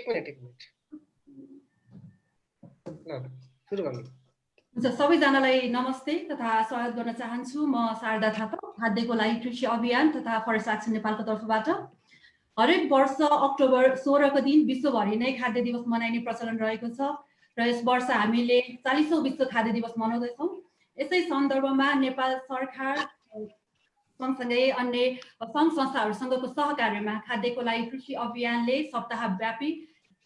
Minute ल सुरु गर्नु। हुन्छ, सबैजनालाई नमस्ते तथा स्वागत गर्न चाहन्छु। म शारदा थापा, खाद्यको लागि कृषि अभियान तथा फरेस्ट एक्सन नेपालको तर्फबाट। हरेक वर्ष अक्टोबर 16 को दिन विश्वभरि नै खाद्य दिवस मनाइने प्रचलन रहेको छ र यस वर्ष हामीले 40औं विश्व खाद्य दिवस मनाउँदैछौँ। यसै सन्दर्भमा नेपाल सरकार सँगसँगै अन्य सङ्घ संस्थाहरूसँगको सहकार्यमा खाद्यको लागि कृषि अभियानले सप्ताहव्यापी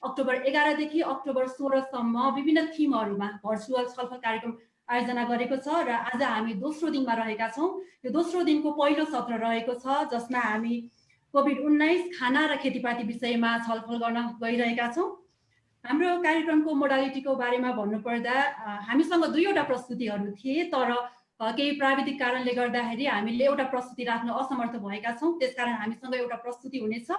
अक्टोबर 11 देखि अक्टोबर 16 सम्म विभिन्न थिमहरूमा भर्चुअल छलफल कार्यक्रम आयोजना गरेको छ र आज हामी दोस्रो दिनमा रहेका छौँ। यो दोस्रो दिनको पहिलो सत्र रहेको छ जसमा हामी कोभिड-19 खाना र खेतीपाती विषयमा छलफल गर्न गइरहेका छौँ। हाम्रो कार्यक्रमको मोडालिटीको बारेमा भन्नुपर्दा हामीसँग दुईवटा प्रस्तुतिहरू थिए, तर केही प्राविधिक कारणले गर्दाखेरि हामीले एउटा प्रस्तुति राख्न असमर्थ भएका छौँ। त्यसकारण हामीसँग एउटा प्रस्तुति हुनेछ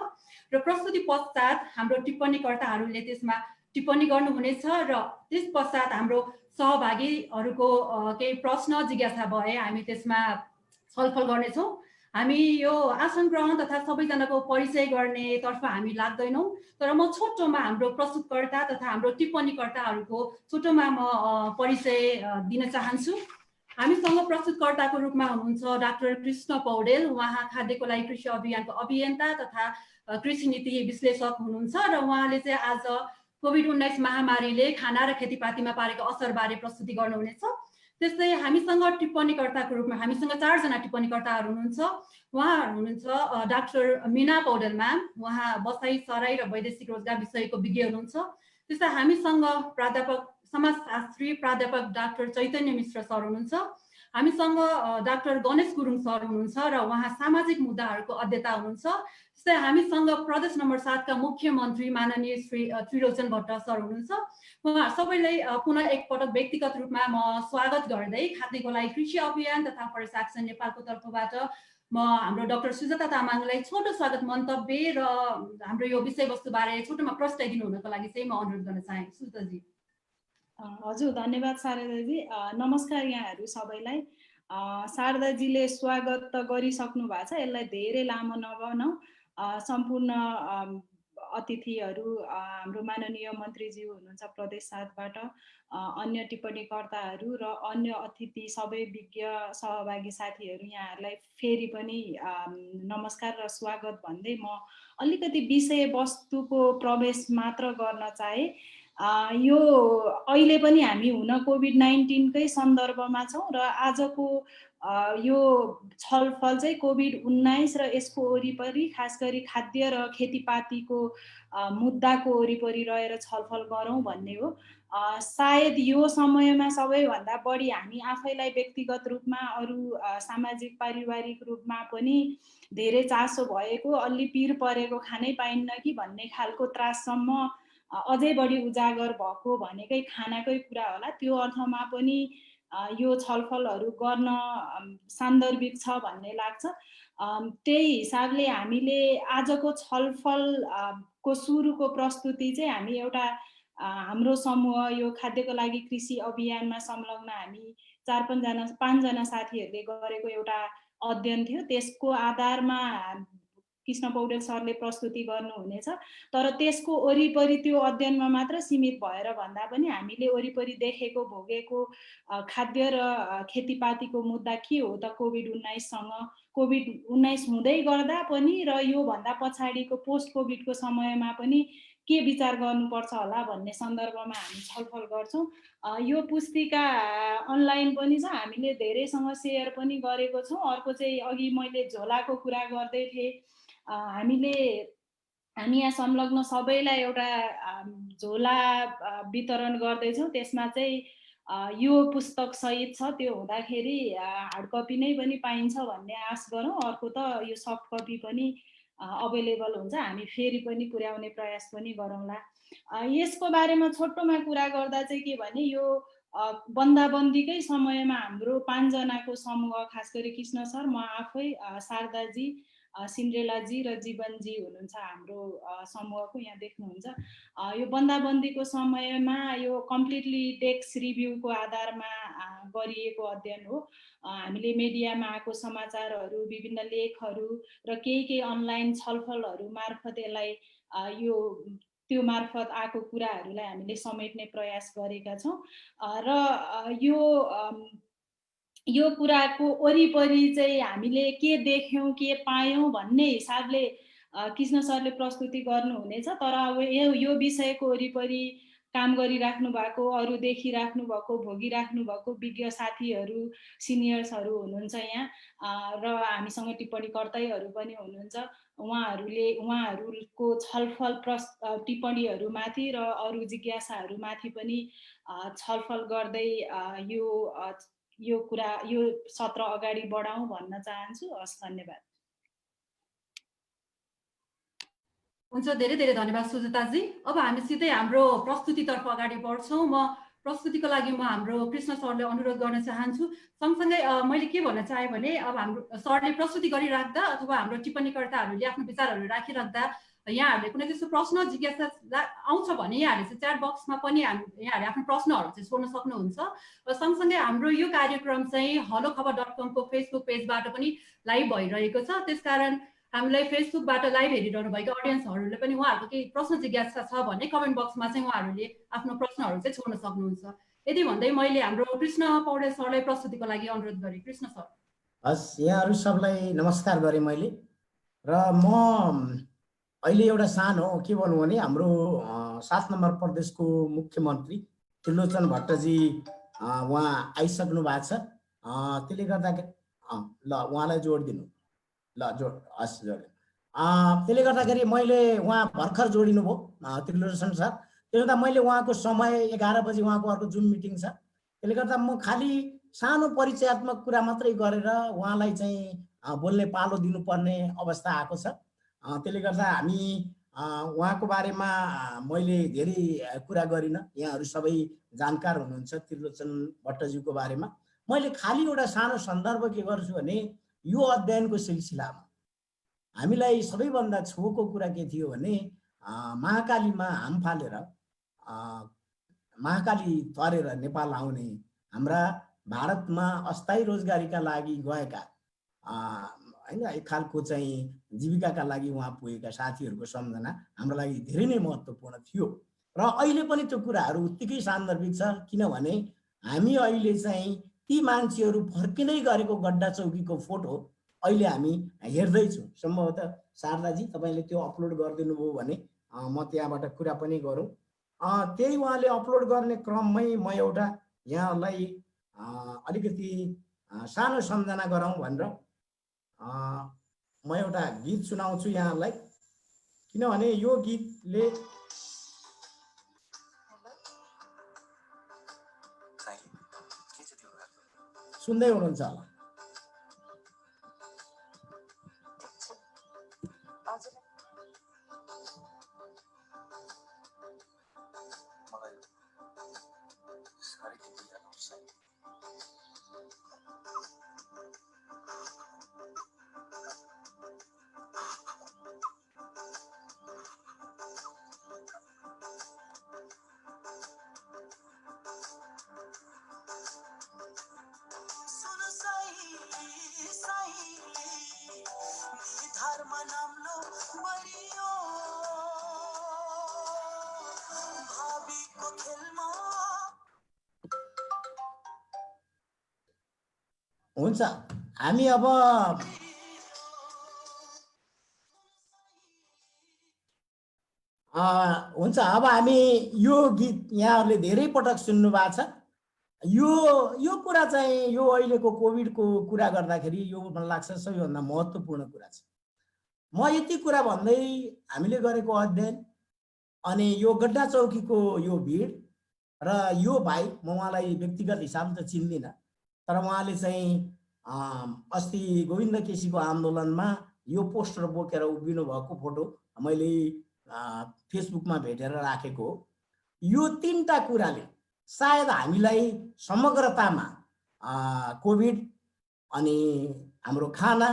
र प्रस्तुति पश्चात हाम्रो टिप्पणीकर्ताहरूले त्यसमा टिप्पणी गर्नुहुनेछ र त्यस पश्चात हाम्रो सहभागीहरूको केही प्रश्न जिज्ञासा भए हामी त्यसमा छलफल गर्नेछौँ। हामी यो आसन ग्रहण तथा सबैजनाको परिचय गर्ने तर्फ हामी लाग्दैनौँ, तर म छोटोमा हाम्रो प्रस्तुतकर्ता तथा हाम्रो टिप्पणीकर्ताहरूको छोटोमा म परिचय दिन चाहन्छु। हामीसँग प्रस्तुतकर्ताको रूपमा हुनुहुन्छ डाक्टर कृष्ण पौडेल। उहाँ खाद्यको लागि कृषि अभियानको अभियन्ता तथा कृषि नीति विश्लेषक हुनुहुन्छ र उहाँले चाहिँ आज कोभिड-19 महामारीले खाना र खेतीपातीमा पारेको असरबारे प्रस्तुति गर्नुहुनेछ। त्यस्तै हामीसँग टिप्पणीकर्ताको रूपमा हामीसँग 4 जना टिप्पणीकर्ताहरू हुनुहुन्छ। उहाँहरू हुनुहुन्छ डाक्टर मीना पौडेल म्याम, उहाँ बसाई सराई र वैदेशिक रोजगार विषयको विज्ञ हुनुहुन्छ। त्यस्तै हामीसँग समाजशास्त्री प्राध्यापक डाक्टर चैतन्य मिश्र सर हुनुहुन्छ। हामीसँग डाक्टर गणेश गुरुङ सर हुनुहुन्छ र उहाँ सामाजिक मुद्दाहरूको अध्येता हुनुहुन्छ। त्यस्तै हामीसँग प्रदेश नम्बर 7 का मुख्यमन्त्री माननीय श्री त्रिलोचन भट्ट सर हुनुहुन्छ। उहाँ सबैलाई पुनः एकपटक व्यक्तिगत रूपमा म स्वागत गर्दै खाद्यको लागि कृषि अभियान तथा फरेस्ट एक्सन नेपालको तर्फबाट म हाम्रो डाक्टर सुजाता तामाङलाई छोटो स्वागत मन्तव्य र हाम्रो यो विषयवस्तुबारे छोटोमा प्रस्ताव दिनुहुनको लागि चाहिँ म अनुरोध गर्न चाहन्छु। सुजाताजी। हजुर, धन्यवाद शारदाजी। नमस्कार यहाँहरू सबैलाई। शारदाजीले स्वागत त गरिसक्नु भएको छ, यसलाई धेरै लामो नबनाऊ। सम्पूर्ण अतिथिहरू, हाम्रो माननीय मन्त्रीज्यू हुनुहुन्छ प्रदेश 7बाट, अन्य टिप्पणीकर्ताहरू र अन्य अतिथि सबै विज्ञ सहभागी साथीहरू, यहाँहरूलाई फेरि पनि नमस्कार र स्वागत भन्दै म अलिकति विषयवस्तुको प्रवेश मात्र गर्न चाहे। यो अहिले पनि हामी हुन कोभिड-19 कै सन्दर्भमा छौँ र आजको यो छलफल चाहिँ कोभिड-19 र यसको वरिपरि खास गरी खाद्य र खेतीपातीको मुद्दाको वरिपरि रहेर छलफल गरौँ भन्ने हो। सायद यो समयमा सबैभन्दा बढी हामी आफैलाई व्यक्तिगत रूपमा, अरू सामाजिक पारिवारिक रूपमा पनि धेरै चासो भएको, अलि पिर परेको खानै पाइन्न कि भन्ने खालको त्राससम्म अझै बढी उजागर भएको भनेकै खानाकै कुरा होला। त्यो अर्थमा पनि यो छलफलहरू गर्न सान्दर्भिक छ भन्ने लाग्छ। त्यही हिसाबले हामीले आजको छलफल को सुरुको प्रस्तुति चाहिँ हामी एउटा हाम्रो समूह यो खाद्यको लागि कृषि अभियानमा संलग्न हामी 4-5 जना साथीहरूले गरेको एउटा अध्ययन थियो। त्यसको आधारमा कृष्ण पौडेल सरले प्रस्तुति गर्नुहुनेछ। तर त्यसको वरिपरि त्यो अध्ययनमा मात्र सीमित भएर भन्दा पनि हामीले वरिपरि देखेको भोगेको खाद्य र खेतीपातीको मुद्दा के हो त कोभिड-19सँग, कोभिड-19 हुँदै गर्दा पनि र यो भन्दा पछाडिको पोस्ट कोभिडको समयमा पनि के विचार गर्नुपर्छ होला भन्ने सन्दर्भमा हामी छलफल गर्छौँ। यो पुस्तिका अनलाइन पनि छ, हामीले धेरैसँग सेयर पनि गरेको छौँ। अर्को चाहिँ अघि मैले झोलाको कुरा गर्दै थिएँ, हामी यहाँ संलग्न सबैलाई एउटा झोला वितरण गर्दैछौँ। त्यसमा चाहिँ यो पुस्तक सहित छ, त्यो हुँदाखेरि हार्ड कपी नै पनि पाइन्छ भन्ने आश गरौँ। अर्को त यो सफ्ट कपी पनि अभाइलेबल हुन्छ, हामी फेरि पनि पुर्याउने प्रयास पनि गरौँला। यसको बारेमा छोटोमा कुरा गर्दा चाहिँ के भने, यो बन्दाबन्दीकै समयमा हाम्रो 5 जनाको समूह, खास गरी कृष्ण सर, म आफै, शारदाजी, सिन्ड्रेलाजी र जीवनजी हुनुहुन्छ हाम्रो समूहको, यहाँ देख्नुहुन्छ। यो बन्दाबन्दीको समयमा यो कम्प्लिटली डेस्क रिभ्यूको आधारमा गरिएको अध्ययन हो। हामीले मिडियामा आएको समाचारहरू, विभिन्न लेखहरू र केही अनलाइन छलफलहरू मार्फत यसलाई यो त्यो मार्फत आएको कुराहरूलाई हामीले समेट्ने प्रयास गरेका छौँ र यो कुराको वरिपरि चाहिँ हामीले के देख्यौँ के पायौँ भन्ने हिसाबले कृष्ण सरले प्रस्तुति गर्नुहुनेछ। तर अब यो विषयको वरिपरि काम गरिराख्नु भएको, अरू देखिराख्नु भएको, भोगिराख्नु भएको विज्ञ साथीहरू, सिनियर्सहरू हुनुहुन्छ यहाँ र हामीसँग टिप्पणीकर्ताहरू पनि हुनुहुन्छ। उहाँहरूको छलफल टिप्पणीहरूमाथि र अरू जिज्ञासाहरूमाथि पनि छलफल गर्दै यो सत्र अगाडि बढाउँ भन्न चाहन्छु। हस्, धन्यवाद। हुन्छ, धेरै धेरै धन्यवाद सुजाताजी। अब हामी सिधै हाम्रो प्रस्तुतितर्फ अगाडि बढ्छौँ। म प्रस्तुतिको लागि हाम्रो कृष्ण सरले अनुरोध गर्न चाहन्छु। सँगसँगै मैले के भन्न चाहेँ भने अब हाम्रो सरले प्रस्तुति गरिराख्दा अथवा हाम्रो टिप्पणीकर्ताहरूले आफ्नो विचारहरू राखिराख्दा यहाँहरूले कुनै त्यस्तो प्रश्न जिज्ञासा आउँछ भने यहाँहरूले चाहिँ च्याट बक्समा पनि यहाँहरूले आफ्नो प्रश्नहरू चाहिँ सोध्न सक्नुहुन्छ। र सँगसँगै हाम्रो यो कार्यक्रम चाहिँ hellokhaba.com को फेसबुक पेजबाट पनि लाइभ भइरहेको छ। त्यसकारण हामीलाई फेसबुकबाट लाइभ हेरिरहनु भएको अडियन्सहरूले पनि उहाँहरूको केही प्रश्न जिज्ञासा छ भने कमेन्ट बक्समा चाहिँ उहाँहरूले आफ्नो प्रश्नहरू चाहिँ छोड्न सक्नुहुन्छ। यदि भन्दै मैले हाम्रो कृष्ण पौडेल सरलाई प्रस्तुतिको लागि अनुरोध गरेँ। कृष्ण सर। हस्, यहाँहरू सबलाई नमस्कार गरेँ मैले। र म अहिले एउटा सानो के भन्नु भने हाम्रो 7 नम्बर प्रदेशको मुख्यमन्त्री त्रिलोचन भट्टजी उहाँ आइसक्नु भएको छ। त्यसले गर्दाखेरि ल उहाँलाई जोडिदिनु। ल हस् जोड। त्यसले गर्दाखेरि मैले उहाँ भर्खर जोडिनु भयो त्रिलोचन सर। त्यसले गर्दा मैले उहाँको समय 11 बजी उहाँको अर्को जुम मिटिङ छ। त्यसले गर्दा म खालि सानो परिचयात्मक कुरा मात्रै गरेर उहाँलाई चाहिँ बोल्ने पालो दिनुपर्ने अवस्था आएको छ। त्यसले गर्दा हामी उहाँको बारेमा मैले धेरै कुरा गरिनँ। यहाँहरू सबै जानकार हुनुहुन्छ त्रिलोचन भट्टज्यूको बारेमा। मैले खालि एउटा सानो सन्दर्भ के गर्छु भने यो अध्ययनको सिलसिलामा हामीलाई सबैभन्दा छोको कुरा के थियो भने महाकालीमा हाम फालेर महाकाली तरेर नेपाल आउने हाम्रा भारतमा अस्थायी रोजगारीका लागि गएका हैन एक खालको चाहिँ जीविकाका लागि उहाँ पुगेका साथीहरूको सम्झना हाम्रो लागि धेरै नै महत्त्वपूर्ण थियो। र अहिले पनि त्यो कुराहरू उत्तिकै सान्दर्भिक छ, किनभने हामी अहिले चाहिँ ती मान्छेहरू फर्किँदै गरेको गड्डा चौकीको फोटो अहिले हामी हेर्दैछौँ। सम्भवतः शारदाजी तपाईँले त्यो अपलोड गरिदिनु भयो भने म त्यहाँबाट कुरा पनि गरौँ। त्यही उहाँले अपलोड गर्ने क्रममै म एउटा यहाँहरूलाई अलिकति सानो सम्झना गराउँ भनेर म एउटा गीत सुनाउँछु यहाँहरूलाई, किनभने यो गीतले सुन्दै हुनुहुन्छ होला। हुन्छ, हामी अब हुन्छ अब हामी यो गीत यहाँहरूले धेरै पटक सुन्नु भएको छ। यो कुरा चाहिँ यो अहिलेको कोभिडको कुरा गर्दाखेरि यो मलाई लाग्छ सबैभन्दा महत्त्वपूर्ण कुरा छ। म यति कुरा भन्दै हामीले गरेको अध्ययन अनि यो गड्डा चौकीको यो भिड र यो भाइ, म उहाँलाई व्यक्तिगत हिसाबले त चिन्दिनँ, तर उहाँले चाहिँ अस्ति गोविन्द केसीको आन्दोलनमा यो पोस्टर बोकेर उभिनु भएको फोटो मैले फेसबुकमा भेटेर राखेको हो। यो 3टा कुराले सायद हामीलाई समग्रतामा कोभिड अनि हाम्रो खाना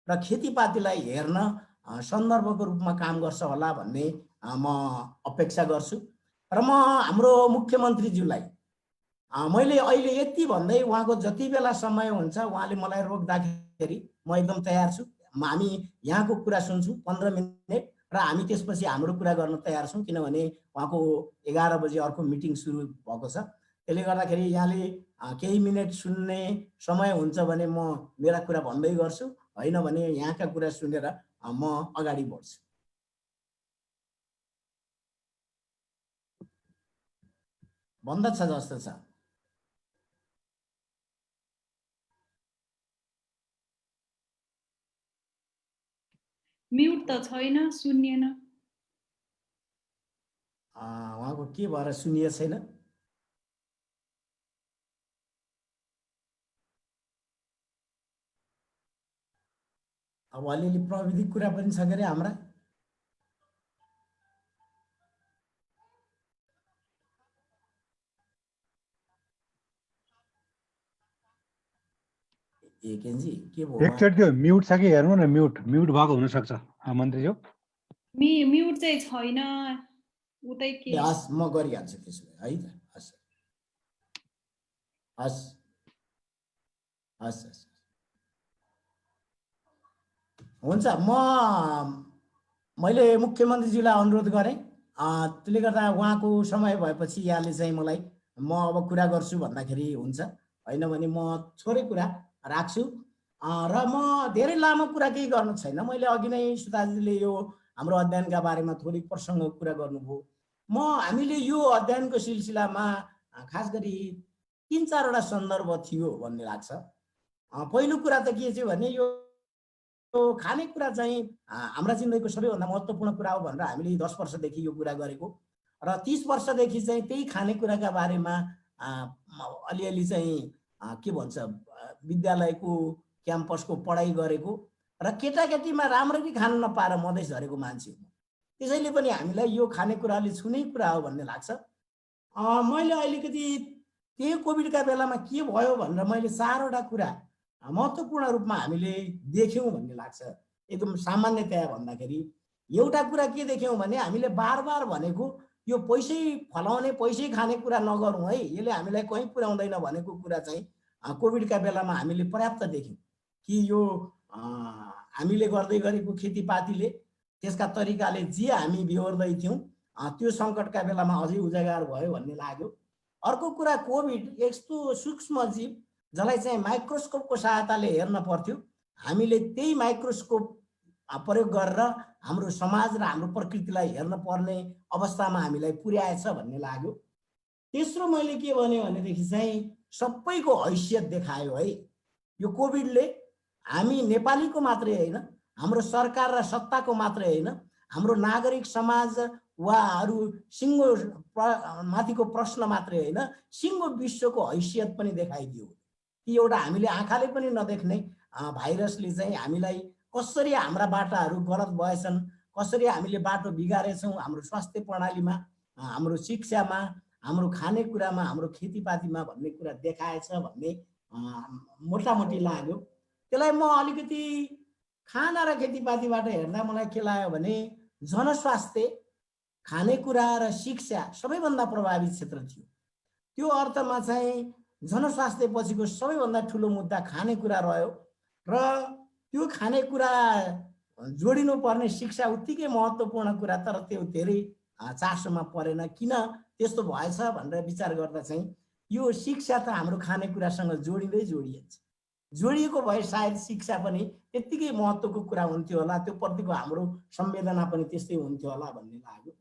र खेतीपातीलाई हेर्न सन्दर्भको रूपमा काम गर्छ होला भन्ने म अपेक्षा गर्छु। र म हाम्रो मुख्यमन्त्रीज्यूलाई मैले अहिले यति भन्दै उहाँको जति बेला समय हुन्छ उहाँले मलाई रोक्दाखेरि म एकदम तयार छु। हामी यहाँको कुरा सुन्छु 15 मिनेट र हामी त्यसपछि हाम्रो कुरा गर्न तयार छौँ, किनभने उहाँको 11 बजे अर्को मिटिङ सुरु भएको छ। त्यसले गर्दाखेरि यहाँले केही मिनट सुन्ने समय हुन्छ भने म मेरा कुरा भन्दै गर्छु, होइन भने यहाँका कुरा सुनेर म अगाडि बढ्छु। बन्द छ जस्तो छ। म्युट त छैन, सुनिएन। उहाँको के भएर सुनिए छैन? अब अलिअलि प्रविधिक कुरा पनि छ के अरे हाम्रा। केन्जी के भयो? एकचोटि त्यो म्युट छ कि हेर्नु न, म्युट भएको हुनसक्छ मन्त्रीज्यू। म्युट चाहिँ छैन, उतै के। हस् म गरिहाल्छु त्यसो भए है त। हस् हस् हस् हस् हुन्छ। मैले मुख्यमन्त्रीज्यूलाई अनुरोध गरेँ, त्यसले गर्दा उहाँको समय भएपछि यहाँले चाहिँ मलाई म अब कुरा गर्छु भन्दाखेरि हुन्छ, होइन भने म थोरै कुरा राख्छु। र म धेरै लामो कुरा केही गर्नु छैन। मैले अघि नै सुताजीले यो हाम्रो अध्ययनका बारेमा थोरै प्रसङ्ग कुरा गर्नुभयो। हामीले यो अध्ययनको सिलसिलामा खास गरी 3-4वटा सन्दर्भ थियो भन्ने लाग्छ। पहिलो कुरा त के थियो भने यो खानेकुरा चाहिँ हाम्रा जिन्दगीको सबैभन्दा महत्त्वपूर्ण कुरा हो भनेर हामीले 10 वर्षदेखि यो कुरा गरेको र 30 वर्षदेखि चाहिँ त्यही खानेकुराका बारेमा अलिअलि चाहिँ के भन्छ विद्यालयको क्याम्पसको पढाइ गरेको र केटाकेटीमा राम्ररी खान नपाएर मधेस झरेको मान्छे हो। त्यसैले पनि हामीलाई यो खानेकुराले छुने कुरा हो भन्ने लाग्छ। मैले अलिकति त्यही कोभिडका बेलामा के भयो भनेर मैले 4वटा कुरा महत्त्वपूर्ण रूपमा हामीले देख्यौँ भन्ने लाग्छ। एकदम सामान्यतया भन्दाखेरि एउटा कुरा के देख्यौँ भने हामीले बार भनेको यो पैसै फलाउने पैसै खाने कुरा नगरौँ है, यसले हामीलाई कहीँ पुर्याउँदैन भनेको कुरा चाहिँ कोभिडका बेलामा हामीले पर्याप्त देख्यौँ कि यो हामीले गर्दै गरेको खेतीपातीले त्यसका तरिकाले जे हामी बिहोर्दै थियौँ त्यो सङ्कटका बेलामा अझै उजागर भयो भन्ने लाग्यो। अर्को कुरा कोभिड यस्तो सूक्ष्म जीव जसलाई चाहिँ माइक्रोस्कोपको सहायताले हेर्न पर्थ्यो, हामीले त्यही माइक्रोस्कोप प्रयोग गरेर हाम्रो समाज र हाम्रो प्रकृतिलाई हेर्न पर्ने अवस्थामा हामीलाई पुर्याएछ भन्ने लाग्यो। तेस्रो मैले के भने भनेदेखि चाहिँ सबैको हैसियत देखायो है यो कोभिडले। हामी नेपालीको मात्रै होइन, हाम्रो सरकार र सत्ताको मात्रै होइन, हाम्रो नागरिक समाज वा अरू सिङ्गो माथिको प्रश्न मात्रै होइन, सिङ्गो विश्वको हैसियत पनि देखाइदियो कि एउटा हामीले आँखाले पनि नदेख्ने भाइरसले चाहिँ हामीलाई कसरी हाम्रा बाटाहरू गलत भएछन्, कसरी हामीले बाटो बिगारेछौँ हाम्रो स्वास्थ्य प्रणालीमा, हाम्रो शिक्षामा, हाम्रो खानेकुरामा, हाम्रो खेतीपातीमा भन्ने कुरा देखाएछ भन्ने मोटामोटी लाग्यो। त्यसलाई म अलिकति खाना र खेतीपातीबाट हेर्दा मलाई के लाग्यो भने जनस्वास्थ्य, खानेकुरा र शिक्षा सबैभन्दा प्रभावित क्षेत्र थियो। त्यो अर्थमा चाहिँ जनस्वास्थ्य पछिको सबैभन्दा ठुलो मुद्दा खानेकुरा रह्यो र त्यो खानेकुरा जोडिनु पर्ने शिक्षा उत्तिकै महत्त्वपूर्ण कुरा, तर त्यो धेरै चासोमा परेन। किन त्यस्तो भएछ भनेर विचार गर्दा चाहिँ यो शिक्षा त हाम्रो खानेकुरासँग जोडिएको छ। जोडिएको भए सायद शिक्षा पनि त्यत्तिकै महत्त्वको कुरा हुन्थ्यो होला, त्यो प्रतिको हाम्रो संवेदना पनि त्यस्तै हुन्थ्यो होला भन्ने लाग्यो।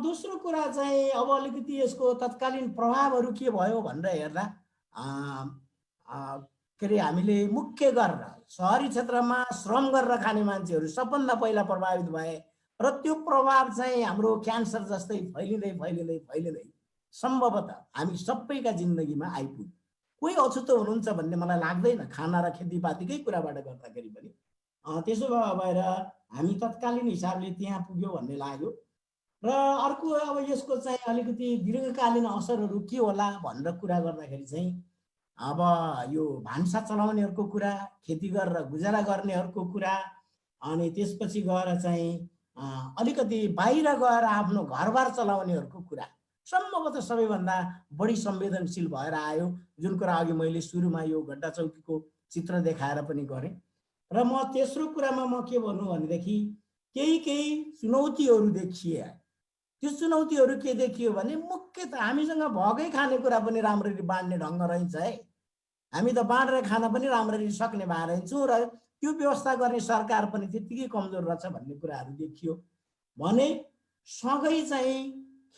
दोस्रो कुरा चाहिँ अब अलिकति यसको तत्कालीन प्रभावहरू के भयो भनेर हेर्दा के अरे हामीले मुख्य गरेर सहरी क्षेत्रमा श्रम गरेर खाने मान्छेहरू सबभन्दा पहिला प्रभावित भए र त्यो प्रभाव चाहिँ हाम्रो क्यान्सर जस्तै फैलिँदै सम्भवतः हामी सबैका जिन्दगीमा आइपुग्यो। कोही अछुतो हुनुहुन्छ भन्ने मलाई लाग्दैन खाना र खेतीपातीकै कुराबाट गर्दाखेरि पनि। त्यसो भएर हामी तत्कालीन हिसाबले त्यहाँ पुग्यो भन्ने लाग्यो। र अर्को अब यसको चाहिँ अलिकति दीर्घकालीन असरहरू के होला भनेर कुरा गर्दाखेरि चाहिँ अब यो भान्सा चलाउनेहरूको कुरा, खेती गरेर गुजारा गर्नेहरूको कुरा, अनि त्यसपछि गएर चाहिँ अलिकति बाहिर गएर आफ्नो घरबार चलाउनेहरूको कुरा सम्भवतः सबैभन्दा बढी संवेदनशील भएर आयो। जुन कुरा अघि मैले सुरुमा यो गड्डा चौकीको चित्र देखाएर पनि गरेँ। र म तेस्रो कुरामा म के भन्नु भनेदेखि केही चुनौतीहरू देखिए। त्यो चुनौतीहरू के देखियो भने मुख्यत हामीसँग भएकै खानेकुरा पनि राम्ररी बाँड्ने ढङ्ग रहन्छ है। हामी त बाँडेर खान पनि राम्ररी सक्ने भएर रहन्छौँ र त्यो व्यवस्था गर्ने सरकार पनि त्यतिकै कमजोर रहेछ भन्ने कुराहरू देखियो भने सँगै चाहिँ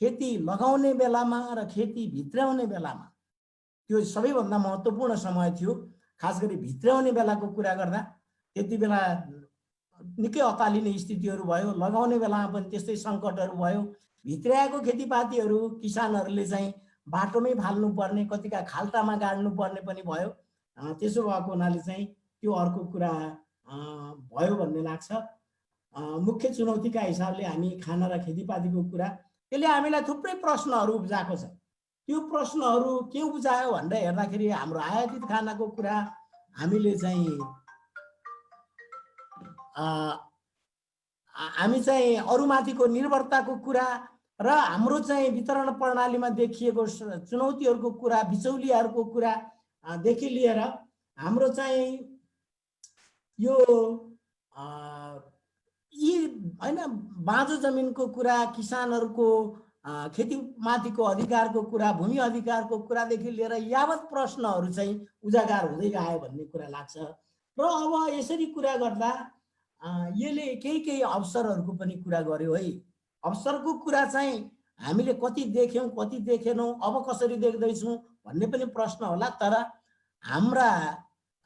खेती लगाउने बेलामा र खेती भित्र्याउने बेलामा त्यो सबैभन्दा महत्त्वपूर्ण समय थियो। खास गरी भित्र्याउने बेलाको कुरा गर्दा त्यति बेला निकै अकालिने स्थितिहरू भयो, लगाउने बेलामा पनि त्यस्तै सङ्कटहरू भयो। भित्र्याएको खेतीपातीहरू किसानहरूले चाहिँ बाटोमै फाल्नुपर्ने, कतिका खाल्टामा गाड्नु पर्ने पनि भयो। त्यसो भएको हुनाले चाहिँ त्यो अर्को कुरा भयो भन्ने लाग्छ। मुख्य चुनौतीका हिसाबले हामी खाना र खेतीपातीको कुरा त्यसले हामीलाई थुप्रै प्रश्नहरू उब्जाएको छ। त्यो प्रश्नहरू के उब्जायो भनेर हेर्दाखेरि हाम्रो आयातित खानाको कुरा हामीले चाहिँ हामी चाहिँ अरूमाथिको निर्भरताको कुरा र हाम्रो चाहिँ वितरण प्रणालीमा देखिएको चुनौतीहरूको कुरा, बिचौलियाहरूको कुरादेखि लिएर हाम्रो चाहिँ यो यी हैन बाँझो जमिनको कुरा, किसानहरूको खेतीमाथिको अधिकारको कुरा, भूमि अधिकारको कुरादेखि लिएर यावत प्रश्नहरू चाहिँ उजागर हुँदै गयो भन्ने कुरा लाग्छ। र अब यसरी कुरा गर्दा यसले केही अवसरहरूको पनि कुरा गर्यो है। अवसरको कुरा चाहिँ हामीले कति देख्यौँ, कति देखेनौँ, अब कसरी देख्दैछौँ भन्ने पनि प्रश्न होला। तर हाम्रा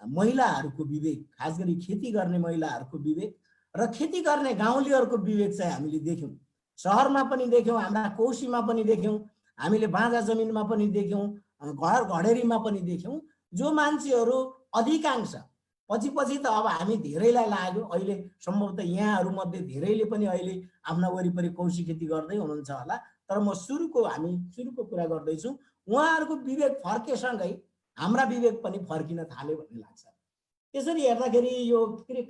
महिलाहरूको विवेक, खास गरी खेती गर्ने महिलाहरूको विवेक र खेती गर्ने गाउँलेहरूको विवेक चाहिँ हामीले देख्यौँ। सहरमा पनि देख्यौँ, हाम्रा कोशीमा पनि देख्यौँ, हामीले बाँझा जमिनमा पनि देख्यौँ, घर घडेरीमा पनि देख्यौँ। जो मान्छेहरू अधिकांश पछि त अब हामी धेरैलाई लाग्यो, अहिले सम्भवतः यहाँहरूमध्ये धेरैले पनि अहिले आफ्ना वरिपरि कौशी खेती गर्दै हुनुहुन्छ होला। तर म हामी सुरुको कुरा गर्दैछौँ। उहाँहरूको विवेक फर्केसँगै हाम्रा विवेक पनि फर्किन थाल्यो भन्ने लाग्छ। त्यसरी हेर्दाखेरि यो के अरे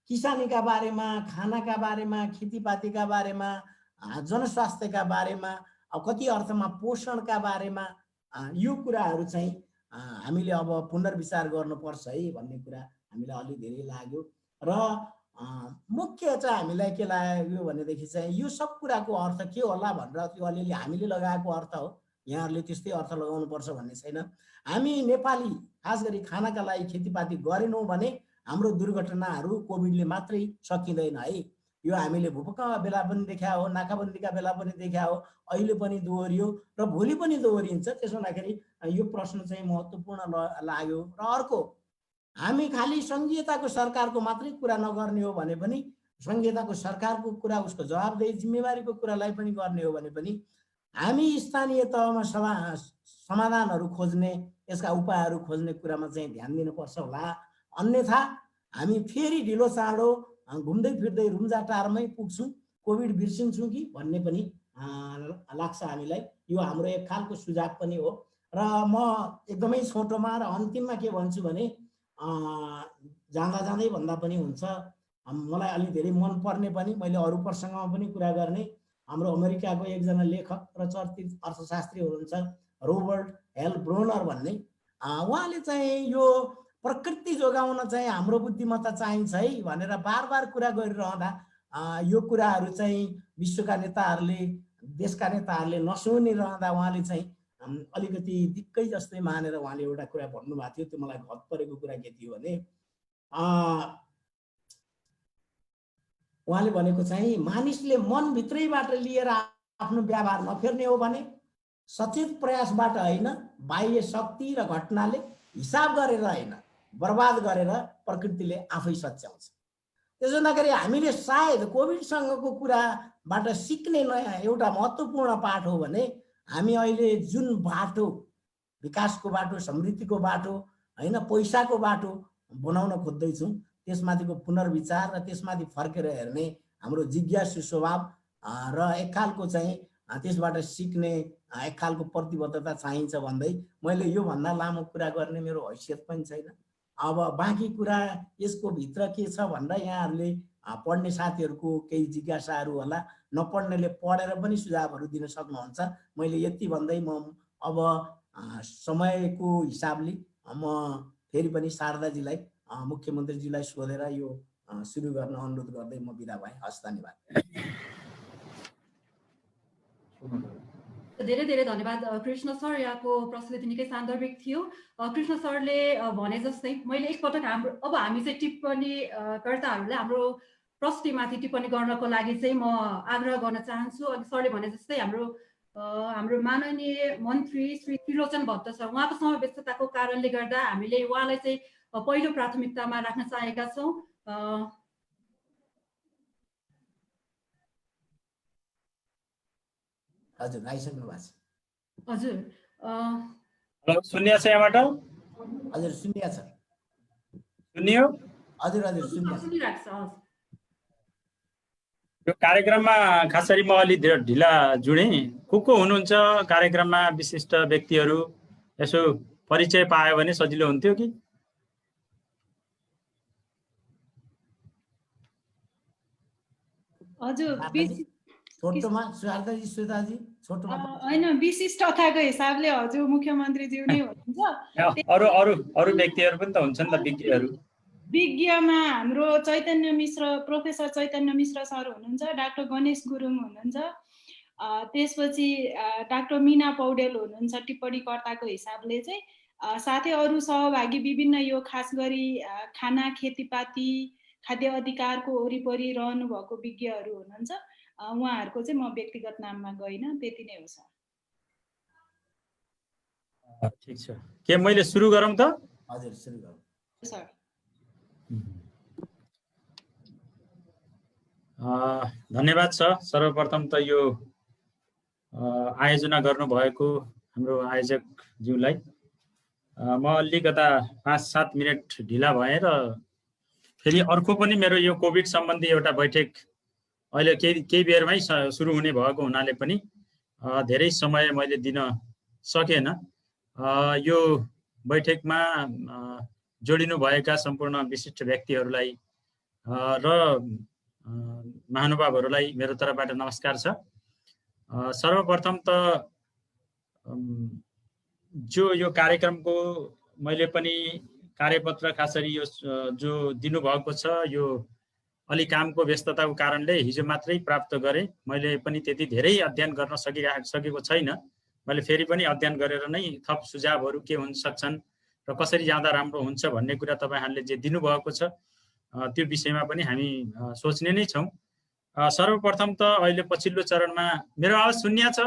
किसानीका बारेमा, खानाका बारेमा, खेतीपातीका बारेमा, जनस्वास्थ्यका बारेमा, कति अर्थमा पोषणका बारेमा यो कुराहरू चाहिँ हामीले अब पुनर्विचार गर्नुपर्छ है भन्ने कुरा हामीलाई अलि धेरै लाग्यो। र मुख्य चाहिँ हामीलाई के लाग्यो भनेदेखि चाहिँ यो सब कुराको अर्थ के होला भनेर त्यो अलिअलि हामीले लगाएको अर्थ हो, यहाँहरूले त्यस्तै अर्थ लगाउनुपर्छ भन्ने छैन। हामी नेपाली खास गरी खानाका लागि खेतीपाती गरेनौँ भने हाम्रो दुर्घटनाहरू कोभिडले मात्रै सकिँदैन है। यो हामीले भूकम्पका बेला पनि देखा हो, नाकाबन्दीका बेला पनि देखा हो, अहिले पनि दोहोरियो र भोलि पनि दोहोरिन्छ। त्यसो हुँदाखेरि यो प्रश्न चाहिँ महत्त्वपूर्ण लाग्यो। र अर्को, हामी खालि सङ्घीयताको सरकारको मात्रै कुरा नगर्ने हो भने पनि सङ्घीयताको सरकारको कुरा, उसको जवाबदेही जिम्मेवारीको कुरालाई पनि गर्ने हो भने पनि हामी स्थानीय तहमा समाधानहरू खोज्ने, यसका उपायहरू खोज्ने कुरामा चाहिँ ध्यान दिनुपर्छ होला। अन्यथा हामी फेरि ढिलो चाँडो घुम्दै फिर्दै रुम्जाटारमै पुग्छौँ, कोभिड बिर्सिन्छौँ कि भन्ने पनि लाग्छ हामीलाई। यो हाम्रो एक खालको सुझाव पनि हो। र म एकदमै छोटोमा र अन्तिममा के भन्छु भने जाँदै भन्दा पनि हुन्छ, मलाई अलि धेरै मन पर्ने पनि, मैले अरू प्रसङ्गमा पनि कुरा गर्ने, हाम्रो अमेरिकाको एकजना लेखक र चर्चित अर्थशास्त्री हुनुहुन्छ रोबर्ट एल ब्रोनर भन्ने। उहाँले चाहिँ यो प्रकृति जोगाउन चाहिँ हाम्रो बुद्धिमत्ता चाहिन्छ है भनेर बार बार कुरा गरिरहँदा यो कुराहरू चाहिँ विश्वका नेताहरूले, देशका नेताहरूले नसुनिरहँदा उहाँले चाहिँ अलिकति दिक्कै जस्तै मानेर उहाँले एउटा कुरा भन्नुभएको थियो। त्यो मलाई घट परेको कुरा के थियो भने उहाँले भनेको चाहिँ मानिसले मनभित्रैबाट लिएर आफ्नो व्यवहार नफेर्ने हो भने सचेत प्रयासबाट होइन, बाह्य शक्ति र घटनाले हिसाब गरेर होइन, बर्बाद गरेर प्रकृतिले आफै सच्याउँछ। त्यसो हुँदाखेरि हामीले सायद कोभिडसँगको कुराबाट सिक्ने नयाँ एउटा महत्त्वपूर्ण पाठ हो भने हामी अहिले जुन बाटो, विकासको बाटो, समृद्धिको बाटो होइन, पैसाको बाटो बनाउन खोज्दैछौँ, त्यसमाथिको पुनर्विचार र त्यसमाथि फर्केर हेर्ने हाम्रो जिज्ञासु स्वभाव र एक खालको चाहिँ त्यसबाट सिक्ने एक खालको प्रतिबद्धता चाहिन्छ भन्दै मैले योभन्दा लामो कुरा गर्ने मेरो हैसियत पनि छैन। अब बाँकी कुरा यसको भित्र के छ भनेर यहाँहरूले पढ्ने साथीहरूको केही जिज्ञासाहरू होला, नपढ्नेले पढेर पनि सुझावहरू दिन सक्नुहुन्छ। मैले यति भन्दै म अब समयको हिसाबले म फेरि पनि शारदाजीलाई, मुख्यमन्त्रीजीलाई सोधेर यो सुरु गर्न अनुरोध गर्दै म बिदा भएँ। हस्, धन्यवाद। धेरै धेरै धन्यवाद कृष्ण सर। यहाँको प्रस्तुति निकै सान्दर्भिक थियो। कृष्ण सरले भने जस्तै मैले एकपटक अब हामी चाहिँ टिप्पणी कर्ताहरूले हाम्रो प्रस्तुतिमाथि टिप्पणी गर्नको लागि चाहिँ म आग्रह गर्न चाहन्छु। अघि सरले भने जस्तै हाम्रो माननीय मन्त्री श्री त्रिलोचन भट्ट सर, उहाँको समयव्यस्तताको कारणले गर्दा हामीले उहाँलाई चाहिँ पहिलो प्राथमिकतामा राख्न चाहेका छौँ। हजुर, आइसक्नु भएको छ। हजुर हेलो, सुनिया छ यहाँबाट? हजुर, सुनिया छ। सुनियो? हजुर हजुर, सुनिया छ। सुनिरहेको छ। यो कार्यक्रममा खास गरी म अलि ढिला जुडेँ। को हुनुहुन्छ कार्यक्रममा? विशिष्ट व्यक्तिहरू यसो परिचय पायो भने सजिलो हुन्थ्यो कि। हजुर, छोटोमा शारदाजी, श्वेताजी, छोटोमा होइन, विशिष्टताको हिसाबले हजुर मुख्यमन्त्रीज्यू नै हुनुहुन्छ। अरू व्यक्तिहरू पनि त हुन्छन् त, विज्ञहरू। विज्ञमा हाम्रो चैतन्य मिश्र, प्रोफेसर चैतन्य मिश्र सर हुनुहुन्छ, डाक्टर गणेश गुरुङ हुनुहुन्छ, त्यसपछि डाक्टर मीना पौडेल हुनुहुन्छ टिप्पणीकर्ताको हिसाबले चाहिँ, साथै अरू सहभागी विभिन्न यो खास गरी खाना, खेतीपाती, खाद्य अधिकारको वरिपरि रहनुभएको विज्ञहरू हुनुहुन्छ। उहाँहरूको चाहिँ म व्यक्तिगत नाममा गइनँ, त्यति नै हो सर। ठिक छ, के मैले सुरु गरौँ त? हजुर, सुरु गरौँ सर। धन्यवाद छ। सर्वप्रथम त यो आयोजना गर्नुभएको हाम्रो आयोजकज्यूलाई म अलिकता 5-7 मिनट ढिला भएँ र फेरि अर्को पनि मेरो यो कोभिड सम्बन्धी एउटा बैठक अहिले केही बेरमै सुरु हुने भएको हुनाले पनि धेरै समय मैले दिन सकेन। यो बैठकमा जोडिनु भएका सम्पूर्ण विशिष्ट व्यक्तिहरूलाई र महानुभावहरूलाई मेरो तर्फबाट नमस्कार छ। सर्वप्रथम त यो कार्यक्रमको मैले पनि कार्यपत्र खास गरी यो जो दिनुभएको छ, यो अलि कामको व्यस्तताको कारणले हिजो मात्रै प्राप्त गरेँ। मैले पनि त्यति धेरै अध्ययन गर्न सकेको छैन। मैले फेरि पनि अध्ययन गरेर नै थप सुझावहरू के हुन सक्छन् र कसरी जाँदा राम्रो हुन्छ भन्ने कुरा तपाईँहरूले जे दिनुभएको छ त्यो विषयमा पनि हामी सोच्ने नै छौँ। सर्वप्रथम त अहिले पछिल्लो चरणमा मेरो आवाज सुनिया छ?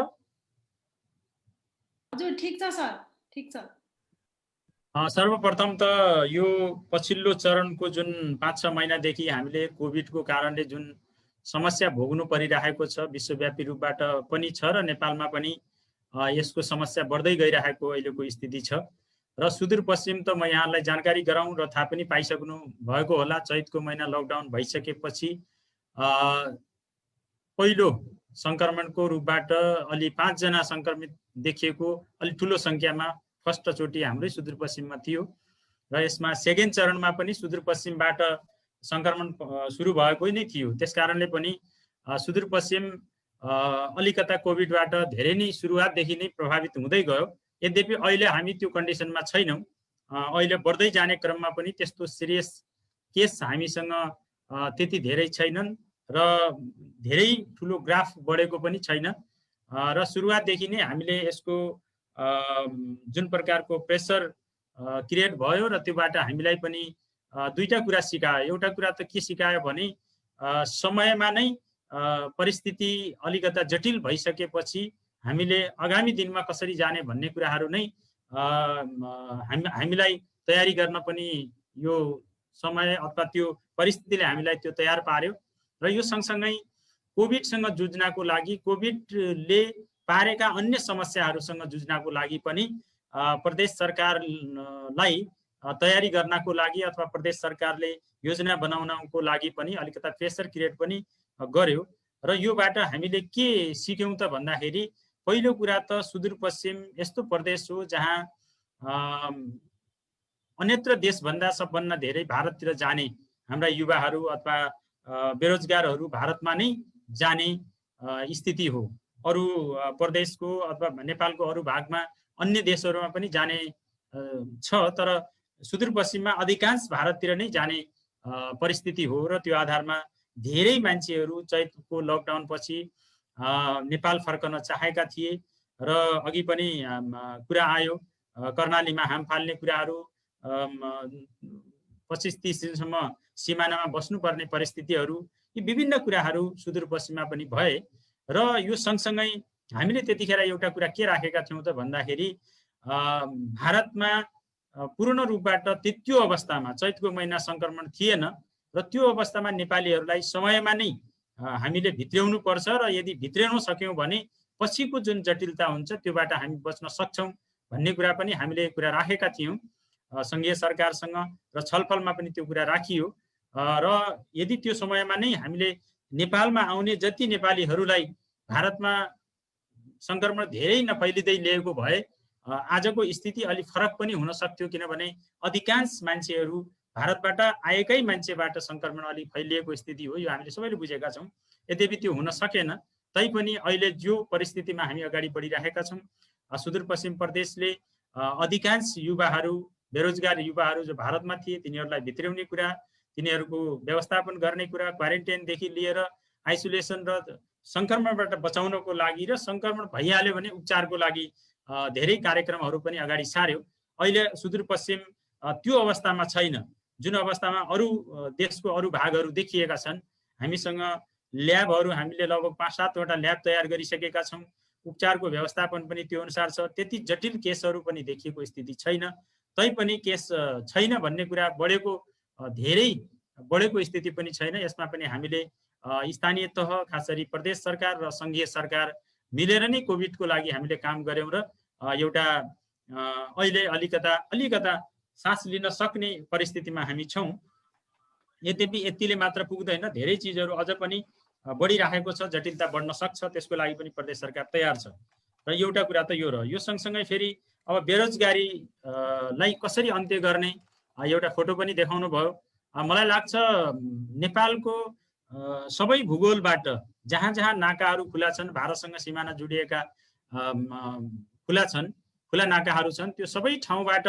हजुर, ठिक छ सर, ठिक छ। सर्वप्रथम त यो पछिल्लो चरणको जुन 5-6 महिनादेखि हामीले कोभिडको कारणले जुन समस्या भोग्नु परिरहेको छ, विश्वव्यापी रूपबाट पनि छ र नेपालमा पनि यसको समस्या बढ्दै गइरहेको अहिलेको स्थिति छ। र सुदूरपश्चिम त म यहाँलाई जानकारी गराउँ र थाहा पनि पाइसक्नु भएको होला, चैतको महिना लकडाउन भइसकेपछि पहिलो संक्रमणको रूपबाट अलि 5 जना संक्रमित देखिएको अलि ठुलो संख्यामा फर्स्टचोटि हाम्रै सुदूरपश्चिममा थियो र यसमा सेकेन्ड चरणमा पनि सुदूरपश्चिमबाट संक्रमण सुरु भएको नै थियो। त्यसकारणले पनि सुदूरपश्चिम अलिकता कोभिडबाट धेरै नै सुरुवातदेखि नै प्रभावित हुँदै गयो। यद्यपि अहिले हामी त्यो कन्डिसनमा छैनौँ। अहिले बढ्दै जाने क्रममा पनि त्यस्तो सिरियस केस हामीसँग त्यति धेरै छैनन् र धेरै ठुलो ग्राफ बढेको पनि छैन र सुरुवातदेखि नै हामीले यसको जुन प्रकारको प्रेसर क्रिएट भयो र त्योबाट हामीलाई पनि दुईटा कुरा सिकायो। एउटा कुरा त के सिकायो भने समयमा नै परिस्थिति अलिकता जटिल भइसकेपछि हामीले आगामी दिनमा कसरी जाने भन्ने कुराहरू नै हामीलाई तयारी गर्न पनि यो समय अथवा त्यो परिस्थितिले हामीलाई त्यो तयार पार्यो। र यो सँगसँगै कोभिडसँग जुझ्नको लागि, कोभिडले पारेका अन्य समस्याहरूसँग जुझ्नको लागि पनि प्रदेश सरकारलाई तयारी गर्नको लागि अथवा प्रदेश सरकारले योजना बनाउनको लागि पनि अलिकता प्रेसर क्रिएट पनि गर्यो। र योबाट हामीले के सिक्यौँ त भन्दाखेरि पहिलो कुरा त सुदूरपश्चिम यस्तो प्रदेश हो जहाँ अन्यत्र देशभन्दा सबभन्दा धेरै भारततिर जाने हाम्रा युवाहरू अथवा बेरोजगारहरू भारतमा नै जाने स्थिति हो। अरू प्रदेशको अथवा नेपालको अरू भागमा अन्य देशहरूमा पनि जाने छ, तर सुदूरपश्चिममा अधिकांश भारततिर नै जाने परिस्थिति हो र त्यो आधारमा धेरै मान्छेहरू चैतको लकडाउन पछि नेपाल फर्कन चाहेका थिए र अघि पनि कुरा आयो कर्णालीमा हाम फाल्ने कुराहरू 25-30 दिनसम्म सिमानामा बस्नुपर्ने परिस्थितिहरू, यी विभिन्न कुराहरू सुदूरपश्चिममा पनि भए र यो सँगसँगै हामीले त्यतिखेर एउटा कुरा के राखेका थियौँ त भन्दाखेरि भारतमा पूर्ण रूपबाट त्यो अवस्थामा चैतको महिना सङ्क्रमण थिएन र त्यो अवस्थामा नेपालीहरूलाई समयमा नै हामीले भित्र्याउनु पर्छ र यदि भित्र्याउन सक्यौँ भने पछिको जुन जटिलता हुन्छ त्योबाट हामी बच्न सक्छौँ भन्ने कुरा पनि हामीले कुरा राखेका थियौँ सङ्घीय सरकारसँग र छलफलमा पनि त्यो कुरा राखियो र यदि त्यो समयमा नै हामीले नेपालमा आउने जति नेपालीहरूलाई भारतमा सङ्क्रमण धेरै नफैलिँदै ल्याएको भए आजको स्थिति अलिक फरक पनि हुन सक्थ्यो, किनभने अधिकांश मान्छेहरू भारतबाट आएकै मान्छेबाट सङ्क्रमण अलिक फैलिएको स्थिति हो, यो हामीले सबैले बुझेका छौँ। यद्यपि त्यो हुन सकेन, तैपनि अहिले जो परिस्थितिमा हामी अगाडि बढिरहेका छौँ, सुदूरपश्चिम प्रदेशले अधिकांश युवाहरू, बेरोजगार युवाहरू जो भारतमा थिए तिनीहरूलाई भित्र्याउने कुरा, तिनीहरूको व्यवस्थापन गर्ने कुरा, क्वारेन्टाइनदेखि लिएर आइसोलेसन र सङ्क्रमणबाट बचाउनको लागि र सङ्क्रमण भइहाल्यो भने उपचारको लागि धेरै कार्यक्रमहरू पनि अगाडि सार्यो। अहिले सुदूरपश्चिम त्यो अवस्थामा छैन जुन अवस्थामा अरू देशको अरू भागहरू देखिएका छन्। हामीसँग ल्याबहरू हामीले लगभग 5-7वटा ल्याब तयार गरिसकेका छौँ, उपचारको व्यवस्थापन पनि त्यो अनुसार छ, त्यति जटिल केसहरू पनि देखिएको स्थिति छैन। तैपनि केस छैन भन्ने कुरा धेरै बढेको स्थिति पनि छैन। यसमा पनि हामीले स्थानीय तह, खास गरी प्रदेश सरकार र सङ्घीय सरकार मिलेर नै कोभिडको लागि हामीले काम गऱ्यौँ र एउटा अहिले अलिकता सास लिन सक्ने परिस्थितिमा हामी छौँ। यद्यपि यतिले मात्र पुग्दैन, धेरै चिजहरू अझ पनि बढिरहेको छ, जटिलता बढ्न सक्छ, त्यसको लागि पनि प्रदेश सरकार तयार छ। र एउटा कुरा त यो रह्यो। यो सँगसँगै फेरि अब बेरोजगारीलाई कसरी अन्त्य गर्ने एउटा फोटो पनि देखाउनु भयो। मलाई लाग्छ नेपालको सबै भूगोलबाट जहाँ जहाँ नाकाहरू खुला छन्, भारतसँग सिमाना जोडिएका खुला नाकाहरू छन्, त्यो सबै ठाउँबाट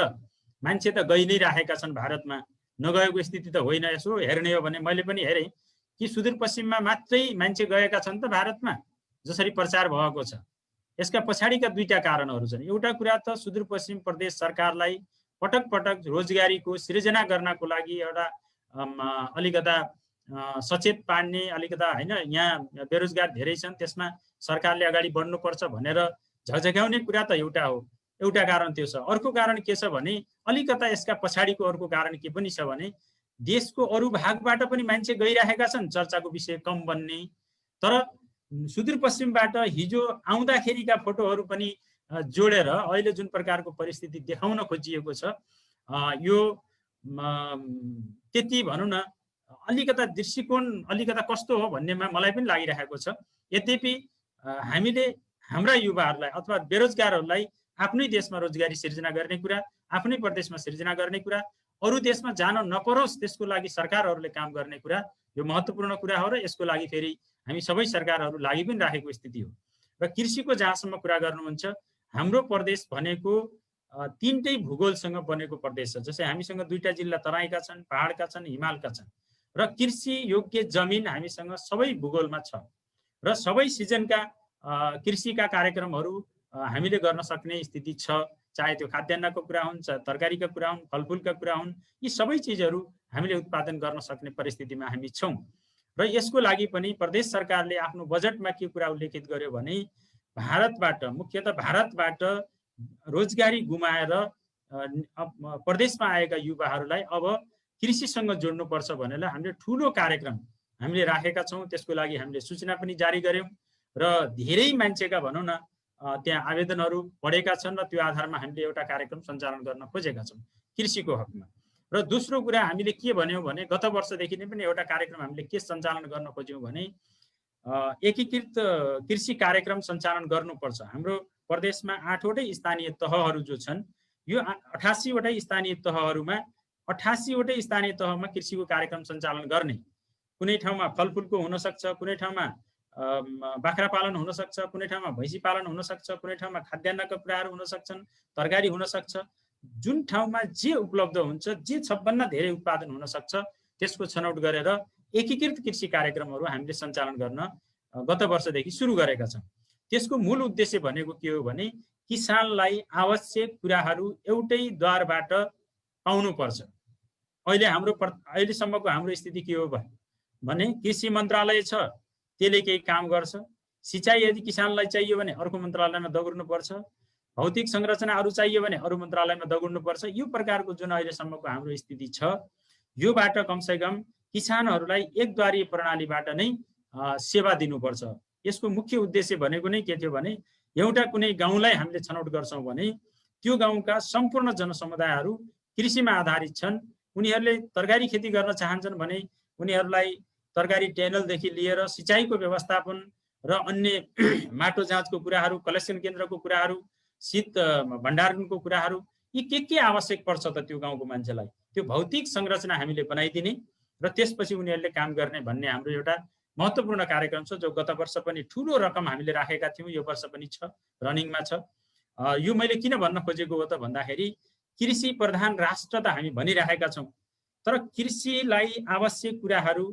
मान्छे त गइ नै राखेका छन्। भारतमा नगएको स्थिति त होइन। यसो हेर्ने हो भने मैले पनि हेरेँ कि सुदूरपश्चिममा मात्रै मान्छे गएका छन् त भारतमा, जसरी प्रचार भएको छ। यसका पछाडिका दुईटा कारणहरू छन्। एउटा कुरा त सुदूरपश्चिम प्रदेश सरकारलाई पटक पटक रोजगारीको सृजना गर्नको लागि एउटा अलिकता सचेत पार्ने, अलिकता होइन, यहाँ बेरोजगार धेरै छन्, त्यसमा सरकारले अगाडि बढ्नुपर्छ भनेर झकझक्याउने कुरा त एउटा हो, एउटा कारण त्यो छ। अर्को कारण के छ भने अलिकता यसका पछाडिको अर्को कारण के पनि छ भने देशको अरू भागबाट पनि मान्छे गइरहेका छन्, चर्चाको विषय कम बन्ने। तर सुदूरपश्चिमबाट हिजो आउँदाखेरिका फोटोहरू पनि जोडेर अहिले जुन प्रकारको परिस्थिति देखाउन खोजिएको छ, यो त्यति भनौँ न अलिकता दृष्टिकोण अलिकता कस्तो हो भन्नेमा मलाई पनि लागिरहेको छ। यद्यपि हामीले हाम्रा युवाहरूलाई अथवा बेरोजगारहरूलाई आफ्नै देशमा रोजगारी सिर्जना गर्ने कुरा, आफ्नै प्रदेशमा सिर्जना गर्ने कुरा, अरू देशमा जान नपरोस् त्यसको लागि सरकारहरूले काम गर्ने कुरा, यो महत्त्वपूर्ण कुरा हो। र यसको लागि फेरि हामी सबै सरकारहरू लागि पनि राखेको स्थिति हो। र कृषिको जहाँसम्म कुरा गर्नुहुन्छ, हाम्रो प्रदेश भनेको तीनटै भूगोलसँग बनेको प्रदेश छ। जस्तै हामीसँग 2टा जिल्ला तराईका छन्, पहाडका छन्, हिमालका छन्, र कृषि योग्य जमिन हामीसँग सबै भूगोलमा छ। र सबै सिजनका कृषिका कार्यक्रमहरू हामीले गर्न सक्ने स्थिति छ, चाहे त्यो खाद्यान्नको कुरा हुन्, चाहे तरकारीका कुरा हुन्, फलफुलका कुरा हुन्, यी सबै चिजहरू हामीले उत्पादन गर्न सक्ने परिस्थितिमा हामी छौँ। र यसको लागि पनि प्रदेश सरकारले आफ्नो बजेटमा के कुरा उल्लेखित गर्यो भने भारतबाट, मुख्यतः भारतबाट रोजगारी गुमाएर प्रदेशमा आएका युवाहरूलाई अब कृषिसँग जोड्नुपर्छ भनेर हामीले ठुलो कार्यक्रम हामीले राखेका छौँ। त्यसको लागि हामीले सूचना पनि जारी गर्यौँ र धेरै मान्छेका भनौँ न त्यहाँ आवेदनहरू बढेका छन् र त्यो आधारमा हामीले एउटा कार्यक्रम सञ्चालन गर्न खोजेका छौँ कृषिको हकमा। र दोस्रो कुरा हामीले के भन्यौँ भने गत वर्षदेखि नै पनि एउटा कार्यक्रम हामीले के सञ्चालन गर्न खोज्यौँ भने एकीकृत कृषि कार्यक्रम सञ्चालन गर्नुपर्छ। हाम्रो प्रदेशमा 8वटै स्थानीय तहहरू जो छन्, यो 88वटै स्थानीय तहहरूमा 88वटै स्थानीय तहमा कृषिको कार्यक्रम सञ्चालन गर्ने। कुनै ठाउँमा फलफुलको हुनसक्छ, कुनै ठाउँमा बाख्रा पालन हुनसक्छ, कुनै ठाउँमा भैँसी पालन हुनसक्छ, कुनै ठाउँमा खाद्यान्नका कुराहरू हुन सक्छन्, तरकारी हुनसक्छ। जुन ठाउँमा जे उपलब्ध हुन्छ, जे सबभन्दा धेरै उत्पादन हुन सक्छ त्यसको छनौट गरेर एकीकृत कृषि कार्यक्रमहरू हामीले सञ्चालन गर्न गत वर्षदेखि सुरु गरेका छौँ। त्यसको मूल उद्देश्य भनेको के हो भने किसानलाई आवश्यक कुराहरू एउटै द्वारबाट पाउनुपर्छ। अहिलेसम्मको हाम्रो स्थिति के हो भने कृषि मन्त्रालय छ, त्यसले केही काम गर्छ। सिँचाइ यदि किसानलाई चाहियो भने अर्को मन्त्रालयमा दगुर्नुपर्छ, भौतिक संरचना अरू चाहियो भने अरू मन्त्रालयमा दगुर्नुपर्छ। यो प्रकारको जुन अहिलेसम्मको हाम्रो स्थिति छ, योबाट कमसेकम किसानहरूलाई एकद्वारी प्रणालीबाट नै सेवा दिनुपर्छ। यसको मुख्य उद्देश्य भनेको नै के थियो भने एउटा कुनै गाउँलाई हामीले छनौट गर्छौँ भने त्यो गाउँका सम्पूर्ण जनसमुदायहरू कृषिमा आधारित छन्। उनीहरूले तरकारी खेती गर्न चाहन्छन् भने उनीहरूलाई तरकारी टेनलदेखि लिएर सिँचाइको व्यवस्थापन र अन्य माटो जाँचको कुराहरू, कलेक्सन केन्द्रको कुराहरू, शीत भण्डारणको कुराहरू, यी के आवश्यक पर्छ त त्यो गाउँको मान्छेलाई, त्यो भौतिक संरचना हामीले बनाइदिने र त्यसपछि उनीहरूले काम गर्ने भन्ने हाम्रो एउटा महत्त्वपूर्ण कार्यक्रम छ, जो गत वर्ष पनि ठुलो रकम हामीले राखेका थियौँ, यो वर्ष पनि छ, रनिङमा छ। यो मैले किन भन्न खोजेको हो त भन्दाखेरि कृषि प्रधान राष्ट्र त हामी भनिरहेका छौँ, तर कृषिलाई आवश्यक कुराहरू,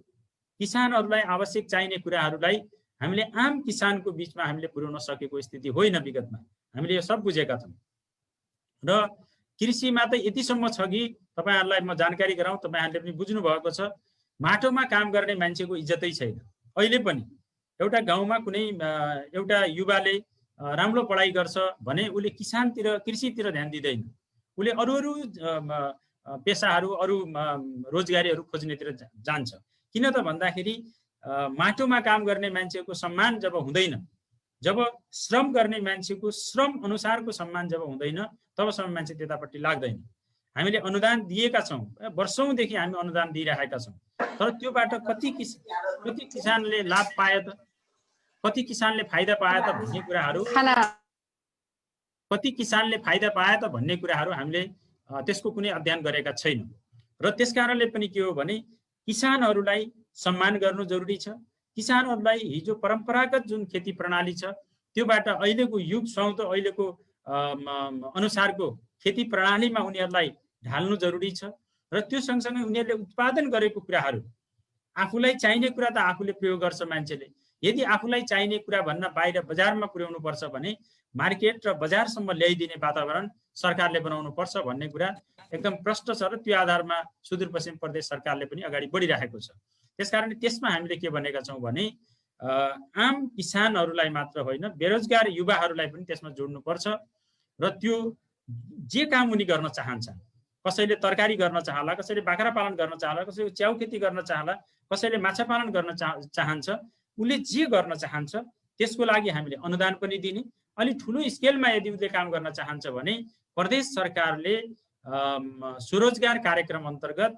किसानहरूलाई आवश्यक चाहिने कुराहरूलाई हामीले आम किसानको बिचमा हामीले पुर्याउन सकेको स्थिति होइन विगतमा। हामीले यो सब बुझेका छौँ। र कृषिमा त यतिसम्म छ कि तपाईँहरूलाई म जानकारी गराउँ, तपाईँहरूले पनि बुझ्नु भएको छ, माटोमा काम गर्ने मान्छेको इज्जतै छैन। अहिले पनि एउटा गाउँमा कुनै एउटा युवाले राम्रो पढाइ गर्छ भने उसले किसानतिर, कृषितिर ध्यान दिँदैन, उसले अरू पेसाहरू, अरू रोजगारीहरू खोज्नेतिर जान्छ। किन त भन्दाखेरि माटोमा काम गर्ने मान्छेको सम्मान जब हुँदैन, जब श्रम गर्ने मान्छेको श्रम अनुसारको सम्मान जब हुँदैन, तबसम्म मान्छे त्यतापट्टि लाग्दैन। हामीले अनुदान दिएका छौँ, वर्षौँदेखि हामी अनुदान दिइरहेका छौँ, तर त्योबाट कति किसानले लाभ पाए त, कति किसानले फाइदा पाए त भन्ने कुराहरू, कति किसानले फाइदा पाए त भन्ने कुराहरू हामीले त्यसको कुनै अध्ययन गरेका छैनौँ। र त्यसकारणले पनि के हो भने किसानहरूलाई सम्मान गर्नु जरुरी छ। किसानहरूलाई हिजो परम्परागत जुन खेती प्रणाली छ त्योबाट अहिलेको युग सुहाउँदो, अहिलेको अनुसारको खेती प्रणालीमा उनीहरूलाई ढाल्नु जरुरी छ। र त्यो सँगसँगै उनीहरूले उत्पादन गरेको कुराहरू, आफूलाई चाहिने कुरा त आफूले प्रयोग गर्छ मान्छेले, यदि आफूलाई चाहिने कुरा भन्न बाहिर बजारमा पुर्याउनु पर्छ भने मार्केट र बजारसम्म ल्याइदिने वातावरण सरकारले बनाउनु पर्छ भन्ने कुरा एकदम प्रष्ट छ। र त्यो आधारमा सुदूरपश्चिम प्रदेश सरकारले पनि अगाडि बढिरहेको छ। त्यसकारणले त्यसमा हामीले के भनेका छौँ भने आम किसानहरूलाई मात्र होइन, बेरोजगार युवाहरूलाई पनि त्यसमा जोड्नुपर्छ। र त्यो जे काम उनी गर्न चाहन्छन्, कसैले तरकारी गर्न चाहला, कसैले बाख्रा पालन गर्न चाहला, कसैले च्याउ खेती गर्न चाहला, कसैले माछा पालन गर्न चाहन्छ, उसले जे गर्न चाहन्छ त्यसको लागि हामीले अनुदान पनि दिने। अलि ठुलो स्केलमा यदि उसले काम गर्न चाहन्छ भने प्रदेश सरकारले स्वरोजगार कार्यक्रम अन्तर्गत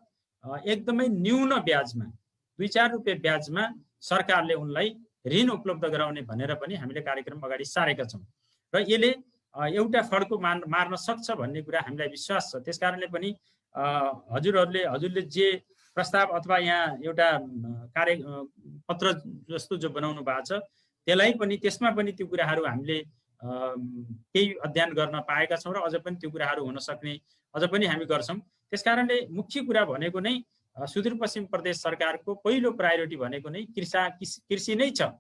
एकदमै न्यून ब्याजमा, 2-4 रुपियाँ ब्याजमा सरकारले उनलाई ऋण उपलब्ध गराउने भनेर पनि हामीले कार्यक्रम अगाडि सारेका छौँ। र यसले एउटा फड्को मार्न सक्छ भन्ने कुरा हामीलाई विश्वास छ। त्यसकारणले पनि हजुरले जे प्रस्ताव अथवा यहाँ एउटा पत्र जस्तो जो बनाउनु भएको छ त्यसलाई पनि, त्यसमा पनि त्यो कुराहरू हामीले केही अध्ययन गर्न पाएका छौँ र अझ पनि त्यो कुराहरू हुन सक्ने अझ पनि हामी गर्छौँ। त्यसकारणले मुख्य कुरा भनेको नै सुदूरपश्चिम प्रदेश सरकारको पहिलो प्रायोरिटी भनेको नै कृषि नै छ।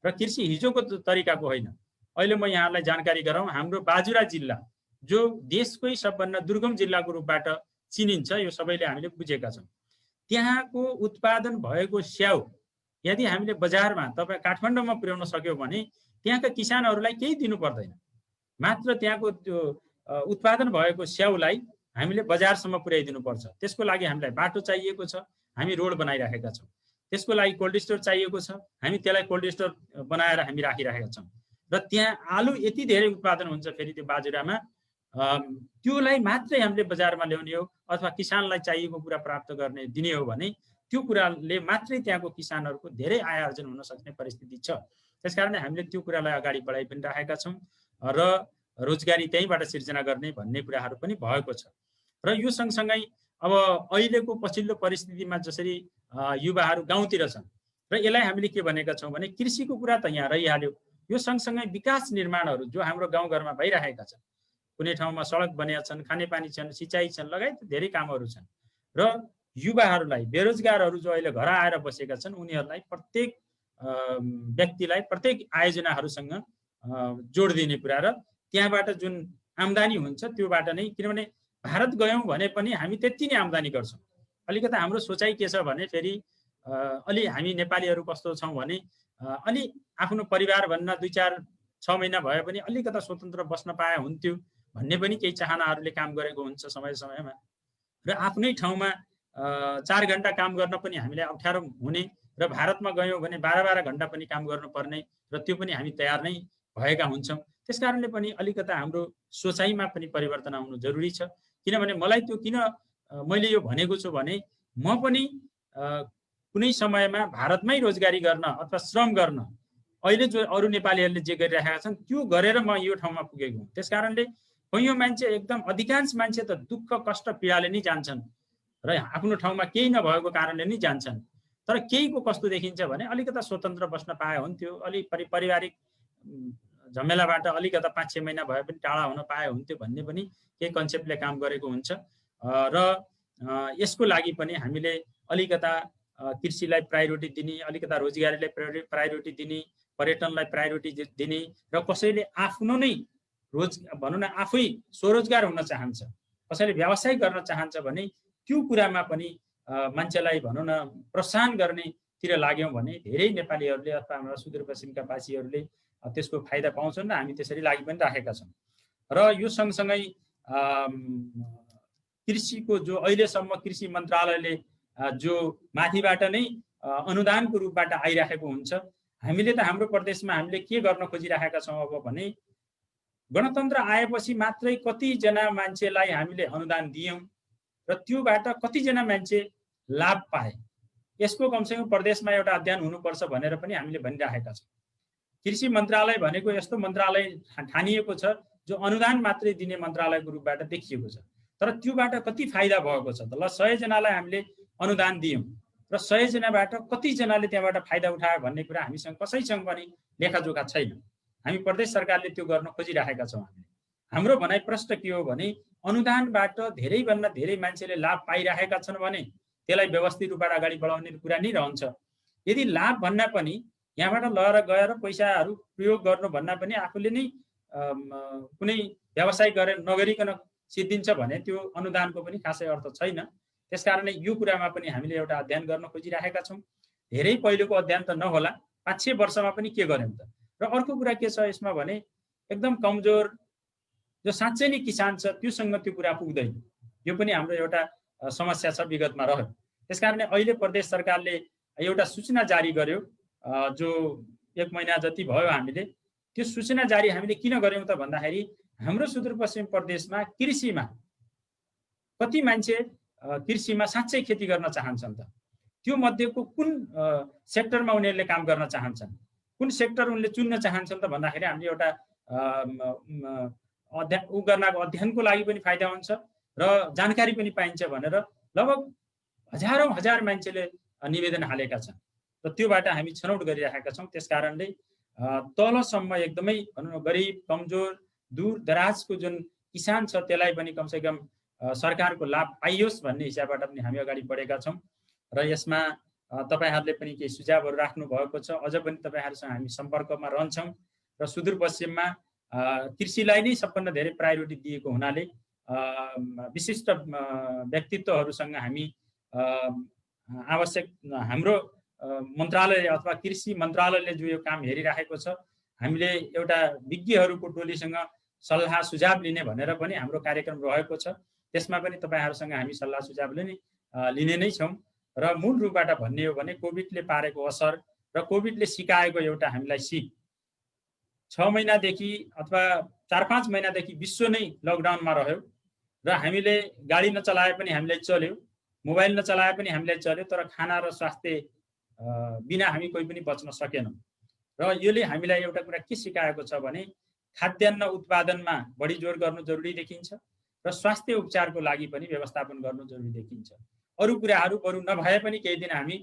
र कृषि हिजोको तरिकाको होइन। अहिले म यहाँलाई जानकारी गराउँ, हाम्रो बाजुरा जिल्ला जो देशकै सबभन्दा दुर्गम जिल्लाको रूपबाट चिनिन्छ, यो सबैले हामीले बुझेका छौँ। त्यहाँको उत्पादन भएको स्याउ यदि हामीले बजारमा, तपाईँ काठमाडौँमा पुर्याउन सक्यौँ भने त्यहाँका किसानहरूलाई केही दिनु पर्दैन, मात्र त्यहाँको त्यो उत्पादन भएको स्याउलाई हामीले बजारसम्म पुर्याइदिनु पर्छ। त्यसको लागि हामीलाई बाटो चाहिएको छ, हामी रोड बनाइरहेका छौँ। त्यसको लागि कोल्ड स्टोर चाहिएको छ, हामी त्यसलाई कोल्ड स्टोर बनाएर हामी राखिरहेका छौँ। र त्यहाँ आलु यति धेरै उत्पादन हुन्छ फेरि त्यो बाजुरामा, त्योलाई मात्रै हामीले बजारमा ल्याउने हो अथवा किसानलाई चाहिएको कुरा प्राप्त गर्ने दिने हो भने त्यो कुराले मात्रै त्यहाँको किसानहरूको धेरै आय आर्जन हुन सक्ने परिस्थिति छ। त्यसकारणले हामीले त्यो कुरालाई अगाडि बढाइ पनि राखेका छौँ र रोजगारी त्यहीँबाट सिर्जना गर्ने भन्ने कुराहरू पनि भएको छ। र यो सँगसँगै अब अहिलेको पछिल्लो परिस्थितिमा जसरी युवाहरू गाउँतिर छन् र यसलाई हामीले के भनेका छौँ भने कृषिको कुरा त यहाँ रहिहाल्यो, यो सँगसँगै विकास निर्माणहरू जो हाम्रो गाउँघरमा भइरहेका छन्, कुनै ठाउँमा सडक बनेका छन्, खानेपानी छन्, सिँचाइ छन्, लगायत धेरै कामहरू छन्। र युवाहरूलाई, बेरोजगारहरू जो अहिले घर आएर बसेका छन् उनीहरूलाई प्रत्येक व्यक्तिलाई प्रत्येक आयोजनाहरूसँग जोड दिने कुरा र त्यहाँबाट जुन आम्दानी हुन्छ त्योबाट नै, किनभने भारत गयौँ भने पनि हामी त्यति नै आम्दानी गर्छौँ। अलिकता हाम्रो सोचाइ के छ भने फेरि अलि हामी नेपालीहरू कस्तो छौँ भने अलि आफ्नो परिवार भन्न 2-4-6 महिना भए पनि अलिकता स्वतन्त्र बस्न पाए हुन्थ्यो भन्ने पनि केही चाहनाहरूले काम गरेको हुन्छ समय समयमा। र आफ्नै ठाउँमा 4 घण्टा काम गर्न पनि हामीलाई अप्ठ्यारो हुने र भारतमा गयौँ भने 12-12 घण्टा पनि काम गर्नुपर्ने र त्यो पनि हामी तयार नै भएका हुन्छौँ। त्यस कारणले पनि अलिकता हाम्रो सोचाइमा पनि परिवर्तन आउनु जरुरी छ। किनभने मलाई त्यो किन मैले यो भनेको छु भने म पनि कुनै समयमा भारतमै रोजगारी गर्न अथवा श्रम गर्न अहिले जो अरू नेपालीहरूले जे गरिरहेका छन् त्यो गरेर म यो ठाउँमा पुगेको हुँ। त्यस कारणले कैयौँ मान्छे, एकदम अधिकांश मान्छे त दुःख कष्ट पीडाले नै जान्छन् र आफ्नो ठाउँमा केही नभएको कारणले नै जान्छन्। तर केहीको कस्तो देखिन्छ भने अलिकता स्वतन्त्र बस्न पाए हुन्थ्यो, अलि पारिवारिक झमेलाबाट अलिकता 5-6 महिना भए पनि टाढा हुन पाए हुन्थ्यो भन्ने पनि केही कन्सेप्टले काम गरेको हुन्छ। र यसको लागि पनि हामीले अलिकता कृषिलाई प्रायोरिटी दिने, अलिकता रोजगारीलाई प्रायोरिटी दिने, पर्यटनलाई प्रायोरिटी दिने र कसैले आफ्नो नै भनौँ न आफै स्वरोजगार हुन चाहन्छ, कसैले व्यवसाय गर्न चाहन्छ भने त्यो कुरामा पनि मान्छेलाई भनौँ न प्रोत्साहन गर्नेतिर लाग्यौँ भने धेरै नेपालीहरूले अथवा हाम्रा सुदूरपश्चिमका वासीहरूले त्यसको फाइदा पाउँछन् र हामी त्यसरी लागि पनि राखेका छौँ। र यो सँगसँगै कृषिको जो अहिलेसम्म कृषि मन्त्रालयले जो माथिबाट नै अनुदानको रूपबाट आइराखेको हुन्छ, हामीले त हाम्रो प्रदेशमा हामीले के गर्न खोजिराखेका छौँ अब भने गणतन्त्र आएपछि मात्रै कतिजना मान्छेलाई हामीले अनुदान दियौँ र त्योबाट कतिजना मान्छे लाभ पाए, यसको कमसेकम प्रदेशमा एउटा अध्ययन हुनुपर्छ भनेर पनि हामीले भनिराखेका छौँ। कृषि मन्त्रालय भनेको यस्तो मन्त्रालय ठानिएको छ जो अनुदान मात्रै दिने मन्त्रालयको रूपबाट देखिएको छ, तर त्योबाट कति फाइदा भएको छ त? ल 100 जनालाई हामीले अनुदान दियौँ र 100 जनाबाट कतिजनाले त्यहाँबाट फाइदा उठायो भन्ने कुरा हामीसँग कसैसँग पनि लेखाजोखा छैन। हामी प्रदेश सरकारले त्यो गर्न खोजिराखेका छौँ। हाम्रो भनाइ प्रश्न के हो भने अनुदानबाट धेरैभन्दा धेरै मान्छेले लाभ पाइराखेका छन् भने त्यसलाई व्यवस्थित रूपबाट अगाडि बढाउने कुरा नै रहन्छ। यदि लाभ भन्दा पनि यहाँबाट लगेर गएर पैसाहरू प्रयोग गर्नु भन्दा पनि आफूले नै कुनै व्यवसाय गरेर नगरिकन सिद्धिन्छ भने त्यो अनुदानको पनि खासै अर्थ छैन। त्यसकारणले यो कुरामा पनि हामीले एउटा अध्ययन गर्न खोजिराखेका छौँ। धेरै पहिलेको अध्ययन त नहोला, 5-6 वर्षमा पनि के गर्यौँ त? र अर्को कुरा के छ यसमा भने एकदम कमजोर जो साँच्चै नै किसान छ त्योसँग त्यो कुरा पुग्दैन। यो पनि हाम्रो एउटा समस्या छ, विगतमा रह्यो। त्यसकारणले अहिले प्रदेश सरकारले एउटा सूचना जारी गर्यो, जो 1 महिना जति भयो। हामीले त्यो सूचना जारी हामीले किन गर्यौँ त भन्दाखेरि हाम्रो सुदूरपश्चिम प्रदेशमा कृषिमा कति मान्छे कृषिमा साँच्चै खेती गर्न चाहन्छन् त? त्यो मध्येको कुन सेक्टरमा उनीहरूले काम गर्न चाहन्छन्, कुन सेक्टर उनले चुन्न चाहन्छन् त भन्दाखेरि हामीले एउटा अध्ययनको लागि पनि फाइदा हुन्छ र जानकारी पनि पाइन्छ भनेर लगभग हजारौँ हजार मान्छेले निवेदन हालेका छन् र त्योबाट हामी छनौट गरिरहेका छौँ। त्यसकारणले तलसम्म एकदमै भनौँ न गरिब, कमजोर, दूर दराजको जुन किसान छ त्यसलाई पनि कमसेकम सरकारको लाभ पाइयोस् भन्ने हिसाबबाट पनि हामी अगाडि बढेका छौँ। र यसमा तपाईहरूले पनि केही सुझावहरू राख्नु भएको छ। अझ पनि तपाईहरूसँग हामी सम्पर्कमा रहन्छौँ र सुदूरपश्चिममा कृषिलाई नै सबभन्दा धेरै प्रायोरिटी दिएको हुनाले विशिष्ट व्यक्तित्वहरूसँग हामी आवश्यक हाम्रो मन्त्रालय अथवा कृषि मन्त्रालयले जो यो काम हेरिराखेको छ, हामीले एउटा विज्ञहरूको टोलीसँग सल्लाह सुझाव लिने भनेर पनि हाम्रो कार्यक्रम रहेको छ। त्यसमा पनि तपाईहरूसँग हामी सल्लाह सुझाव लिने नै छौँ। र मूल रूपबाट भन्ने हो भने कोभिडले पारेको असर र कोभिडले सिकाएको एउटा हामीलाई सिक, 6 महिनादेखि अथवा 4-5 महिनादेखि विश्व नै लकडाउनमा रह्यो र हामीले गाडी नचलाए पनि हामीलाई चल्यो, मोबाइल नचलाए पनि हामीलाई चल्यो, तर खाना र स्वास्थ्य बिना हामी कोही पनि बच्न सकेनौँ। र यसले हामीलाई एउटा कुरा के सिकाएको छ भने खाद्यान्न उत्पादनमा बढी जोड गर्नु जरुरी देखिन्छ र स्वास्थ्य उपचारको लागि पनि व्यवस्थापन गर्नु जरुरी देखिन्छ। अरू कुराहरू बरु नभए पनि केही दिन हामी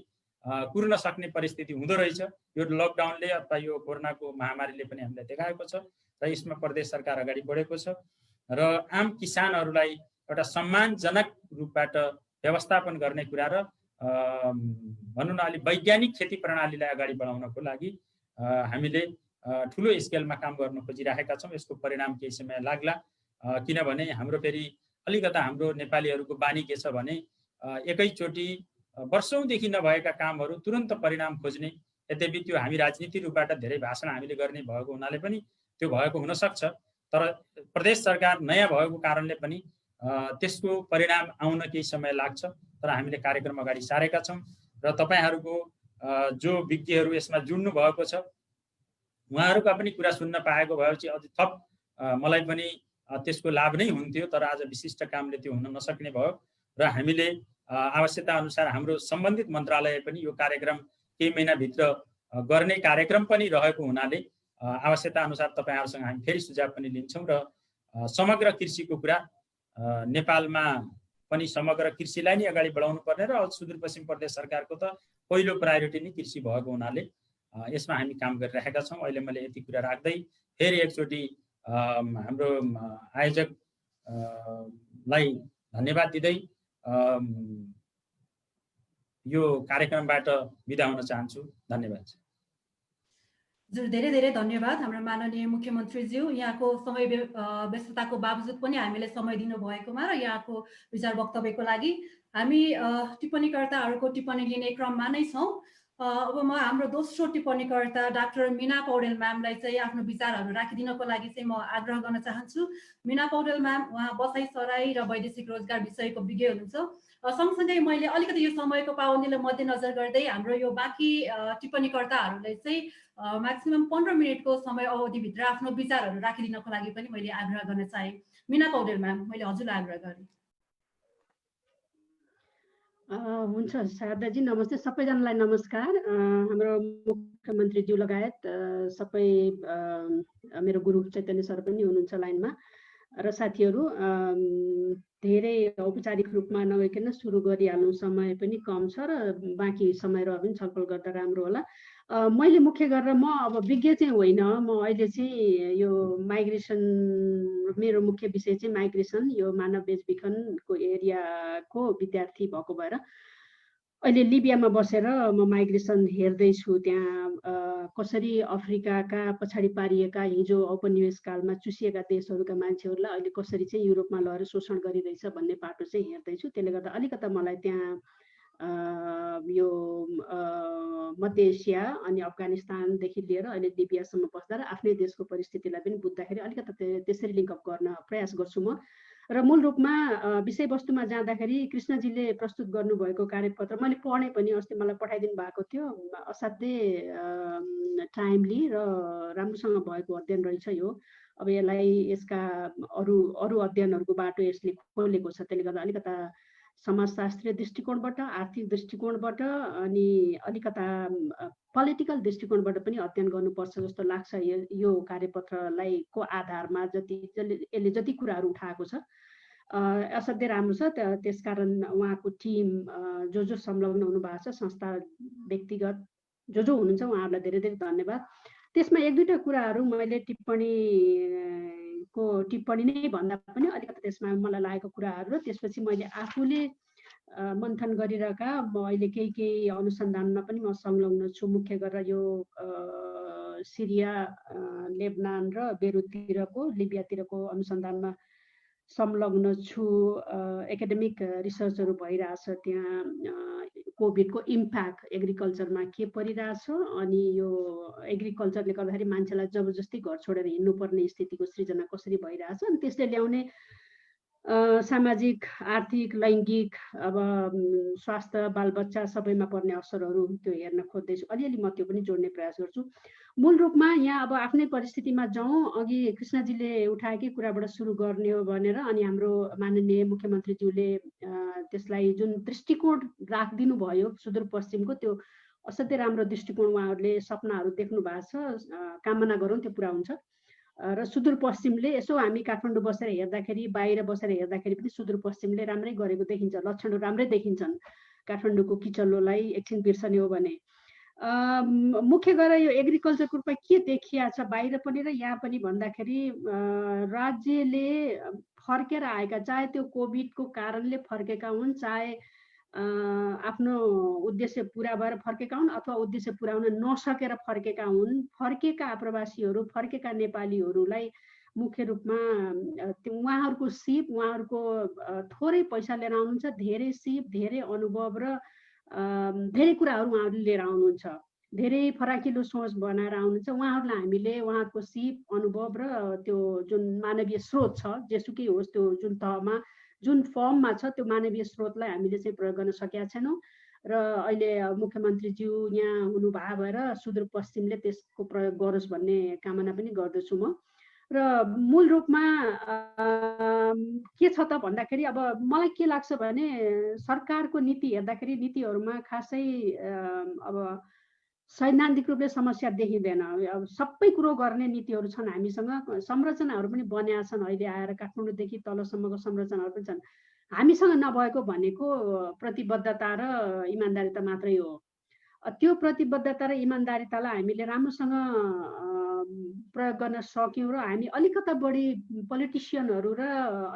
कुर्न सक्ने परिस्थिति हुँदो रहेछ। यो लकडाउनले अथवा यो कोरोनाको महामारीले पनि हामीलाई देखाएको छ र यसमा प्रदेश सरकार अगाडि बढेको छ र आम किसानहरूलाई एउटा सम्मानजनक रूपबाट व्यवस्थापन गर्ने कुरा र भनौँ न अलि वैज्ञानिक खेती प्रणालीलाई अगाडि बढाउनको लागि हामीले ठुलो स्केलमा काम गर्न खोजिरहेका छौँ। यसको परिणाम केही समय लाग्ला, किनभने हाम्रो फेरि अलिकता हाम्रो नेपालीहरूको बानी के छ भने एकैचोटि वर्षौँदेखि नभएका कामहरू तुरन्त परिणाम खोज्ने। यद्यपि त्यो हामी राजनीति रूपबाट धेरै भाषण हामीले गर्ने भएको हुनाले पनि त्यो भएको हुनसक्छ, तर प्रदेश सरकार नयाँ भएको कारणले पनि त्यसको परिणाम आउन केही समय लाग्छ। तर हामीले कार्यक्रम अगाडि सारेका छौँ र तपाईँहरूको जो विज्ञहरू यसमा जुड्नु भएको छ उहाँहरूका पनि कुरा सुन्न पाएको भएपछि अझ थप मलाई पनि त्यसको लाभ नै हुन्थ्यो, तर आज विशिष्ट कामले त्यो हुन नसक्ने भयो र हामीले आवश्यकता अनुसार हाम्रो सम्बन्धित मन्त्रालय पनि यो कार्यक्रम केही महिनाभित्र गर्ने कार्यक्रम पनि रहेको हुनाले आवश्यकता अनुसार तपाईँहरूसँग हामी फेरि सुझाव पनि लिन्छौँ र समग्र कृषिको कुरा नेपालमा पनि समग्र कृषिलाई नै अगाडि बढाउनु पर्ने र सुदूरपश्चिम प्रदेश सरकारको त पहिलो प्रायोरिटी नै कृषि भएको हुनाले यसमा हामी काम गरिरहेका छौँ। अहिले मैले यति कुरा राख्दै फेरि एकचोटि हाम्रो आयोजकलाई धन्यवाद दिँदै यो कार्यक्रमबाट बिदा हुन चाहन्छु। धन्यवाद। हजुर, धेरै धेरै धन्यवाद हाम्रो माननीय मुख्यमन्त्रीज्यू। यहाँको समय व्यस्तताको बावजुद पनि हामीले समय दिनुभएकोमा र यहाँको विचार वक्तव्यको लागि। हामी टिप्पणीकर्ताहरूको टिप्पणी लिने क्रममा नै छौँ। अब म हाम्रो दोस्रो टिप्पणीकर्ता डाक्टर मीना पौडेल म्यामलाई चाहिँ आफ्नो विचारहरू राखिदिनको लागि चाहिँ म आग्रह गर्न चाहन्छु। मीना पौडेल म्याम, उहाँ बसाइ सराई र वैदेशिक रोजगार विषयको विज्ञ हुनुहुन्छ। सँगसँगै मैले अलिकति यो समयको पाबन्दीलाई मध्यनजर गर्दै हाम्रो यो बाँकी टिप्पणीकर्ताहरूलाई चाहिँ म्याक्सिमम 15 मिनटको समय अवधिभित्र आफ्नो विचारहरू राखिदिनको लागि पनि मैले आग्रह गर्न चाहेँ। मीना पौडेल म्याम, मैले हजुरलाई आग्रह गरेँ। हुन्छ शारदाजी, नमस्ते सबैजनालाई। नमस्कार। हाम्रो मुख्यमन्त्रीज्यू लगायत सबै मेरो गुरु चैतन्य सर पनि हुनुहुन्छ लाइनमा र साथीहरू, धेरै औपचारिक रूपमा नगइकन सुरु गरिहाल्नु, समय पनि कम छ र बाँकी समय रह्यो भने छलफल गर्दा राम्रो होला। मैले मुख्य गरेर म अब विज्ञ चाहिँ होइन, म अहिले चाहिँ यो माइग्रेसन, मेरो मुख्य विषय चाहिँ माइग्रेसन, यो मानव बेचबिखनको एरियाको विद्यार्थी भएको भएर अहिले लिबियामा बसेर म माइग्रेसन हेर्दैछु। त्यहाँ कसरी अफ्रिकाका पछाडि पारिएका हिजो औपनिवेश कालमा चुसिएका देशहरूका मान्छेहरूलाई अहिले कसरी चाहिँ युरोपमा लगेर शोषण गरिँदैछ भन्ने पाटो चाहिँ हेर्दैछु। त्यसले गर्दा अलिकता मलाई त्यहाँ यो मध्य एसिया अनि अफगानिस्तानदेखि लिएर अहिले लिबियासम्म बस्दा र आफ्नै देशको परिस्थितिलाई पनि बुझ्दाखेरि अलिकता त्यसरी लिङ्कअप गर्न प्रयास गर्छु म। र मूल रूपमा विषयवस्तुमा जाँदाखेरि कृष्णजीले प्रस्तुत गर्नुभएको कार्यपत्र मैले पढेँ पनि, अस्ति मलाई पठाइदिनु भएको थियो। असाध्यै टाइमली र राम्रोसँग भएको अध्ययन रहेछ यो। अब यसलाई यसका अरू अध्ययनहरूको बाटो यसले खोलेको छ। त्यसले गर्दा अलिकता समाजशास्त्रीय दृष्टिकोणबाट, आर्थिक दृष्टिकोणबाट अनि अलिकता पोलिटिकल दृष्टिकोणबाट पनि अध्ययन गर्नुपर्छ जस्तो लाग्छ यो कार्यपत्रलाई को आधारमा। यसले जति कुराहरू उठाएको छ असाध्यै राम्रो छ। त्यसकारण उहाँको टिम जो संलग्न हुनु भएको छ, संस्था व्यक्तिगत जो हुनुहुन्छ, उहाँहरूलाई धेरै धेरै धन्यवाद। त्यसमा एक दुईवटा कुराहरू मैले टिप्पणी नै भन्दा पनि अलिकति त्यसमा मलाई लागेको कुराहरू र त्यसपछि मैले आफूले मन्थन गरिरहेका अहिले केही अनुसन्धानमा पनि म संलग्न छु। मुख्य गरेर यो सिरिया, लेबनान र बेरुततिरको, लिबियातिरको अनुसन्धानमा संलग्न छु। एकाडेमिक रिसर्चहरू भइरहेछ त्यहाँ। कोभिडको इम्प्याक्ट एग्रिकल्चरमा के परिरहेछ अनि यो एग्रिकल्चरले गर्दाखेरि मान्छेलाई जबरजस्ती घर छोडेर हिँड्नुपर्ने स्थितिको सृजना कसरी भइरहेछ अनि त्यसले ल्याउने सामाजिक, आर्थिक, लैङ्गिक, अब स्वास्थ्य, बालबच्चा सबैमा पर्ने असरहरू त्यो हेर्न खोज्दैछु। अलिअलि म त्यो पनि जोड्ने प्रयास गर्छु। मूल रूपमा यहाँ अब आफ्नै परिस्थितिमा जाउँ, अघि कृष्णजीले उठाएकै कुराबाट सुरु गर्ने हो भनेर अनि हाम्रो माननीय मुख्यमन्त्रीज्यूले त्यसलाई जुन दृष्टिकोण राखिदिनु भयो सुदूरपश्चिमको, त्यो असाध्यै राम्रो दृष्टिकोण उहाँहरूले सपनाहरू देख्नु भएको छ। कामना गरौँ त्यो पुरा हुन्छ। र सुदूरपश्चिमले यसो हामी काठमाडौँ बसेर हेर्दाखेरि, बाहिर बसेर हेर्दाखेरि पनि सुदूरपश्चिमले राम्रै गरेको देखिन्छ, लक्षणहरू राम्रै देखिन्छन्। काठमाडौँको किचलोलाई एकछिन बिर्सने हो भने मुख्य गरेर यो एग्रिकल्चरको रूपमा के देखिया छ बाहिर पनि र यहाँ पनि भन्दाखेरि राज्यले फर्केर आएका, चाहे त्यो कोभिडको कारणले फर्केका हुन्, चाहे आफ्नो उद्देश्य पुरा भएर फर्केका हुन् अथवा उद्देश्य पुर्याउन नसकेर फर्केका हुन्, फर्केका आप्रवासीहरू, फर्केका नेपालीहरूलाई मुख्य रूपमा उहाँहरूको सिप, उहाँहरूको थोरै पैसा लिएर आउनुहुन्छ, धेरै सिप, धेरै अनुभव र धेरै कुराहरू उहाँहरूले लिएर आउनुहुन्छ, धेरै फराकिलो सोच बनाएर आउनुहुन्छ। उहाँहरूलाई हामीले उहाँको सिप, अनुभव र त्यो जुन मानवीय स्रोत छ, जेसुकै होस् त्यो जुन तहमा जुन फर्ममा छ त्यो मानवीय स्रोतलाई हामीले चाहिँ प्रयोग गर्न सकेका छैनौँ। र अहिले मुख्यमन्त्रीज्यू यहाँ हुनुभएको भएर सुदूरपश्चिमले त्यसको प्रयोग गरोस् भन्ने कामना पनि गर्दछु म। र मूल रूपमा के छ त भन्दाखेरि अब मलाई के लाग्छ भने सरकारको नीति हेर्दाखेरि नीतिहरूमा खासै अब सैद्धान्तिक रूपले समस्या देखिँदैन। अब सबै कुरो गर्ने नीतिहरू छन् हामीसँग, संरचनाहरू पनि बन्या छन्, अहिले आएर काठमाडौँदेखि तलसम्मको संरचनाहरू पनि छन्। हामीसँग नभएको भनेको प्रतिबद्धता र इमान्दारिता मात्रै हो। त्यो प्रतिबद्धता र इमान्दारितालाई हामीले राम्रोसँग प्रयोग गर्न सक्यौँ र हामी अलिकता बढी पोलिटिसियनहरू र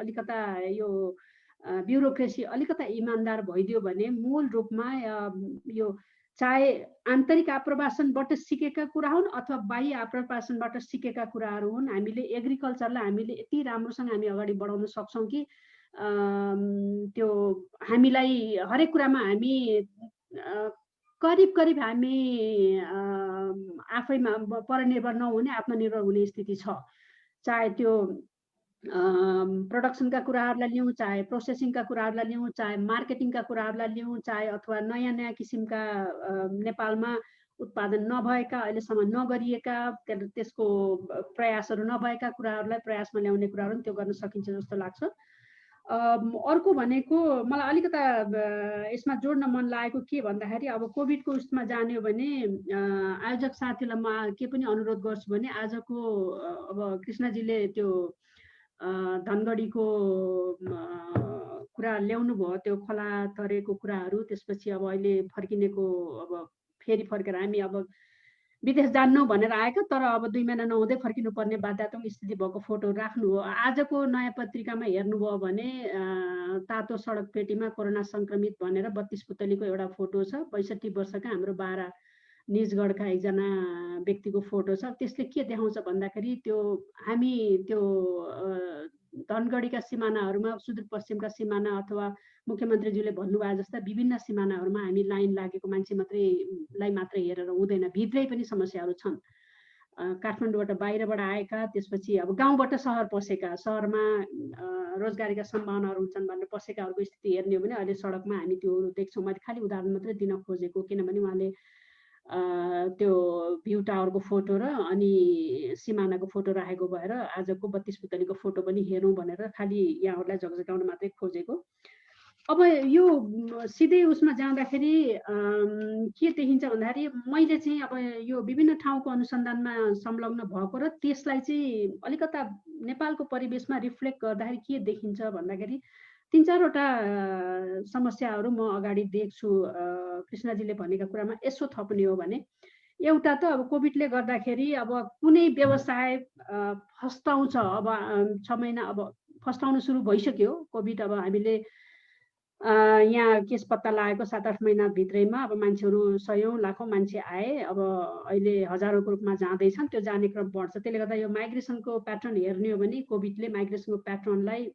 अलिकता यो ब्युरोक्रेसी अलिकता इमान्दार भइदियो भने मूल रूपमा यो चाहे आन्तरिक आप्रवासनबाट सिकेका कुरा हुन् अथवा बाह्य आप्रवासनबाट सिकेका कुराहरू हुन्, हामीले एग्रिकल्चरलाई हामीले यति राम्रोसँग हामी अगाडि बढाउन सक्छौँ कि त्यो हामीलाई हरेक कुरामा हामी करिब हामी आफैमा परनिर्भर नहुने आत्मनिर्भर हुने स्थिति छ। चाहे त्यो प्रोडक्सनका कुराहरूलाई लिउँ, चाहे प्रोसेसिङका कुराहरूलाई लिउँ, चाहे मार्केटिङका कुराहरूलाई लिउँ, चाहे अथवा नयाँ नयाँ किसिमका नेपालमा उत्पादन नभएका, अहिलेसम्म नगरिएका, त्यसको प्रयासहरू नभएका कुराहरूलाई प्रयासमा ल्याउने कुराहरू त्यो गर्न सकिन्छ जस्तो लाग्छ। अर्को भनेको मलाई अलिकता यसमा जोड्न मन लागेको के भन्दाखेरि अब कोभिडको उसमा जाने हो भने आयोजक साथीलाई म के पनि अनुरोध गर्छु भने आजको अब कृष्णजीले त्यो धनगढीको कुरा ल्याउनु भयो, त्यो खोला तरेको कुराहरू, त्यसपछि अब अहिले फर्किनेको अब फेरि फर्केर हामी अब विदेश जान्नु भनेर आएको तर अब 2 महिना नहुँदै फर्किनुपर्ने बाध्यतात्मक स्थिति भएको फोटो राख्नु हो। आजको नयाँ पत्रिकामा हेर्नुभयो भने तातो सडक पेटीमा कोरोना सङ्क्रमित भनेर 32 पुतलीको एउटा फोटो छ। 65 वर्षका हाम्रो 12 निजगढका एकजना व्यक्तिको फोटो छ। त्यसले के देखाउँछ भन्दाखेरि त्यो हामी त्यो धनगढीका सिमानाहरूमा, सुदूरपश्चिमका सिमाना अथवा मुख्यमन्त्रीज्यूले भन्नुभयो जस्ता विभिन्न सिमानाहरूमा हामी लाइन लागेको मान्छे मात्रै हेरेर हुँदैन, भित्रै पनि समस्याहरू छन्। काठमाडौँबाट बाहिरबाट आएका, त्यसपछि अब गाउँबाट सहर पसेका, सहरमा रोजगारीका सम्भावनाहरू हुन्छन् भनेर पसेकाहरूको स्थिति हेर्ने हो भने अहिले सडकमा हामी त्यो देख्छौँ। मैले खालि उदाहरण मात्रै दिन खोजेको, किनभने उहाँले त्यो भ्यू टावरको फोटो र अनि सिमानाको फोटो राखेको भएर आजको 32 पुतलीको फोटो पनि हेरौँ भनेर खालि यहाँहरूलाई झकझकाउन मात्रै खोजेको। अब यो सिधै उसमा जाँदाखेरि के देखिन्छ भन्दाखेरि मैले चाहिँ अब यो विभिन्न ठाउँको अनुसन्धानमा संलग्न भएको र त्यसलाई चाहिँ अलिकता नेपालको परिवेशमा रिफ्लेक्ट गर्दाखेरि के देखिन्छ भन्दाखेरि 3-4वटा समस्याहरू म अगाडि देख्छु। कृष्णजीले भनेका कुरामा यसो थप्ने हो भने एउटा त अब कोभिडले गर्दाखेरि अब कुनै व्यवसाय फस्टाउँछ। अब 6 महिना अब फस्टाउन सुरु भइसक्यो कोभिड। अब हामीले यहाँ केस पत्ता लागेको 7-8 महिना भित्रैमा अब मान्छेहरू 100औं लाखौं मान्छे आए। अब अहिले हजारौंको रूपमा जाँदैछन्, त्यो जाने क्रम बढ्छ। त्यसले गर्दा यो माइग्रेसनको प्याटर्न हेर्ने हो भने कोभिडले माइग्रेसनको प्याटर्नलाई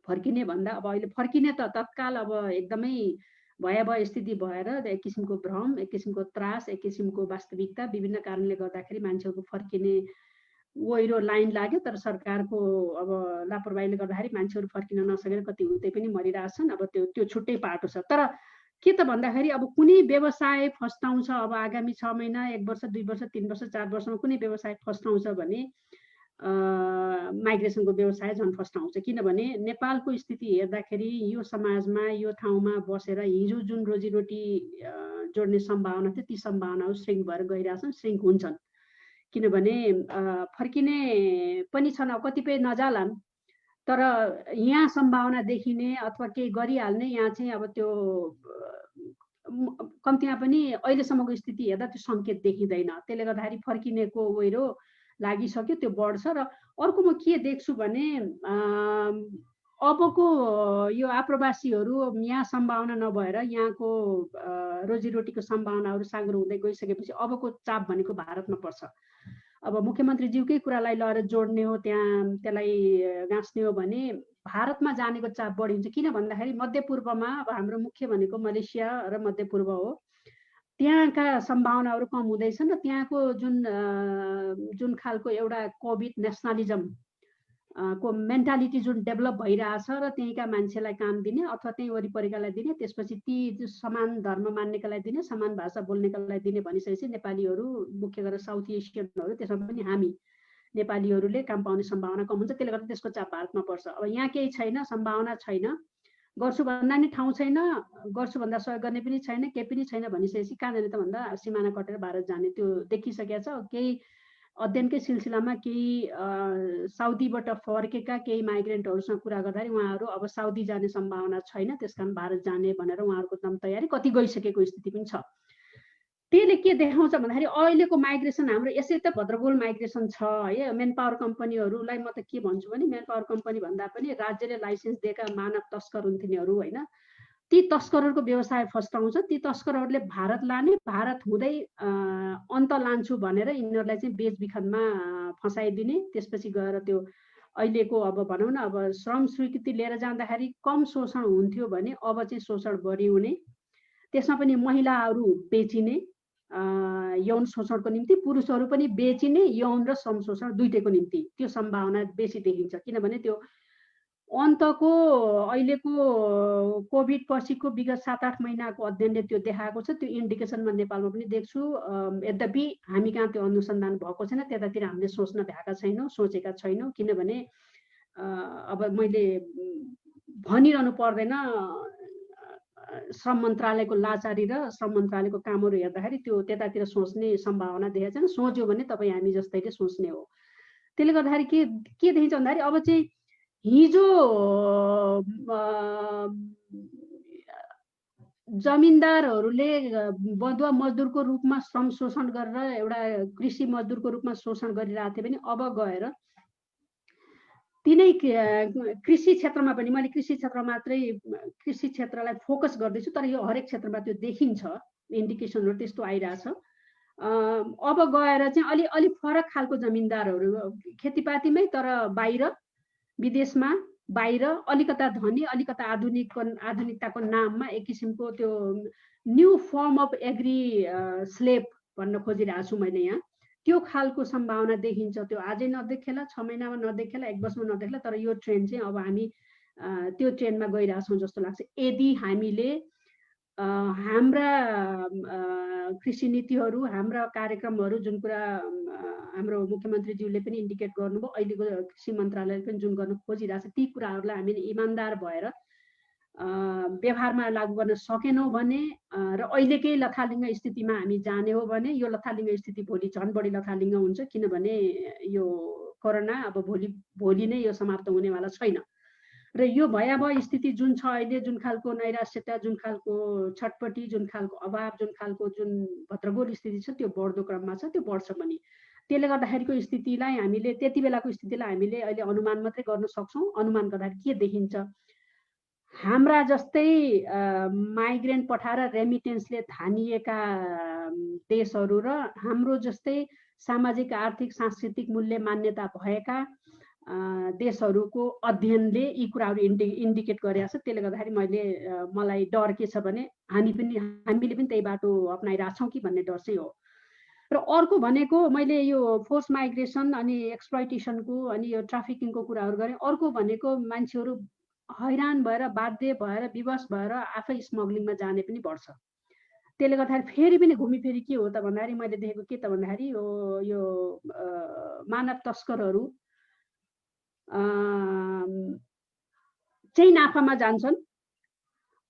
फर्किने भन्दा अब अहिले फर्किने त तत्काल अब एकदमै भयावह स्थिति भएर एक किसिमको भ्रम, एक किसिमको त्रास, एक किसिमको वास्तविकता विभिन्न कारणले गर्दाखेरि मान्छेहरूको फर्किने ओहिरो लाइन लाग्यो। तर सरकारको अब लापरवाहीले गर्दाखेरि मान्छेहरू फर्किन नसकेर कति उतै पनि मरिरहेछन्। अब त्यो छुट्टै पाटो छ। तर के त भन्दाखेरि अब कुनै व्यवसाय फस्टाउँछ, अब आगामी 6 महिना, 1 वर्ष, 2 वर्ष, 3 वर्ष, 4 वर्षमा कुनै व्यवसाय फस्टाउँछ भने माइग्रेसनको व्यवसाय झन् फस्टाउँछ। किनभने नेपालको स्थिति हेर्दाखेरि यो समाजमा, यो ठाउँमा बसेर हिजो जुन रोजीरोटी जोड्ने सम्भावना थियो ती सम्भावनाहरू श्रिङ्क भएर गइरहेछन्, श्रिङ्क हुन्छन्। किनभने फर्किने पनि छन्, अब कतिपय नजालान्, तर यहाँ सम्भावना देखिने अथवा केही गरिहाल्ने यहाँ चाहिँ अब त्यो कम्तीमा पनि अहिलेसम्मको स्थिति हेर्दा त्यो सङ्केत देखिँदैन। त्यसले गर्दाखेरि फर्किनेको ओहिरो लागिसक्यो, त्यो बढ्छ। र अर्को म के देख्छु भने अबको यो आप्रवासीहरू यहाँ सम्भावना नभएर यहाँको रोजीरोटीको सम्भावनाहरू साँग्रो हुँदै गइसकेपछि अबको चाप भनेको भारतमा पर्छ। अब मुख्यमन्त्रीज्यूकै कुरालाई लगेर जोड्ने हो, त्यसलाई गाँच्ने हो भने भारतमा जानेको चाप बढी हुन्छ। किन भन्दाखेरि मध्यपूर्वमा अब हाम्रो मुख्य भनेको मलेसिया र मध्यपूर्व हो, त्यहाँका सम्भावनाहरू कम हुँदैछन् र त्यहाँको जुन खालको एउटा कोभिड नेसनलिजम को मेन्टालिटी जुन डेभलप भइरहेछ र त्यहीँका मान्छेलाई काम दिने अथवा त्यही वरिपरिकालाई दिने, त्यसपछि ती समान धर्म मान्नेकालाई दिने, समान भाषा बोल्नेकालाई दिने भनिसकेपछि नेपालीहरू मुख्य गरेर साउथ एसियनहरू त्यसमा पनि हामी नेपालीहरूले काम पाउने सम्भावना कम हुन्छ। त्यसले गर्दा त्यसको चाप भारतमा पर्छ। अब यहाँ केही छैन, सम्भावना छैन, गर्छु भन्दा नि ठाउँ छैन, गर्छु भन्दा सहयोग गर्ने पनि छैन, केही पनि छैन भनिसकेपछि कहाँ जाने त भन्दा सिमाना कटेर भारत जाने त्यो देखिसकेको छ। केही अध्ययनकै सिलसिलामा केही साउदीबाट फर्केका केही माइग्रेन्टहरूसँग कुरा गर्दाखेरि उहाँहरू अब साउदी जाने सम्भावना छैन, त्यसकारण भारत जाने भनेर उहाँहरूको दम तयारी कति गइसकेको स्थिति पनि छ। त्यसले के देखाउँछ भन्दाखेरि अहिलेको माइग्रेसन हाम्रो यसै त भद्रगोल माइग्रेसन छ है। मेन पावर कम्पनीहरूलाई म त के भन्छु भने मेन पावर कम्पनी भन्दा पनि राज्यले लाइसेन्स दिएका मानव तस्कर हुन्थ्यहरू होइन, ती तस्करहरूको व्यवसाय फस्टाउँछ। ती तस्करहरूले भारत लाने, भारत हुँदै अन्त लान्छु भनेर यिनीहरूलाई चाहिँ बेचबिखनमा फसाइदिने, त्यसपछि गएर त्यो अहिलेको अब भनौँ न अब श्रम स्वीकृति लिएर जाँदाखेरि कम शोषण हुन्थ्यो भने अब चाहिँ शोषण बढी हुने, त्यसमा पनि महिलाहरू बेचिने यौन शोषणको निम्ति, पुरुषहरू पनि बेचिने यौन र श्रम शोषण दुइटैको निम्ति त्यो सम्भावना बेसी देखिन्छ। किनभने त्यो अन्तको अहिलेको कोभिड पछिको विगत 7-8 महिनाको अध्ययनले त्यो देखाएको छ। त्यो इन्डिकेसनमा नेपालमा पनि देख्छु। यद्यपि हामी कहाँ त्यो अनुसन्धान भएको छैन, त्यतातिर हामीले सोच्न भएका छैनौँ, सोचेका छैनौँ। किनभने अब मैले भनिरहनु पर्दैन, श्रम मन्त्रालयको लाचारी र श्रम मन्त्रालयको कामहरू हेर्दाखेरि त्यो त्यतातिर सोच्ने सम्भावना देखेको छैन। सोच्यो भने तपाईँ हामी जस्तैले सोच्ने हो। त्यसले गर्दाखेरि के देखिन्छ भन्दाखेरि अब चाहिँ हिजो जमिनदारहरूले बदुवा मजदुरको रूपमा श्रम शोषण गरेर एउटा कृषि मजदुरको रूपमा शोषण गरिरहेको थिए भने अब गएर तिनै कृषि क्षेत्रमा पनि, मैले कृषि क्षेत्र मात्रै कृषि क्षेत्रलाई फोकस गर्दैछु तर यो हरेक क्षेत्रमा त्यो देखिन्छ, इन्डिकेसनहरू त्यस्तो आइरहेछ। अब गएर चाहिँ अलि फरक खालको जमिनदारहरू खेतीपातीमै तर बाहिर विदेशमा बाहिर अलिकता धनी अलिकता आधुनिकताको नाममा एक किसिमको त्यो new firm of agri slave भन्न खोजिरहेको छु मैले यहाँ। त्यो खालको सम्भावना देखिन्छ। त्यो आजै नदेखेला, 6 महिनामा नदेखेला, 1 वर्षमा नदेखेला, तर यो ट्रेन्ड चाहिँ अब हामी त्यो ट्रेन्डमा गइरहेछौँ जस्तो लाग्छ। यदि हामीले हाम्रा कृषि नीतिहरू, हाम्रा कार्यक्रमहरू, जुन कुरा हाम्रो मुख्यमन्त्रीज्यूले पनि इन्डिकेट गर्नुभयो, अहिलेको कृषि मन्त्रालयले पनि जुन गर्न खोजिरहेछ, ती कुराहरूलाई हामीले इमान्दार भएर व्यवहारमा लागू गर्न सकेनौँ भने र अहिलेकै लथालिङ्ग स्थितिमा हामी जाने हो भने यो लथालिङ्ग स्थिति भोलि झन् बढी लथालिङ्ग हुन्छ। किनभने यो कोरोना अब भोलि नै यो समाप्त हुनेवाला छैन र यो भयावह स्थिति जुन छ अहिले, जुन खालको नैराश्यता, जुन खालको छटपटी, जुन खालको अभाव, जुन खालको जुन भद्रगोल स्थिति छ त्यो बढ्दो क्रममा छ, त्यो बढ्छ पनि। त्यसले गर्दाखेरिको स्थितिलाई हामीले त्यति बेलाको स्थितिलाई हामीले अहिले अनुमान मात्रै गर्न सक्छौँ। अनुमान गर्दाखेरि के देखिन्छ, हाम्रा जस्तै माइग्रेन्ट पठाएर रेमिटेन्सले धानिएका देशहरू र हाम्रो जस्तै सामाजिक आर्थिक सांस्कृतिक मूल्य मान्यता भएका देशहरूको अध्ययनले यी कुराहरू इन्डिकेट गरेको छ। त्यसले गर्दाखेरि मलाई डर के छ भने हामीले पनि त्यही बाटो अप्नाइरहेछौँ कि भन्ने डर चाहिँ हो। र अर्को भनेको मैले यो फोर्स माइग्रेसन अनि एक्सप्लोइटेसनको अनि यो ट्राफिकिङको कुराहरू गरेँ। अर्को भनेको मान्छेहरू हैरान भएर बाध्य भएर विवश भएर आफै स्मग्लिङमा जाने पनि बढ्छ। त्यसले गर्दाखेरि फेरि पनि घुमिफेरि के हो त भन्दाखेरि मैले देखेको के त भन्दाखेरि यो मानव तस्करहरू चाहिँ नाफामा जान्छन्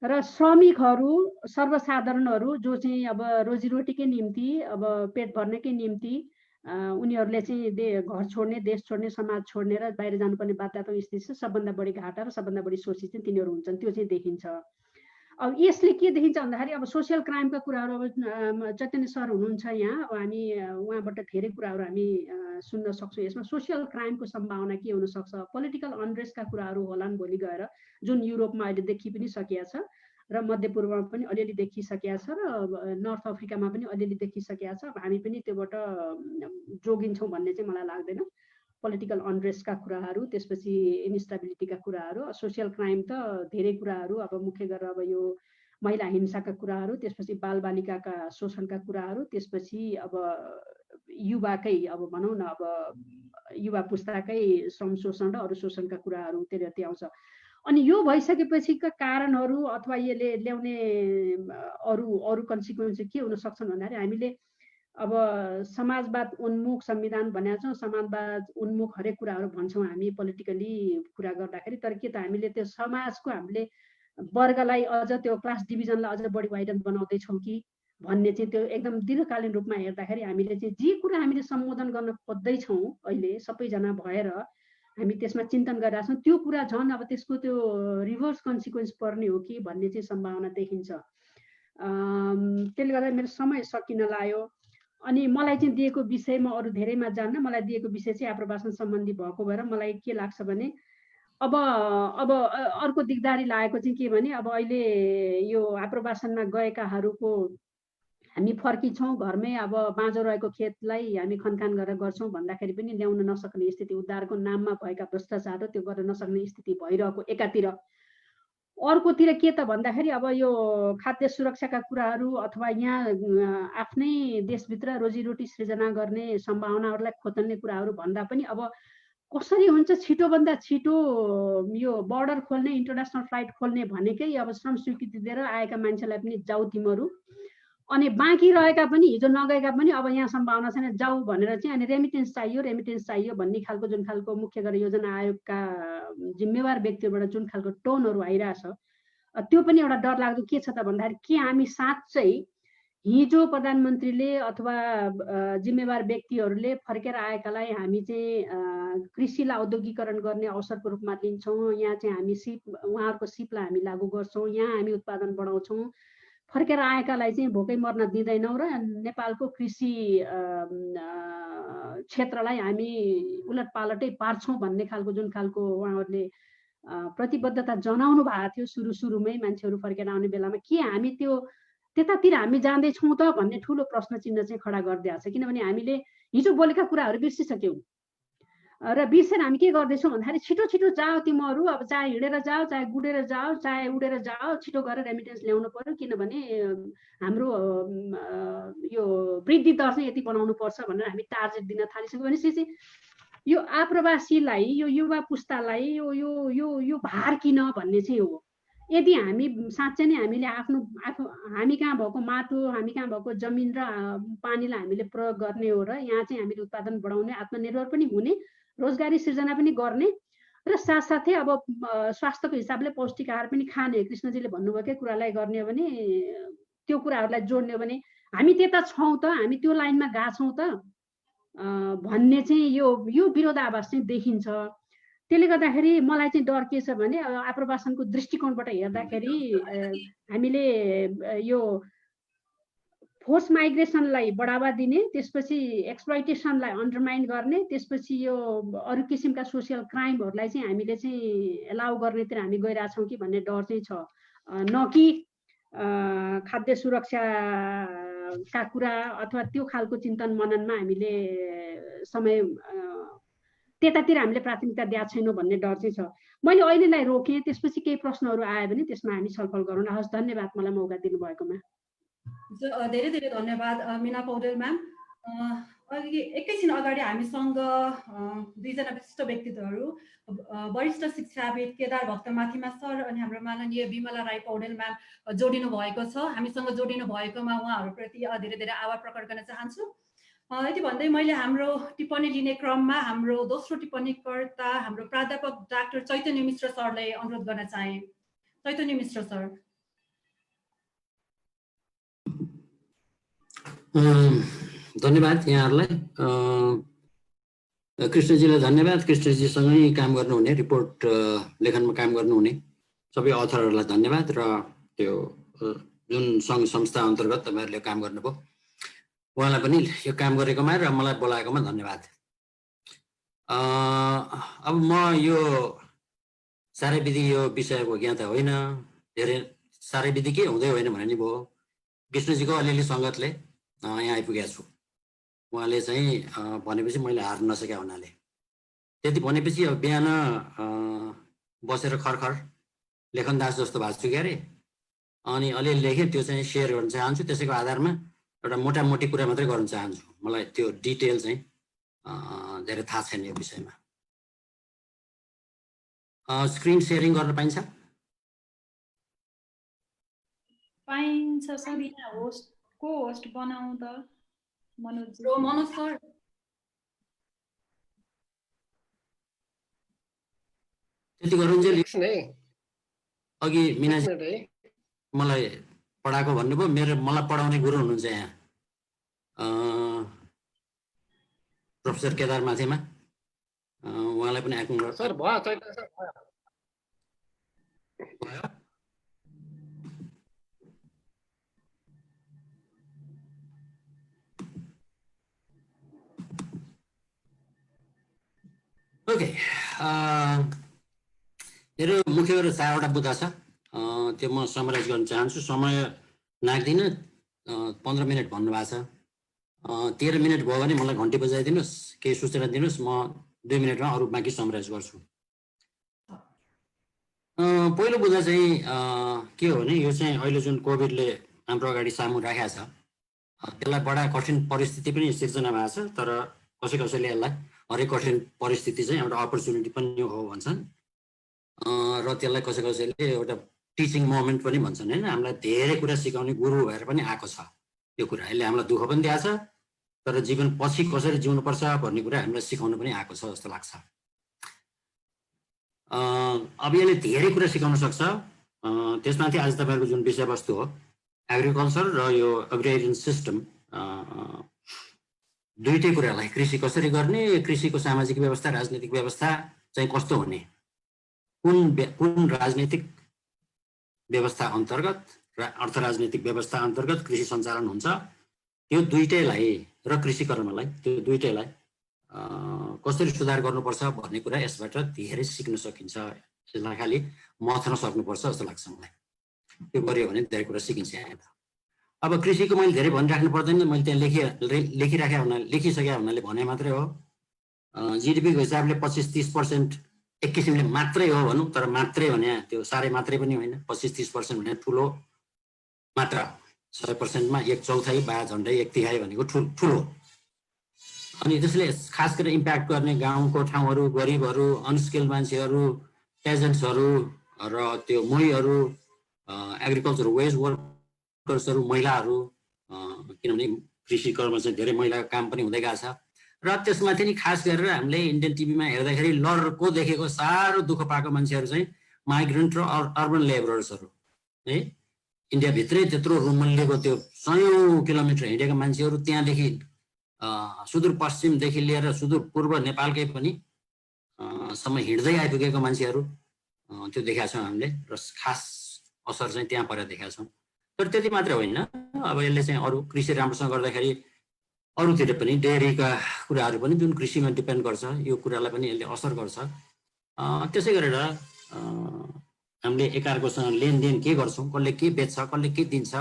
र श्रमिकहरू सर्वसाधारणहरू जो चाहिँ अब रोजीरोटीकै निम्ति, अब पेट भर्नेकै निम्ति उनीहरूले चाहिँ घर छोड्ने, देश छोड्ने, समाज छोड्ने र बाहिर जानुपर्ने बाध्यताको स्थिति छ। सबभन्दा बढी घाटा र सबभन्दा बढी शोषित चाहिँ तिनीहरू हुन्छन्, त्यो चाहिँ देखिन्छ। अब यसले के देखिन्छ भन्दाखेरि अब सोसियल क्राइमका कुराहरू अब चैतन्य सर हुनुहुन्छ यहाँ, अब हामी उहाँबाट धेरै कुराहरू हामी सुन्न सक्छौँ। यसमा सोसियल क्राइमको सम्भावना के हुनसक्छ, पोलिटिकल अनरेस्टका कुराहरू होलान् भोलि गएर, जुन युरोपमा अहिले देखि पनि सकिया छ र मध्यपूर्वमा पनि अलिअलि देखिसकेका छ र नर्थ अफ्रिकामा पनि अलिअलि देखिसकेका छ। अब हामी पनि त्योबाट जोगिन्छौँ भन्ने चाहिँ मलाई लाग्दैन। पोलिटिकल अनरेस्टका कुराहरू, त्यसपछि इन्स्टेबिलिटीका कुराहरू, सोसियल क्राइम त धेरै कुराहरू, अब मुख्य गरेर अब यो महिला हिंसाका कुराहरू, त्यसपछि बालबालिकाका शोषणका कुराहरू, त्यसपछि अब युवाकै अब भनौँ न अब युवा पुस्ताकै श्रम शोषण र अरू शोषणका कुराहरू त्यति आउँछ। अनि यो भइसकेपछिका कारणहरू अथवा यसले ल्याउने अरू कन्सिक्वेन्स के हुन सक्छन् भन्दाखेरि हामीले अब समाजवाद उन्मुख संविधान भनेका छौँ, समाजवाद उन्मुख हरेक कुराहरू भन्छौँ हामी पोलिटिकली कुरा गर्दाखेरि, तर के त हामीले त्यो समाजको हामीले वर्गलाई अझ त्यो क्लास डिभिजनलाई अझ बढी वाइडन बनाउँदैछौँ कि भन्ने चाहिँ त्यो एकदम दीर्घकालीन रूपमा हेर्दाखेरि हामीले चाहिँ जे कुरा हामीले सम्बोधन गर्न खोज्दैछौँ अहिले सबैजना भएर हामी त्यसमा चिन्तन गरिरहेका छौँ, त्यो कुरा झन् अब त्यसको त्यो रिभर्स कन्सिक्वेन्स पर्ने हो कि भन्ने चाहिँ सम्भावना देखिन्छ। त्यसले गर्दा मेरो समय सकिन लाग्यो। अनि मलाई चाहिँ दिएको विषयमा अरू धेरैमा जान्न, मलाई दिएको विषय चाहिँ आप्रवासन सम्बन्धी भएको भएर मलाई के लाग्छ भने अब अर्को दिगदारी लागेको चाहिँ के भने अब अहिले यो आप्रवासनमा गएकाहरूको हामी फर्किन्छौँ घरमै, अब बाँझो रहेको खेतलाई हामी खनखान गरेर गर्छौँ भन्दाखेरि पनि ल्याउन नसक्ने स्थिति, उद्धारको नाममा भएका भ्रष्टाचार त्यो गर्न नसक्ने स्थिति भइरहेको एकातिर। अर्कोतिर के त भन्दाखेरि अब यो खाद्य सुरक्षाका कुराहरू अथवा यहाँ आफ्नै देशभित्र रोजीरोटी सृजना गर्ने सम्भावनाहरूलाई खोज्ने कुराहरू भन्दा पनि अब कसरी हुन्छ छिटोभन्दा छिटो यो बर्डर खोल्ने, इन्टरनेसनल फ्लाइट खोल्ने भनेकै अब श्रम स्वीकृति दिएर आएका मान्छेलाई पनि जाऊ तिमीहरू, अनि बाँकी रहेका पनि हिजो नगएका पनि अब यहाँ सम्भावना छैन जाऊ भनेर चाहिँ, अनि रेमिटेन्स चाहियो भन्ने खालको जुन खालको मुख्य गरेर योजना आयोगका जिम्मेवार व्यक्तिबाट जुन खालको टोनहरू आइरहेछ, त्यो पनि एउटा डरलाग्दो के छ त भन्दाखेरि के हामी साँच्चै हिजो प्रधानमन्त्रीले अथवा जिम्मेवार व्यक्तिहरूले फर्केर आएकालाई हामी चाहिँ कृषिलाई औद्योगिकरण गर्ने अवसरको रूपमा लिन्छौँ, यहाँ चाहिँ हामी उहाँहरूको सिपलाई हामी लागू गर्छौँ, यहाँ हामी उत्पादन बढाउँछौँ, फर्केर आएकालाई चाहिँ भोकै मर्न दिँदैनौँ र नेपालको कृषि क्षेत्रलाई हामी उलटपालटै पार्छौँ भन्ने खालको जुन खालको उहाँहरूले प्रतिबद्धता जनाउनु भएको थियो सुरुमै मान्छेहरू फर्केर आउने बेलामा, के हामी त्यो त्यतातिर हामी जाँदैछौँ त भन्ने ठुलो प्रश्न चिन्ह चाहिँ खडा गरिदिएको छ। किनभने हामीले हिजो बोलेका कुराहरू बिर्सिसक्यौँ र बिर्सेर हामी के गर्दैछौँ भन्दाखेरि छिटो छिटो जाओ तिमीहरू, अब चाहे हिँडेर जाओ, चाहे गुडेर जाओ, चाहे उडेर जाओ, छिटो गरेर रेमिटेन्स ल्याउनु पर्यो, किनभने हाम्रो यो वृद्धि दर चाहिँ यति बनाउनु पर्छ भनेर हामी टार्गेट दिन थालिसक्यौँ। भनेपछि चाहिँ यो आप्रवासीलाई, यो युवा पुस्तालाई यो यो यो यो भार किन भन्ने चाहिँ हो। यदि हामी साँच्चै नै हामीले हामी कहाँ भएको माटो, हामी कहाँ भएको जमिन र पानीलाई हामीले प्रयोग गर्ने हो र यहाँ चाहिँ हामीले उत्पादन बढाउने, आत्मनिर्भर पनि हुने, रोजगारी सृजना पनि गर्ने र साथसाथै अब स्वास्थ्यको हिसाबले पौष्टिक आहार पनि खाने, कृष्णजीले भन्नुभएकै कुरालाई गर्ने हो भने त्यो कुराहरूलाई जोड्ने हो भने हामी त्यता छौँ त, हामी त्यो लाइनमा गएको छौँ त भन्ने चाहिँ यो विरोधाभास चाहिँ देखिन्छ। त्यसले गर्दाखेरि मलाई चाहिँ डर के छ भने आप्रवासनको दृष्टिकोणबाट हेर्दाखेरि हामीले यो फोर्स माइग्रेसनलाई बढावा दिने, त्यसपछि एक्सप्लोइटेसनलाई अन्डरमाइन गर्ने, त्यसपछि यो अरू किसिमका सोसियल क्राइमहरूलाई चाहिँ हामीले चाहिँ एलाउ गर्नेतिर हामी गइरहेछौँ कि भन्ने डर चाहिँ छ। न कि खाद्य सुरक्षाका कुरा अथवा त्यो खालको चिन्तन मननमा हामीले समय त्यतातिर हामीले प्राथमिकता दिएको छैनौँ भन्ने डर चाहिँ छ। मैले अहिलेलाई रोकेँ, त्यसपछि केही प्रश्नहरू आयो भने त्यसमा हामी छलफल गरौँ। हस्, धन्यवाद मलाई मौका दिनुभएकोमा। धेरै धेरै धन्यवाद मिना पौडेल म्याम। एकैछिन अगाडि हामीसँग दुईजना विशिष्ट व्यक्तित्वहरू, वरिष्ठ शिक्षाविद केदार भक्तमाथिमा सर अनि हाम्रो माननीय विमला राई पौडेल म्याम जोडिनु भएको छ। हामीसँग जोडिनु भएकोमा उहाँहरूप्रति धेरै धेरै आभार प्रकट गर्न चाहन्छु। यति भन्दै मैले हाम्रो टिप्पणी लिने क्रममा हाम्रो दोस्रो टिप्पणीकर्ता हाम्रो प्राध्यापक डाक्टर चैतन्य मिश्र सरलाई अनुरोध गर्न चाहे। चैतन्य मिश्र सर। धन्यवाद यहाँहरूलाई। कृष्णजीलाई धन्यवाद, कृष्णजीसँगै काम गर्नुहुने, रिपोर्ट लेखनमा काम गर्नुहुने सबै अथरहरूलाई धन्यवाद र त्यो जुन सङ्घ संस्था अन्तर्गत तपाईँहरूले काम गर्नुभयो उहाँलाई पनि यो काम गरेकोमा र मलाई बोलाएकोमा धन्यवाद। अब म यो साह्रै विधि यो विषयको ज्ञाता होइन, धेरै साह्रै विधि के हुँदै होइन भने नि भयो। विष्णुजीको अलिअलि सङ्गतले यहाँ आइपुगेको छु। उहाँले चाहिँ भनेपछि मैले हार्न नसकेका हुनाले त्यति भनेपछि अब बिहान बसेर खरखर लेखनदास जस्तो भएको छु क्यारे, अनि अलिअलि लेखेँ, त्यो चाहिँ सेयर गर्न चाहन्छु। त्यसैको आधारमा एउटा मोटामोटी कुरा मात्रै गर्न चाहन्छु, मलाई त्यो डिटेल चाहिँ धेरै थाहा छैन यो विषयमा। स्क्रिन सेयरिङ गर्न पाइन्छ? पाइन्छ सर। यहाँ होस्ट को होस्ट बनाउँ त मनोज? मनोज सर त्यति गरुन्जेल एकछिन है, अघि मिनाजी एक मिनट है। मलाई पढाएको भन्नुभयो, मलाई पढाउने गुरु हुनुहुन्छ यहाँ प्रोफेसर केदार माथेमा, उहाँलाई पनि आइपुग्नु सर भयो चैतन्य सर भयो। ओके, मेरो मुख्य गरेर 4वटा बुदा छ, त्यो म समराइज गर्न चाहन्छु। समय नाग्दिनँ, 15 मिनट भन्नुभएको छ। 13 मिनट भयो भने मलाई घन्टी बजाइदिनुहोस्, केही सूचना दिनुहोस्, म 2 मिनटमा अरू बाँकी समराइज गर्छु। पहिलो बुदा चाहिँ के हो भने यो चाहिँ अहिले जुन कोभिडले हाम्रो अगाडि सामु राखेको छ त्यसलाई बडा कठिन परिस्थिति पनि सिर्जना भएको छ, तर कसैले यसलाई हरेक कठिन परिस्थिति चाहिँ एउटा अपर्च्युनिटी पनि हो भन्छन्, र त्यसलाई कसैले एउटा टिचिङ मोमेन्ट पनि भन्छन् होइन। हामीलाई धेरै कुरा सिकाउने गुरु भएर पनि आएको छ यो कुरा। यसले हामीलाई दुःख पनि दिएको छ, तर जीवन पछि कसरी जिउनुपर्छ भन्ने कुरा हामीलाई सिकाउनु पनि आएको छ जस्तो लाग्छ। अब यसले धेरै कुरा सिकाउन सक्छ। त्यसमाथि आज तपाईँहरूको जुन विषयवस्तु हो एग्रिकल्चर र यो एग्रेरियन सिस्टम, दुईटै कुरालाई कृषि कसरी गर्ने, कृषिको सामाजिक व्यवस्था राजनीतिक व्यवस्था चाहिँ कस्तो हुने, कुन राजनीतिक व्यवस्था अन्तर्गत र अर्थ राजनीतिक व्यवस्था अन्तर्गत कृषि सञ्चालन हुन्छ, त्यो दुईटैलाई र कृषि कर्मलाई त्यो दुईटैलाई कसरी सुधार गर्नुपर्छ भन्ने कुरा यसबाट धेरै सिक्न सकिन्छ। यसलाई खालि मथ्न सक्नुपर्छ जस्तो लाग्छ मलाई। त्यो गरियो भने धेरै कुरा सिकिन्छ यहाँ। अब कृषिको मैले धेरै भनिराख्नु पर्दैन, मैले त्यहाँ लेखिसकेका हुनाले भने मात्रै हो। जिडिपीको हिसाबले 25-30% एक किसिमले मात्रै हो भनौँ, तर मात्रै भने त्यो साह्रै मात्रै पनि होइन। 25-30% भने ठुलो मात्रा, 100%मा 1/4 वा झन्डै 1/3 भनेको ठुलो। अनि त्यसले खास गरेर इम्प्याक्ट गर्ने गाउँको ठाउँहरू, गरिबहरू, अनस्किल्ड मान्छेहरू, पेजेन्ट्सहरू र त्यो मोहीहरू, एग्रिकल्चर वेज वर्कर्सहरू, महिलाहरू, किनभने कृषि कर्म चाहिँ धेरै महिलाको काम पनि हुँदै गएको छ। र त्यसमाथि नि खास गरेर हामीले इन्डियन टिभीमा हेर्दाखेरि लड्को देखेको साह्रो दुःख पाएको मान्छेहरू चाहिँ माइग्रेन्ट र अर्बन लेबरर्सहरू है। इन्डियाभित्रै त्यत्रो रुमल्लीको त्यो 100 किलोमिटर हिँडेका मान्छेहरू, त्यहाँदेखि सुदूरपश्चिमदेखि लिएर सुदूरपूर्व नेपालकै पनि सम्म हिँड्दै आइपुगेको मान्छेहरू त्यो देखाएको छौँ हामीले, र खास असर चाहिँ त्यहाँ परेर देखाएको छौँ। तर त्यति मात्र होइन, अब यसले चाहिँ अरू कृषि राम्रोसँग गर्दाखेरि अरूतिर पनि डेयरीका कुराहरू पनि जुन कृषिमा डिपेन्ड गर्छ यो कुरालाई पनि यसले असर गर्छ। त्यसै गरेर हामीले एकअर्कासँग लेनदेन के गर्छौँ, कसले के बेच्छ, कसले के दिन्छ,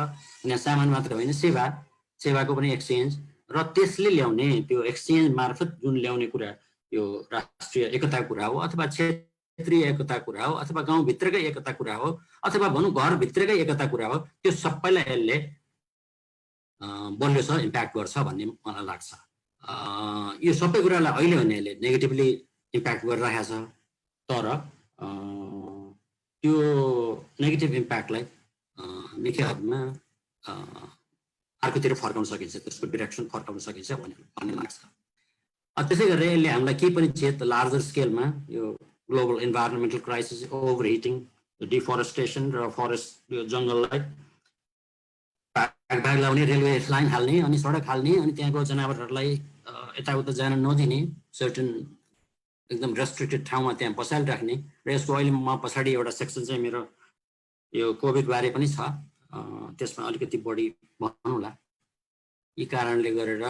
यहाँ सामान मात्र होइन सेवाको पनि एक्सचेन्ज, र त्यसले ल्याउने त्यो एक्सचेन्ज मार्फत जुन ल्याउने कुरा यो राष्ट्रिय एकताको कुरा हो, अथवा क्षेत्रीय एकताको कुरा हो, अथवा गाउँभित्रकै एकता कुरा हो, अथवा भनौँ घरभित्रकै एकता कुरा हो, त्यो सबैलाई यसले बलियो छ इम्प्याक्ट गर्छ भन्ने मलाई लाग्छ। यो सबै कुरालाई अहिले भने यसले नेगेटिभली इम्प्याक्ट गरिरहेको छ, तर त्यो नेगेटिभ इम्प्याक्टलाई निकै हदमा अर्कोतिर फर्काउन सकिन्छ, त्यसको डिरेक्सन फर्काउन सकिन्छ भन्ने लाग्छ। त्यसै गरेर यसले हामीलाई केही पनि लार्जर स्केलमा यो global environmental crisis, over heating, deforestation र फरेस्ट यो जङ्गललाई भाग लाउने, रेलवे लाइन हाल्ने, अनि सडक हाल्ने, अनि त्यहाँको जनावरहरूलाई यताउता जान नदिने, सर्टन एकदम रेस्ट्रिक्टेड ठाउँमा त्यहाँ बसाइल राख्ने। र यसको अहिले म पछाडि एउटा सेक्सन चाहिँ मेरो यो कोभिड बारे पनि छ, त्यसमा अलिकति बढी भनौँला। यी कारणले गरेर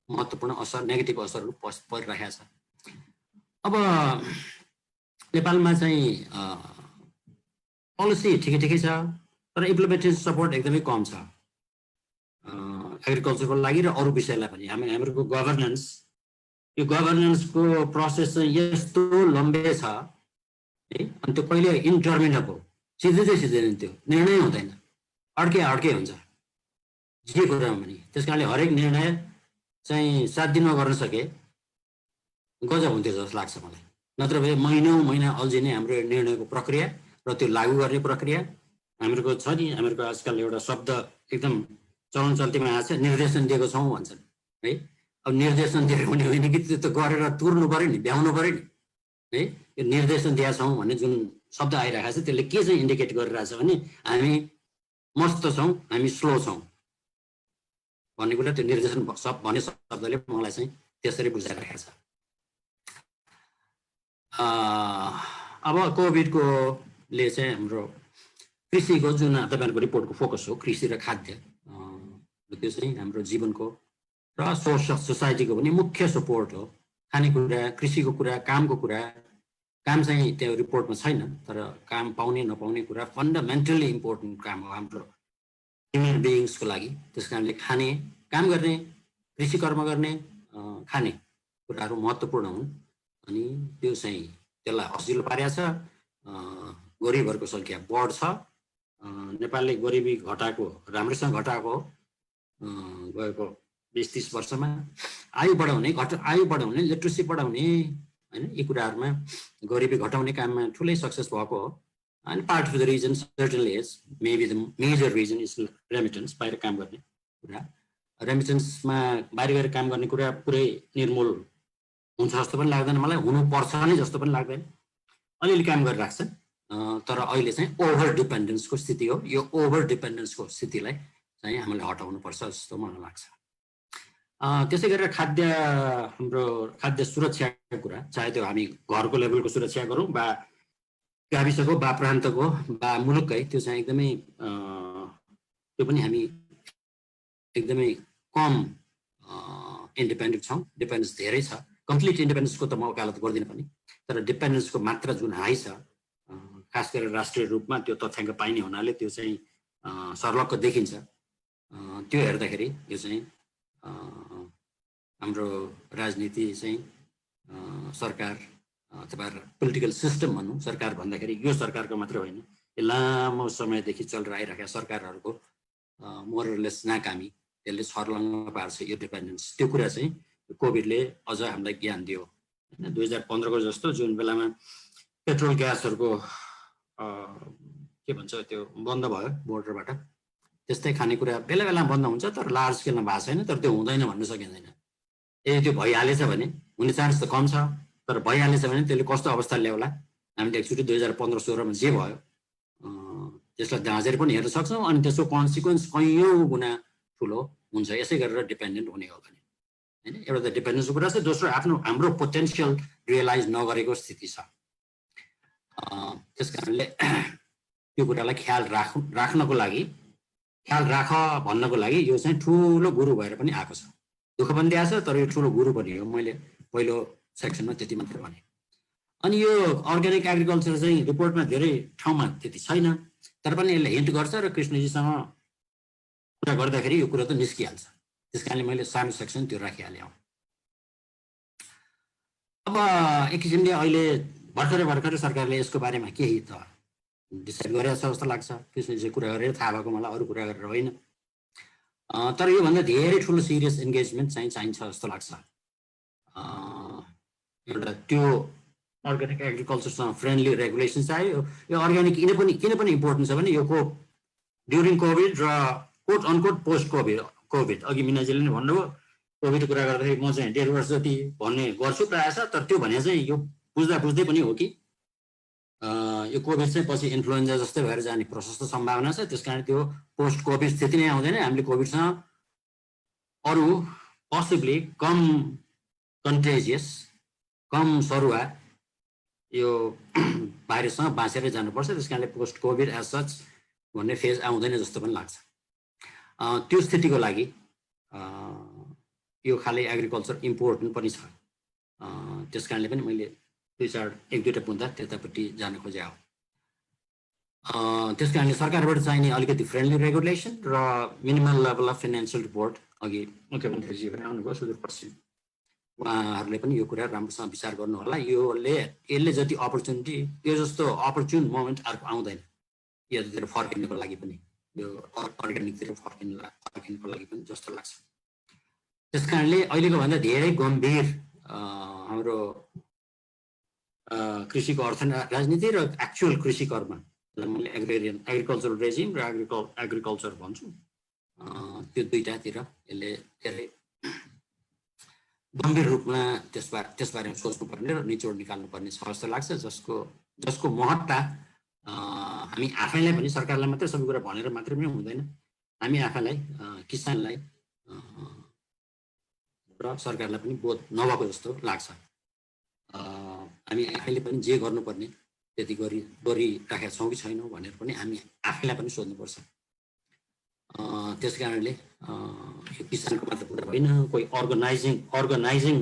महत्त्वपूर्ण असर, नेगेटिभ असरहरू परिरहेको छ। अब नेपालमा चाहिँ पोलिसी ठिकै छ, तर इम्प्लिमेन्टेसन सपोर्ट एकदमै कम छ एग्रिकल्चरको लागि र अरू विषयलाई पनि। हाम्रो गभर्नेन्स, यो गभर्नेन्सको प्रोसेस चाहिँ यस्तो लम्बे छ है, अनि त्यो कहिले इन्टर्मिनेबल, सिधिँदैन, त्यो निर्णय हुँदैन, अड्के हुन्छ जे कुरामा पनि। त्यस कारणले हरेक निर्णय चाहिँ 7 दिनमा गर्न सके गजब हुन्थ्यो जस्तो लाग्छ मलाई। नत्र भए महिना अल्झिने हाम्रो निर्णयको प्रक्रिया र त्यो लागू गर्ने प्रक्रिया। हामीहरूको छ नि, हामीहरूको आजकल एउटा शब्द एकदम चलन चल्तीमा आएको छ, निर्देशन दिएको छौँ भन्छन् है। अब निर्देशन दिएको पनि होइन कि त्यो त गरेर तुर्नु पऱ्यो नि, भ्याउनु पऱ्यो नि है। यो निर्देशन दिएका छौँ भन्ने जुन शब्द आइरहेको छ त्यसले के चाहिँ इन्डिकेट गरिरहेछ भने हामी मस्त छौँ, हामी स्लो छौँ भन्ने कुरा त्यो निर्देशन भन्ने शब्दले मलाई चाहिँ त्यसरी बुझाइरहेको छ। अब कोभिडकोले चाहिँ हाम्रो कृषिको जुन तपाईँहरूको रिपोर्टको फोकस हो, कृषि र खाद्य, त्यो चाहिँ हाम्रो जीवनको र सोसाइटीको पनि मुख्य सपोर्ट हो। खानेकुरा, कृषिको कुरा, कामको कुरा, काम चाहिँ त्यो रिपोर्टमा छैन, तर काम पाउने नपाउने कुरा फन्डामेन्टली इम्पोर्टेन्ट काम हो हाम्रो ह्युमन बिइङ्सको लागि। त्यस कारणले खाने, काम गर्ने, कृषि कर्म गर्ने, खाने कुराहरू महत्त्वपूर्ण हुन्। अनि त्यो चाहिँ त्यसलाई असिलो पारेको छ। गरिबहरूको सङ्ख्या बढ्छ। नेपालले गरिबी घटाएको, राम्रोसँग घटाएको गएको 20-30 वर्षमा। आयु बढाउने, लिट्रेसी बढाउने होइन, यी कुराहरूमा गरिबी घटाउने काममा ठुलै सक्सेस भएको हो। अनि part of the reason certainly is, maybe the major reason is remittance, बाहिर काम गर्ने कुरा। रेमिटेन्समा बाहिर गएर काम गर्ने कुरा पुरै निर्मूल हुन्छ जस्तो पनि लाग्दैन मलाई, हुनुपर्छ नै जस्तो पनि लाग्दैन। अलिअलि काम गरिरहेको छ, तर अहिले चाहिँ ओभर डिपेन्डेन्सको स्थिति हो। यो ओभर डिपेन्डेन्सको स्थितिलाई चाहिँ हामीले हटाउनुपर्छ जस्तो मलाई लाग्छ। त्यसै गरेर हाम्रो खाद्य सुरक्षाको कुरा, चाहे त्यो हामी घरको लेभलको सुरक्षा गरौँ वा गाविसको वा प्रान्तको वा मुलुककै, त्यो चाहिँ एकदमै त्यो पनि हामी एकदमै कम इन्डिपेन्डेन्ट छौँ। डिपेन्डेन्स धेरै छ। कम्प्लिट इन्डिपेन्डेन्सको त म वकालत गर्दिनँ पनि, तर डिपेन्डेन्सको मात्रा जुन हाई छ, खास गरेर राष्ट्रिय रूपमा त्यो तथ्याङ्क पाइने हुनाले त्यो चाहिँ सर्लक्क देखिन्छ। त्यो हेर्दाखेरि यो चाहिँ हाम्रो राजनीति चाहिँ सरकार अथवा पोलिटिकल सिस्टम भनौँ, सरकार भन्दाखेरि यो सरकारको मात्र होइन, यो लामो समयदेखि चलेर आइरहेका सरकारहरूको मोरलेस नाकामी, त्यसले छर्लङ्ग पार्छ यो डिपेन्डेन्स। त्यो कुरा चाहिँ कोभिडले अझ हामीलाई ज्ञान दियो होइन। 2015को जस्तो जुन बेलामा पेट्रोल ग्यासहरूको के भन्छ त्यो बन्द भयो बोर्डरबाट, त्यस्तै खानेकुरा बेला बेला बन्द हुन्छ, तर लार्ज स्केलमा भएको छैन, तर त्यो हुँदैन भन्न सकिँदैन। त्यो भइहालेछ भने, हुने चान्स त कम छ, तर भइहालेछ भने त्यसले कस्तो अवस्था ल्याउला हामीले एकचोटि 2015-16मा जे भयो त्यसलाई दाँजेर पनि हेर्न सक्छौँ। अनि त्यसको कन्सिक्वेन्स कैयौँ गुणा ठुलो हुन्छ यसै गरेर डिपेन्डेन्ट हुने हो भने होइन। एउटा त डिपेन्डेन्सको कुरा छ, दोस्रो हाम्रो पोटेन्सियल रियलाइज नगरेको स्थिति छ। त्यस कारणले त्यो कुरालाई ख्याल राख्नको लागि, ख्याल राख भन्नको लागि यो चाहिँ ठुलो गुरु भएर पनि आएको छ। दुःख पनि दिएको छ, तर यो ठुलो गुरु पनि हो। मैले पहिलो सेक्सनमा त्यति मात्र भने। अनि यो अर्ग्यानिक एग्रिकल्चर चाहिँ रिपोर्टमा धेरै ठाउँमा त्यति छैन, तर पनि यसले हिन्ट गर्छ र कृष्णजीसँग कुरा गर्दाखेरि यो कुरा त निस्किहाल्छ। त्यस कारणले मैले सानो सेक्सन त्यो राखिहालेँ। अब एक किसिमले अहिले भर्खरै सरकारले यसको बारेमा केही त डिसाइड गरेको छ जस्तो लाग्छ। कृष्णजी कुरा गरेर थाहा भएको, मलाई अरू कुरा गरेर होइन। तर योभन्दा धेरै ठुलो सिरियस इन्गेजमेन्ट चाहिँ चाहिन्छ जस्तो लाग्छ। एउटा त्यो अर्ग्यानिक एग्रिकल्चरसँग फ्रेन्डली रेगुलेसन चाहियो। यो अर्ग्यानिक किन पनि इम्पोर्टेन्ट छ भने यो ड्युरिङ कोभिड र कोट अनकोट पोस्ट कोभिड अघि मिनाजीले नै भन्नुभयो, कोभिडको कुरा गर्दाखेरि म चाहिँ 1.5 वर्ष जति भन्ने गर्छु प्रायः छ, तर त्यो भने चाहिँ यो बुझ्दै पनि हो कि यो कोभिड चाहिँ पछि इन्फ्लुएन्जा जस्तै भएर जाने प्रशस्त सम्भावना छ। त्यस कारण त्यो पोस्ट कोभिड स्थिति नै आउँदैन। हामीले कोभिडसँग अरू पोसिबली कम कन्टेजियस, कम सरुवा यो भाइरससँग बाँचेर जानुपर्छ। त्यस कारणले पोस्ट कोभिड एज सच भन्ने फेज आउँदैन जस्तो पनि लाग्छ। त्यो स्थितिको लागि यो खालि एग्रिकल्चर इम्पोर्टेन्ट पनि छ। त्यस कारणले पनि मैले एक दुईवटा बुँदा त्यतापट्टि जान खोजे हो। त्यस कारणले सरकारबाट चाहिने अलिकति फ्रेन्डली रेगुलेसन र minimal level of financial report अघि मुख्यमन्त्रीजीहरू आउनुभयो सुदूरपश्चिम, उहाँहरूले पनि यो कुरा राम्रोसँग विचार गर्नु होला। यसले जति अपर्च्युनिटी, यो जस्तो अपर्च्युन मोमेन्ट अर्को आउँदैन यतातिर फर्किनुको लागि पनि, यो अर्ग्यानिकतिर फर्किनुको लागि पनि जस्तो लाग्छ। त्यस कारणले अहिलेको भन्दा धेरै गम्भीर हाम्रो कृषिको अर्थ राजनीति र एक्चुअल कृषि कर्म, मैले एग्रिकल्चरल रेजिम र एग्रिकल्चर भन्छु, त्यो दुईटातिर यसले धेरै गम्भीर रूपमा त्यसबारेमा सोच्नुपर्ने र निचोड निकाल्नुपर्ने छ जस्तो लाग्छ, जसको महत्ता हामी आफैलाई पनि, सरकारलाई मात्रै सबै कुरा भनेर मात्रै पनि हुँदैन, हामी आफैलाई, किसानलाई र सरकारलाई पनि बोध नभएको जस्तो लाग्छ। हामी आफैले पनि जे गर्नुपर्ने त्यति गरिराखेका छौँ कि छैनौँ भनेर पनि हामी आफैलाई पनि सोध्नुपर्छ। त्यस कारणले यो किसानको मात्र कुरा होइन, कोही अर्गनाइजिङ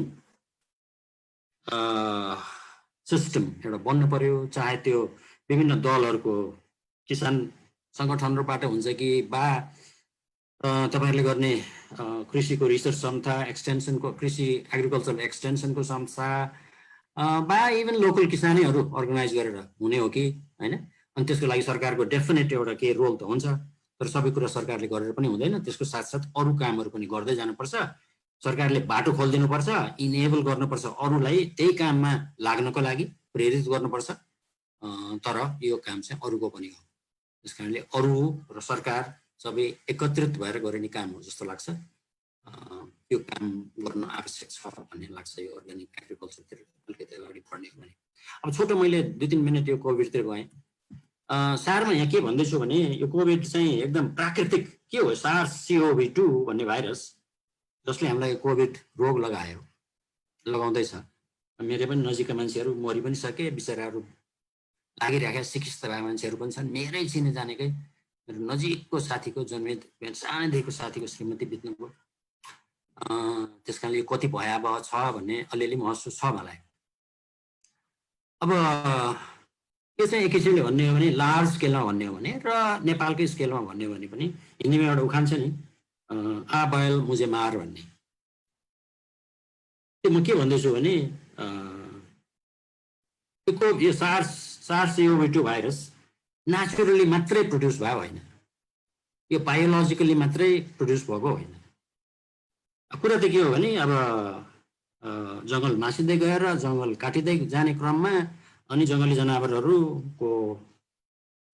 सिस्टम एउटा बन्नु पर्यो, चाहे त्यो विभिन्न दलहरूको किसान सङ्गठनहरूबाट हुन्छ कि तपाईँहरूले गर्ने कृषिको रिसर्च संस्था, एक्सटेन्सनको कृषि एग्रिकल्चर एक्सटेन्सनको संस्था इभन लोकल किसानैहरू अर्गनाइज गरेर हुने हो कि होइन। अनि त्यसको लागि सरकारको डेफिनेट एउटा के रोल त हुन्छ, तर सबै कुरा सरकारले गरेर पनि हुँदैन। त्यसको साथसाथ अरू कामहरू पनि गर्दै जानुपर्छ। सरकारले बाटो खोलिदिनुपर्छ, इनेबल गर्नुपर्छ, अरूलाई त्यही काममा लाग्नको लागि प्रेरित गर्नुपर्छ। तर यो काम चाहिँ अरूको पनि हो। त्यस कारणले अरू र सरकार सबै एकत्रित भएर गरिने काम हो जस्तो लाग्छ। यो काम गर्न आवश्यक छ भन्ने लाग्छ। यो अर्ग्यानिक एग्रिकल्चरतिर अलिकति अगाडि बढ्ने भने अब छोटो मैले 2-3 मिनट यो कोभिडतिर गएँ। सारमा यहाँ के भन्दैछु भने यो कोभिड चाहिँ एकदम प्राकृतिक के हो, SARS-CoV-2 भन्ने भाइरस जसले हामीलाई कोभिड रोग लगाउँदैछ। मेरो पनि नजिकका मान्छेहरू मरि पनि सके, बिचराहरू लागिरहेका सिकिस्त भएका मान्छेहरू पनि छन्। मेरै चिने जानेकै मेरो नजिकको साथीको सानैदेखिको साथीको श्रीमती बित्नुभयो। त्यस कारणले यो कति भयावह छ भन्ने अलिअलि महसुस छ मलाई। अब यो चाहिँ एक किसिमले भन्ने हो भने लार्ज स्केलमा भन्ने हो भने र नेपालकै स्केलमा भन्ने हो भने पनि हिन्दीमा एउटा उखान छ नि, आ बैल मुझे मार भन्ने। त्यो म के भन्दैछु भने यो SARS-CoV-2 भाइरस नेचुरली मात्रै प्रड्युस भयो होइन, यो बायोलोजिकली मात्रै प्रड्युस भएको होइन। कुरा त के हो भने अब जङ्गल मासिँदै गएर जङ्गल काटिँदै जाने क्रममा अनि जङ्गली जनावरहरूको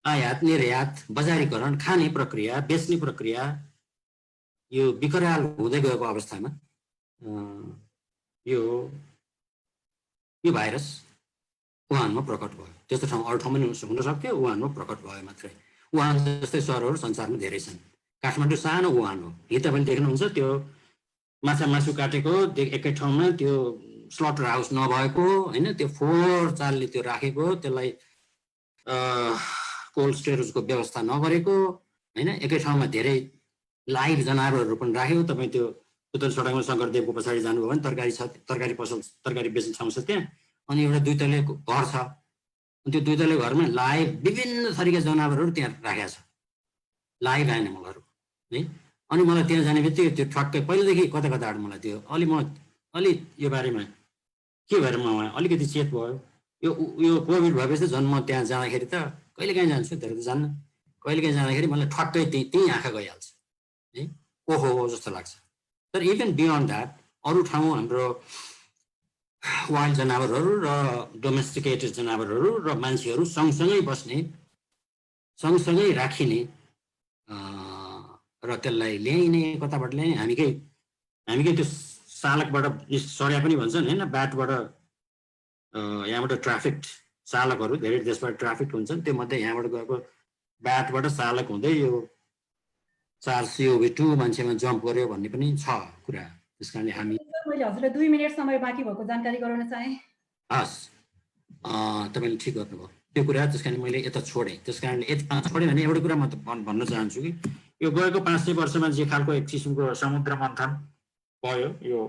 आयात निर्यात, बजारीकरण, खाने प्रक्रिया, बेच्ने प्रक्रिया यो विकराल हुँदै गएको अवस्थामा यो भाइरस वुहानमा प्रकट भयो। त्यस्तो ठाउँ अरू ठाउँमा पनि हुन सक्थ्यो, वुहानमा प्रकट भयो मात्रै। वुहान जस्तै सहरहरू संसारमा धेरै छन्। काठमाडौँ सानो वुहान हो। यी तपाईँले देख्नुहुन्छ त्यो मासु काटेको एकै ठाउँमा त्यो स्लटर हाउस नभएको होइन, त्यो फोहोर चालले त्यो राखेको, त्यसलाई कोल्ड स्टोरेजको व्यवस्था नगरेको होइन, एकै ठाउँमा धेरै लाइभ जनावरहरू पनि राख्यो। तपाईँ त्यो पुतल सडकमा शङ्करदेवको पछाडि जानुभयो भने तरकारी पसल, तरकारी बेच्ने ठाउँ छ त्यहाँ। अनि एउटा 2 तले घर छ। त्यो 2 तले घरमा लाइभ विभिन्न थरीका जनावरहरू त्यहाँ राखेको छ, लाइभ एनिमलहरू है। अनि मलाई त्यहाँ जाने बित्तिकै त्यो ठक्कै पहिलेदेखि कताबाट मलाई त्यो अलि यो बारेमा के भएर म अलिकति चेत भयो। यो कोभिड भएपछि झन् म त्यहाँ जाँदाखेरि त कहिलेकाहीँ जान्छु, धेरै त जान्न। कहिलेकाहीँ जाँदाखेरि मलाई ठक्कै त्यहीँ आँखा गइहाल्छ है, ओहो जस्तो लाग्छ। तर इभन बियोन्ड द्याट अरू ठाउँ हाम्रो वाइल्ड जनावरहरू र डोमेस्टिकेटेड जनावरहरू र मान्छेहरू सँगसँगै बस्ने, सँगसँगै राखिने र त्यसलाई ल्याइने, कताबाट ल्याइने, हामीकै त्यो चालकबाट सड्या पनि भन्छन् होइन, बाटबाट यहाँबाट ट्राफिक चालकहरू धेरै देशबाट ट्राफिक हुन्छन्, त्यो मध्ये यहाँबाट गएको बाटबाट चालक हुँदै यो SARS-CoV-2 मान्छेमा जम्प गर्यो भन्ने पनि छ कुरा। त्यस कारणले हामी मैले हजुरलाई 2 मिनेट समय बाँकी भएको जानकारी गराउन चाहे। हस्, तपाईँले ठिक गर्नुभयो त्यो कुरा। त्यस कारण मैले यता छोडेँ। त्यस कारणले छोडेँ भने एउटा कुरा म भन्न चाहन्छु कि यो गएको 500 वर्षमा जे खालको एक किसिमको समुद्र मन्थन भयो, यो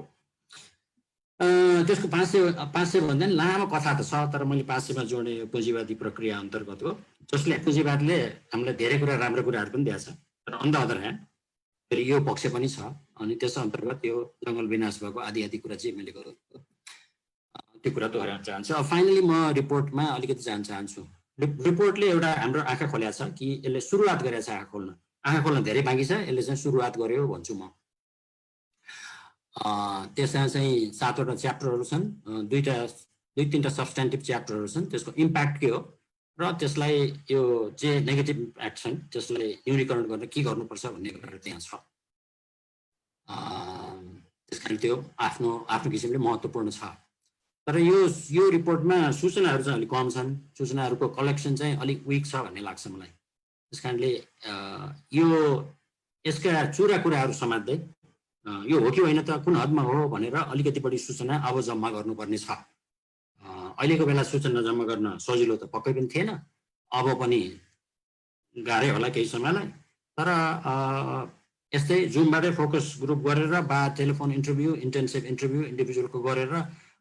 त्यसको 500 भन्दा नि लामो कथा त छ, तर मैले 500मा जोड्ने यो पुँजीवादी प्रक्रिया अन्तर्गत हो, जसले पुँजीवादले हामीलाई धेरै कुरा राम्रो कुराहरू पनि दिएको छ। तर अन द अदर ह्यान्ड फेरि यो पक्ष पनि छ। अनि त्यस अन्तर्गत यो जङ्गल विनाश भएको आदि कुरा चाहिँ मैले गरेँ, त्यो कुरा दोहोऱ्याउन चाहन्छु। अब फाइनली म रिपोर्टमा अलिकति जान चाहन्छु। रिपोर्टले एउटा हाम्रो आँखा खोलेको छ कि यसले सुरुवात गरेको छ आँखा खोल्न धेरै बाँकी छ, यसले चाहिँ सुरुवात गर्यो भन्छु म। त्यसमा चाहिँ 7वटा च्याप्टरहरू छन्, 2-3टा सब्स्टेन्टिभ च्याप्टरहरू छन्। त्यसको इम्प्याक्ट के हो र त्यसलाई यो जे नेगेटिभ इम्प्याक्ट छन् त्यसलाई न्यूनीकरण गर्न के गर्नुपर्छ भन्ने कुराहरू त्यहाँ छ। त्यस कारण त्यो आफ्नो किसिमले महत्त्वपूर्ण छ। तर यो रिपोर्टमा सूचनाहरू चाहिँ अलिक कम छन्, सूचनाहरूको कलेक्सन चाहिँ अलिक विक छ भन्ने लाग्छ मलाई। त्यस कारणले यसका चुरा कुराहरू समात्दै यो हो कि होइन त, कुन हदमा हो भनेर अलिकति बढी सूचना अब जम्मा गर्नुपर्ने छ। अहिलेको बेला सूचना जम्मा गर्न सजिलो त पक्कै पनि थिएन, अब पनि गाह्रै होला केही समयलाई। तर यस्तै जुमबाटै फोकस ग्रुप गरेर टेलिफोन इन्टरभ्यू, इन्टेन्सिभ इन्टरभ्यू इन्डिभिजुअलको गरेर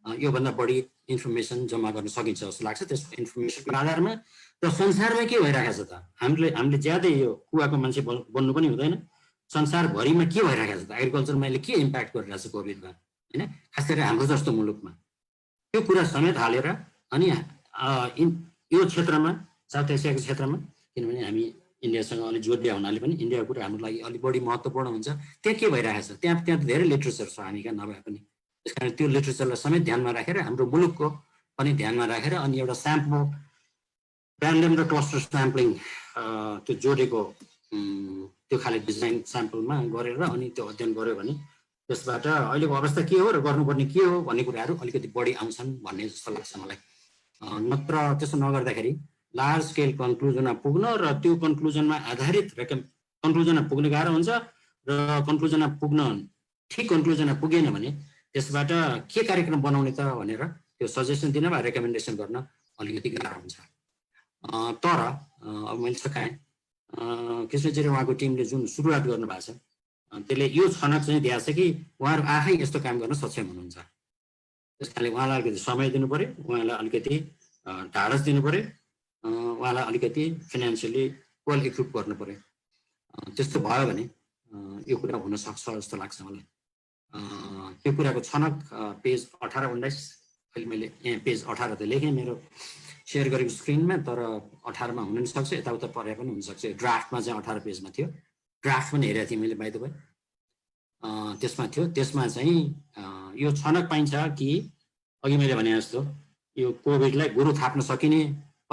योभन्दा बढी इन्फर्मेसन जम्मा गर्न सकिन्छ जस्तो लाग्छ। त्यसको इन्फर्मेसनको आधारमा र संसारमा के भइरहेको छ त, हामीले ज्यादै यो कुवाको मान्छे बन्नु पनि हुँदैन। संसारभरिमा के भइरहेको छ त, एग्रिकल्चरमा अहिले के इम्प्याक्ट गरिरहेको छ कोभिडमा, होइन, खास गरी हाम्रो जस्तो मुलुकमा, त्यो कुरा समेत हालेर अनि यो क्षेत्रमा, साउथ एसियाको क्षेत्रमा, किनभने हामी इन्डियासँग अलिक जोडिया हुनाले पनि इन्डियाको कुरा हाम्रो लागि अलिक बढी महत्त्वपूर्ण हुन्छ। त्यहाँ के भइरहेको छ, त्यहाँ धेरै लिटरेचर छ हामी कहाँ नभए पनि। त्यस कारण त्यो लिटरेचरलाई समेत ध्यानमा राखेर, हाम्रो मुलुकको पनि ध्यानमा राखेर अनि एउटा स्याम्पल ऱ्यान्डम र क्लस्टर स्याम्पलिङ त्यो जोडेको त्यो खाले डिजाइन स्याम्पलमा गरेर अनि त्यो अध्ययन गर्यो भने त्यसबाट अहिलेको अवस्था के हो र गर्नुपर्ने के हो भन्ने कुराहरू अलिकति बढी आउँछन् भन्ने जस्तो लाग्छ मलाई। नत्र त्यसो नगर्दाखेरि लार्ज स्केल कन्क्लुजनमा पुग्न र त्यो कन्क्लुजनमा आधारित कन्क्लुजनमा पुग्न गाह्रो हुन्छ र ठिक कन्क्लुजनमा पुगेन भने त्यसबाट के कार्यक्रम बनाउने त भनेर त्यो सजेसन दिन वा रेकमेन्डेसन गर्न अलिकति गाह्रो हुन्छ। तर अब मैले सकाएँ कृष्णजी र उहाँको टिमले जुन सुरुवात गर्नुभएको छ त्यसले यो छनक चाहिँ दिएको छ कि उहाँहरू आफै यस्तो काम गर्न सक्षम हुनुहुन्छ। त्यस कारणले उहाँलाई अलिकति समय दिनु पऱ्यो, उहाँलाई अलिकति ढाडस दिनु पऱ्यो, उहाँलाई अलिकति फाइनेन्सियली वेल इक्विप गर्नु पऱ्यो। त्यस्तो भयो भने यो कुरा हुनसक्छ जस्तो लाग्छ मलाई। त्यो कुराको छनक पेज 18-19 अहिले मैले यहाँ पेज 18 त लेखेँ मेरो सेयर गरेको स्क्रिनमा, तर 18मा हुन नि सक्छ, यताउता परे पनि हुनसक्छ। ड्राफ्टमा चाहिँ 18 पेजमा थियो, ड्राफ्ट पनि हेरेको थिएँ मैले बाइ द वे, त्यसमा थियो। त्यसमा चाहिँ यो छनक पाइन्छ कि अघि मैले भने जस्तो यो कोभिडलाई गुरु थाप्न सकिने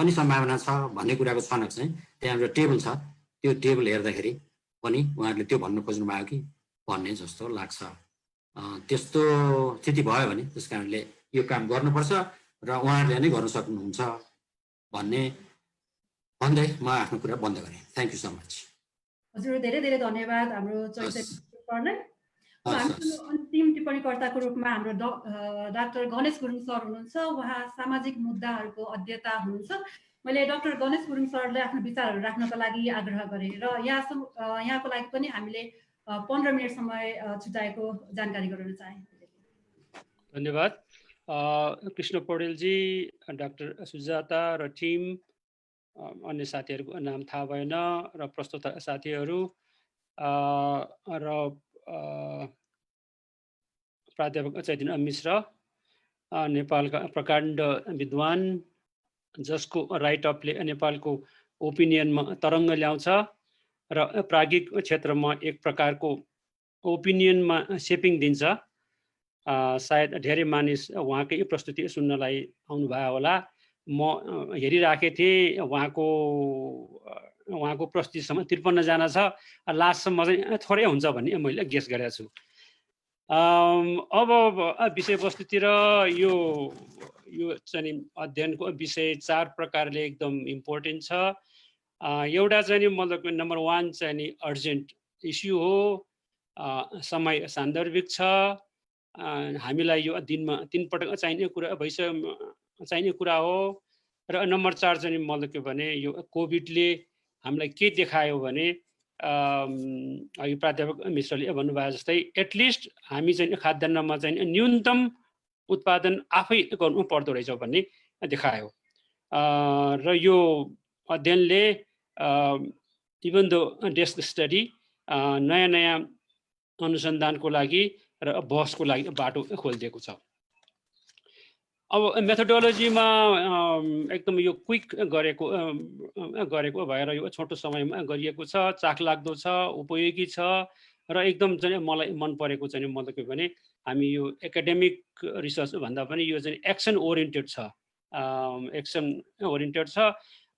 पनि सम्भावना छ भन्ने कुराको छनक चाहिँ त्यहाँ एउटा टेबल छ, त्यो टेबल हेर्दाखेरि पनि उहाँहरूले त्यो भन्नु खोज्नु भयो कि भन्ने जस्तो लाग्छ। त्यस्तो स्थिति भयो भने त्यस कारणले यो काम गर्नुपर्छ र उहाँहरूले नै गर्न सक्नुहुन्छ भन्दै म आफ्नो कुरा बन्द गरेँ। Thank you so much. हजुर धेरै धेरै धन्यवाद हाम्रो चैतन्य। हाम्रो अन्तिम टिप्पणीकर्ताको रूपमा हाम्रो डाक्टर गणेश गुरुङ सर हुनुहुन्छ। उहाँ सामाजिक मुद्दाहरूको अध्येता हुनुहुन्छ। मैले डाक्टर गणेश गुरुङ सरलाई आफ्नो विचारहरू राख्नको लागि आग्रह गरेँ र यहाँको लागि पनि हामीले 15 मिनट समय छुट्याएको जानकारी गराउन चाहे। धन्यवाद कृष्ण पौडेलजी, डाक्टर सुजाता र टिम, अन्य साथीहरूको नाम थाहा भएन र प्रस्तुत साथीहरू र प्राध्यापक चैतन्य मिश्र, नेपालका प्रकाण्ड विद्वान जसको राइट अपले नेपालको ओपिनियनमा तरङ्ग ल्याउँछ र प्राज्ञिक क्षेत्रमा एक प्रकारको ओपिनियनमा सेपिङ दिन्छ। सायद धेरै मानिस उहाँकै प्रस्तुति सुन्नलाई आउनुभयो होला। म हेरिराखेको थिएँ, उहाँको प्रस्तुतिसम्म 53 जना छ, लास्टसम्म चाहिँ थोरै हुन्छ भन्ने मैले गेस गरेको छु। अब विषयवस्तुतिर यो चाहिँ अध्ययनको विषय 4 प्रकारले एकदम इम्पोर्टेन्ट छ। एउटा चाहिँ मतलब नम्बर 1 चाहिँ नि अर्जेन्ट इस्यु हो, समय सान्दर्भिक छ, हामीलाई यो दिनमा 3 पटक चाहिने कुरा चाहिने कुरा हो। र नम्बर 4 चाहिँ मतलब के भने यो कोभिडले हामीलाई के देखायो भने यो प्राध्यापक मिश्रले भन्नुभयो जस्तै एटलिस्ट हामी चाहिँ खाद्यान्नमा चाहिँ न्यूनतम उत्पादन आफै गर्नु पर्दो रहेछ भन्ने देखायो। र यो अध्ययनले इभन द डेस्क स्टडी नयाँ नयाँ अनुसन्धानको लागि र बहसको लागि बाटो खोलिदिएको छ। अब मेथोडोलोजीमा एकदम यो क्विक गरेको भएर यो छोटो समयमा गरिएको छ, चाखलाग्दो छ, उपयोगी छ र एकदम चाहिँ मलाई मन परेको चाहिँ मतलब के भने हामी यो एकाडेमिक रिसर्च भन्दा पनि यो चाहिँ एक्सन ओरिएन्टेड छ,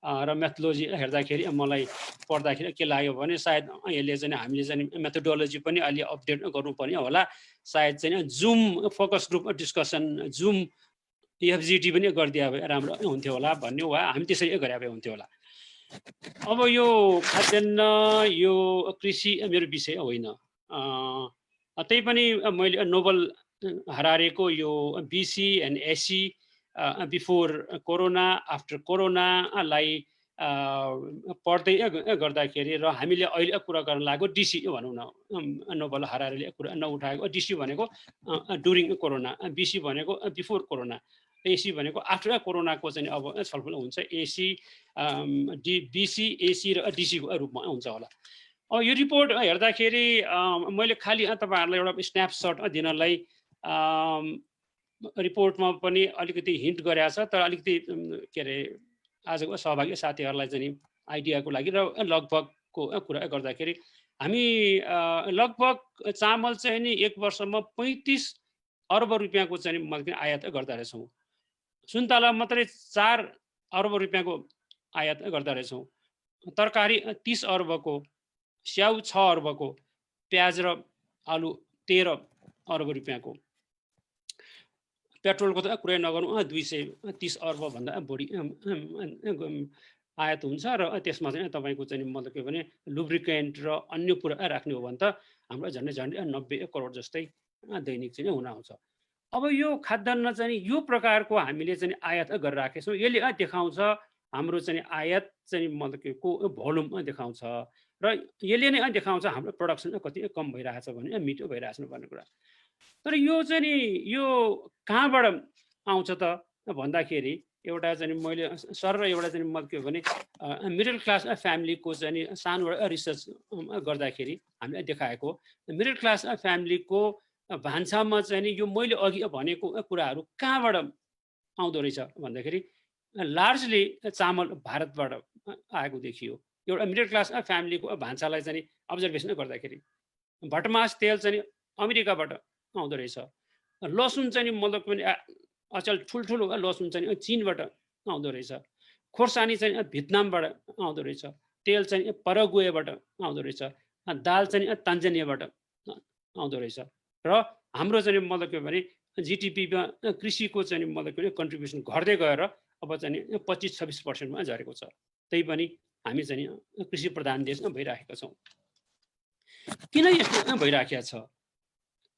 र मेथोडोलोजी हेर्दाखेरि मलाई पढ्दाखेरि के लाग्यो भने सायद यसले चाहिँ हामीले चाहिँ मेथोडोलोजी पनि अलि अपडेट गर्नुपर्ने होला। सायद चाहिँ zoom focus group discussion, zoom FGD पनि गरिदिए भए राम्रो हुन्थ्यो होला भन्ने, वा हामी त्यसरी गरे भए हुन्थ्यो होला। अब यो खाद्यान्न यो कृषि मेरो विषय होइन, त्यही पनि मैले नोबल हरारेको यो BC and AC before corona after कोरोनालाई पढ्दै गर्दाखेरि र हामीले अहिले कुरा गर्न लागेको DC भनौँ न, नोबल हरारेले कुरा नउठाएको DC भनेको ड्युरिङ कोरोना, BC भनेको बिफोर कोरोना, AC भनेको आफ्टर कोरोनाको चाहिँ अब छलफल हुन्छ। BC, AC र DC को रूपमा हुन्छ होला। अब यो रिपोर्ट हेर्दाखेरि मैले खालि तपाईँहरूलाई एउटा स्न्यापसट दिनलाई रिपोर्टमा पनि अलिकति हिन्ट गरेको छ, तर अलिकति के अरे आजको सहभागी साथीहरूलाई चाहिँ आइडियाको लागि र लगभगको कुरा गर्दाखेरि हामी लगभग चामल चाहिँ नि एक वर्षमा 35 अर्ब रुपियाँको चाहिँ मतलब आयात गर्दा रहेछौँ। सुन्तला मात्रै 4 अर्ब रुपियाँको आयात गर्दा रहेछौँ। तरकारी 30 अर्बको, स्याउ 6 अर्बको, प्याज र आलु 13 अर्ब रुपियाँको, पेट्रोलको त कुरै नगरौँ 230 अर्ब भन्दा बढी आयात हुन्छ। र त्यसमा चाहिँ तपाईँको चाहिँ मतलब के भने लुब्रिकेन्ट र अन्य कुरा राख्ने हो भने त हाम्रो झन्डै 90 करोड जस्तै दैनिक चाहिँ हुन आउँछ। अब यो खाद्यान्न चाहिँ यो प्रकारको हामीले चाहिँ आयात गरेर राखेको छौँ। यसले देखाउँछ हाम्रो चाहिँ आयात चाहिँ मतलब के को भोल्युम देखाउँछ, र यसले नै देखाउँछ हाम्रो प्रोडक्सन कति कम भइरहेछ भने मिठो भइरहेछ भन्ने कुरा। तर यो चाहिँ नि यो कहाँबाट आउँछ त भन्दाखेरि एउटा चाहिँ मैले सर र एउटा चाहिँ मतलब के भने मिडल क्लास फ्यामिलीको चाहिँ सानो रिसर्च गर्दाखेरि हामीले देखाएको मिडल क्लास फ्यामिलीको भान्सामा चाहिँ यो मैले अघि भनेको कुराहरू कहाँबाट आउँदो रहेछ भन्दाखेरि लार्जली चामल भारतबाट आएको देखियो। एउटा मिडल क्लास फ्यामिलीको भान्सालाई चाहिँ अब्जर्भेसन गर्दाखेरि भटमास तेल चाहिँ अमेरिकाबाट आउँदो रहेछ। लसुन चाहिँ मतलब पनि अचल ठुल्ठुलो लसुन चाहिँ चीनबाट आउँदो रहेछ। खोर्सानी चाहिँ भियतनामबाट आउँदो रहेछ। तेल चाहिँ paraguayबाट आउँदो रहेछ। दाल चाहिँ तान्जानियाबाट आउँदो रहेछ। र हाम्रो चाहिँ मतलब के भने जिडिपीमा कृषिको चाहिँ मतलब के कन्ट्रिब्युसन घट्दै गएर अब चाहिँ 25-26%मा झरेको छ। त्यही पनि हामी चाहिँ कृषि प्रधान देश भइराखेका छौँ। किन यस्तो भइराखेको छ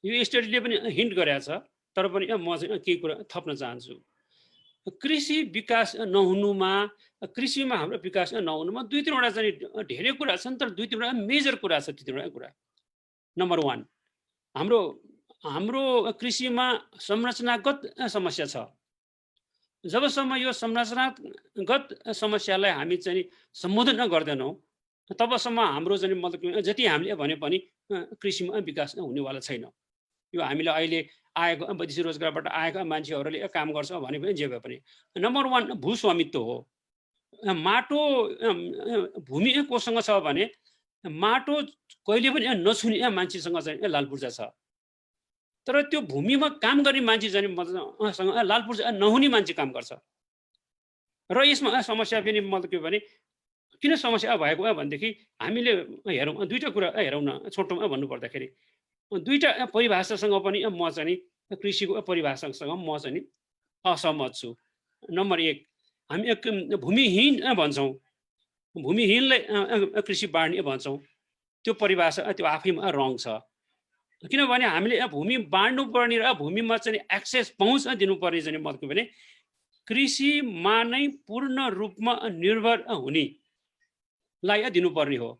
यो स्टडीले पनि हिन्ट गरेको छ, तर पनि म चाहिँ केही कुरा थप्न चाहन्छु। कृषि विकास नहुनुमा, कृषिमा हाम्रो विकास नहुनुमा दुई तीनवटा चाहिँ धेरै कुरा छन्, तर दुई तीनवटा मेजर कुरा छ। ती तीनवटा कुरा नम्बर 1 हाम्रो कृषिमा संरचनागत समस्या छ। जबसम्म यो संरचनागत समस्यालाई हामी चाहिँ सम्बोधन गर्दैनौँ तबसम्म हाम्रो चाहिँ मतलब जति हामीले भने पनि कृषिमा विकास हुनेवाला छैन। यो हामीले अहिले आएको विदेशी रोजगारबाट आएका मान्छेहरूले काम गर्छ भने पनि जे भए पनि नम्बर 1 भूस्वामित्व हो। माटो भूमि कोसँग छ भने माटो कहिले पनि नछुने मान्छेसँग चाहिँ लालपूर्जा छ। तर त्यो भूमिमा काम गर्ने मान्छे चाहिँ मतलब लालपूर्जा नहुने मान्छे काम गर्छ। र यसमा समस्या पनि मतलब के भने किन समस्या भएको भनेदेखि हामीले हेरौँ दुईटा कुरा हेरौँ न। छोटोमा भन्नुपर्दाखेरि दुईटा परिभाषासँग पनि म चाहिँ कृषिको परिभाषासँग म चाहिँ असहमत छु। नम्बर 1 हामी भूमिहीन भन्छौँ, भूमिहीनलाई कृषि बाँड्ने भन्छौँ। त्यो परिभाषा त्यो आफैमा रङ छ। किनभने हामीले भूमि बाँड्नु पर्ने र भूमिमा चाहिँ एक्सेस पहुँच दिनुपर्ने चाहिँ मतलब भने कृषिमा नै पूर्ण रूपमा निर्भर हुनेलाई दिनुपर्ने हो।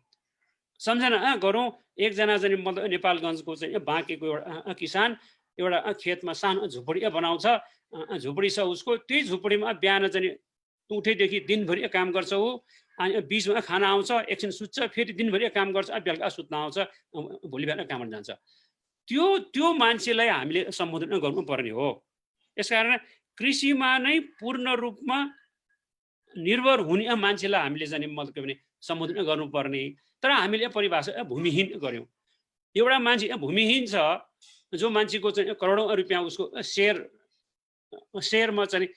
सम्झना गरौँ, एकजना चाहिँ मतलब नेपालगञ्जको चाहिँ बाँकेको एउटा किसान एउटा खेतमा सानो झुपडी बनाउँछ, झुपडी छ उसको, त्यही झुपडीमा बिहान चाहिँ उठेदेखि दिनभरि काम गर्छ ऊ, अनि बिचमा खाना आउँछ, एकछिन सुत्छ, फेरि दिनभरि काम गर्छ, बेलुका सुत्न आउँछ, भोलि बिहान काममा जान्छ। त्यो मान्छेलाई हामीले सम्बोधन गर्नुपर्ने हो। यसकारण कृषिमा नै पूर्ण रूपमा निर्भर हुने मान्छेलाई हामीले चाहिँ मतलब के भने सम्बोधन गर्नुपर्ने। तर हामीले परिभाषा भूमिहीन गर्यौँ। एउटा मान्छे भूमिहीन छ, जो मान्छेको चाहिँ करोडौँ रुपियाँ उसको सेयरमा चाहिँ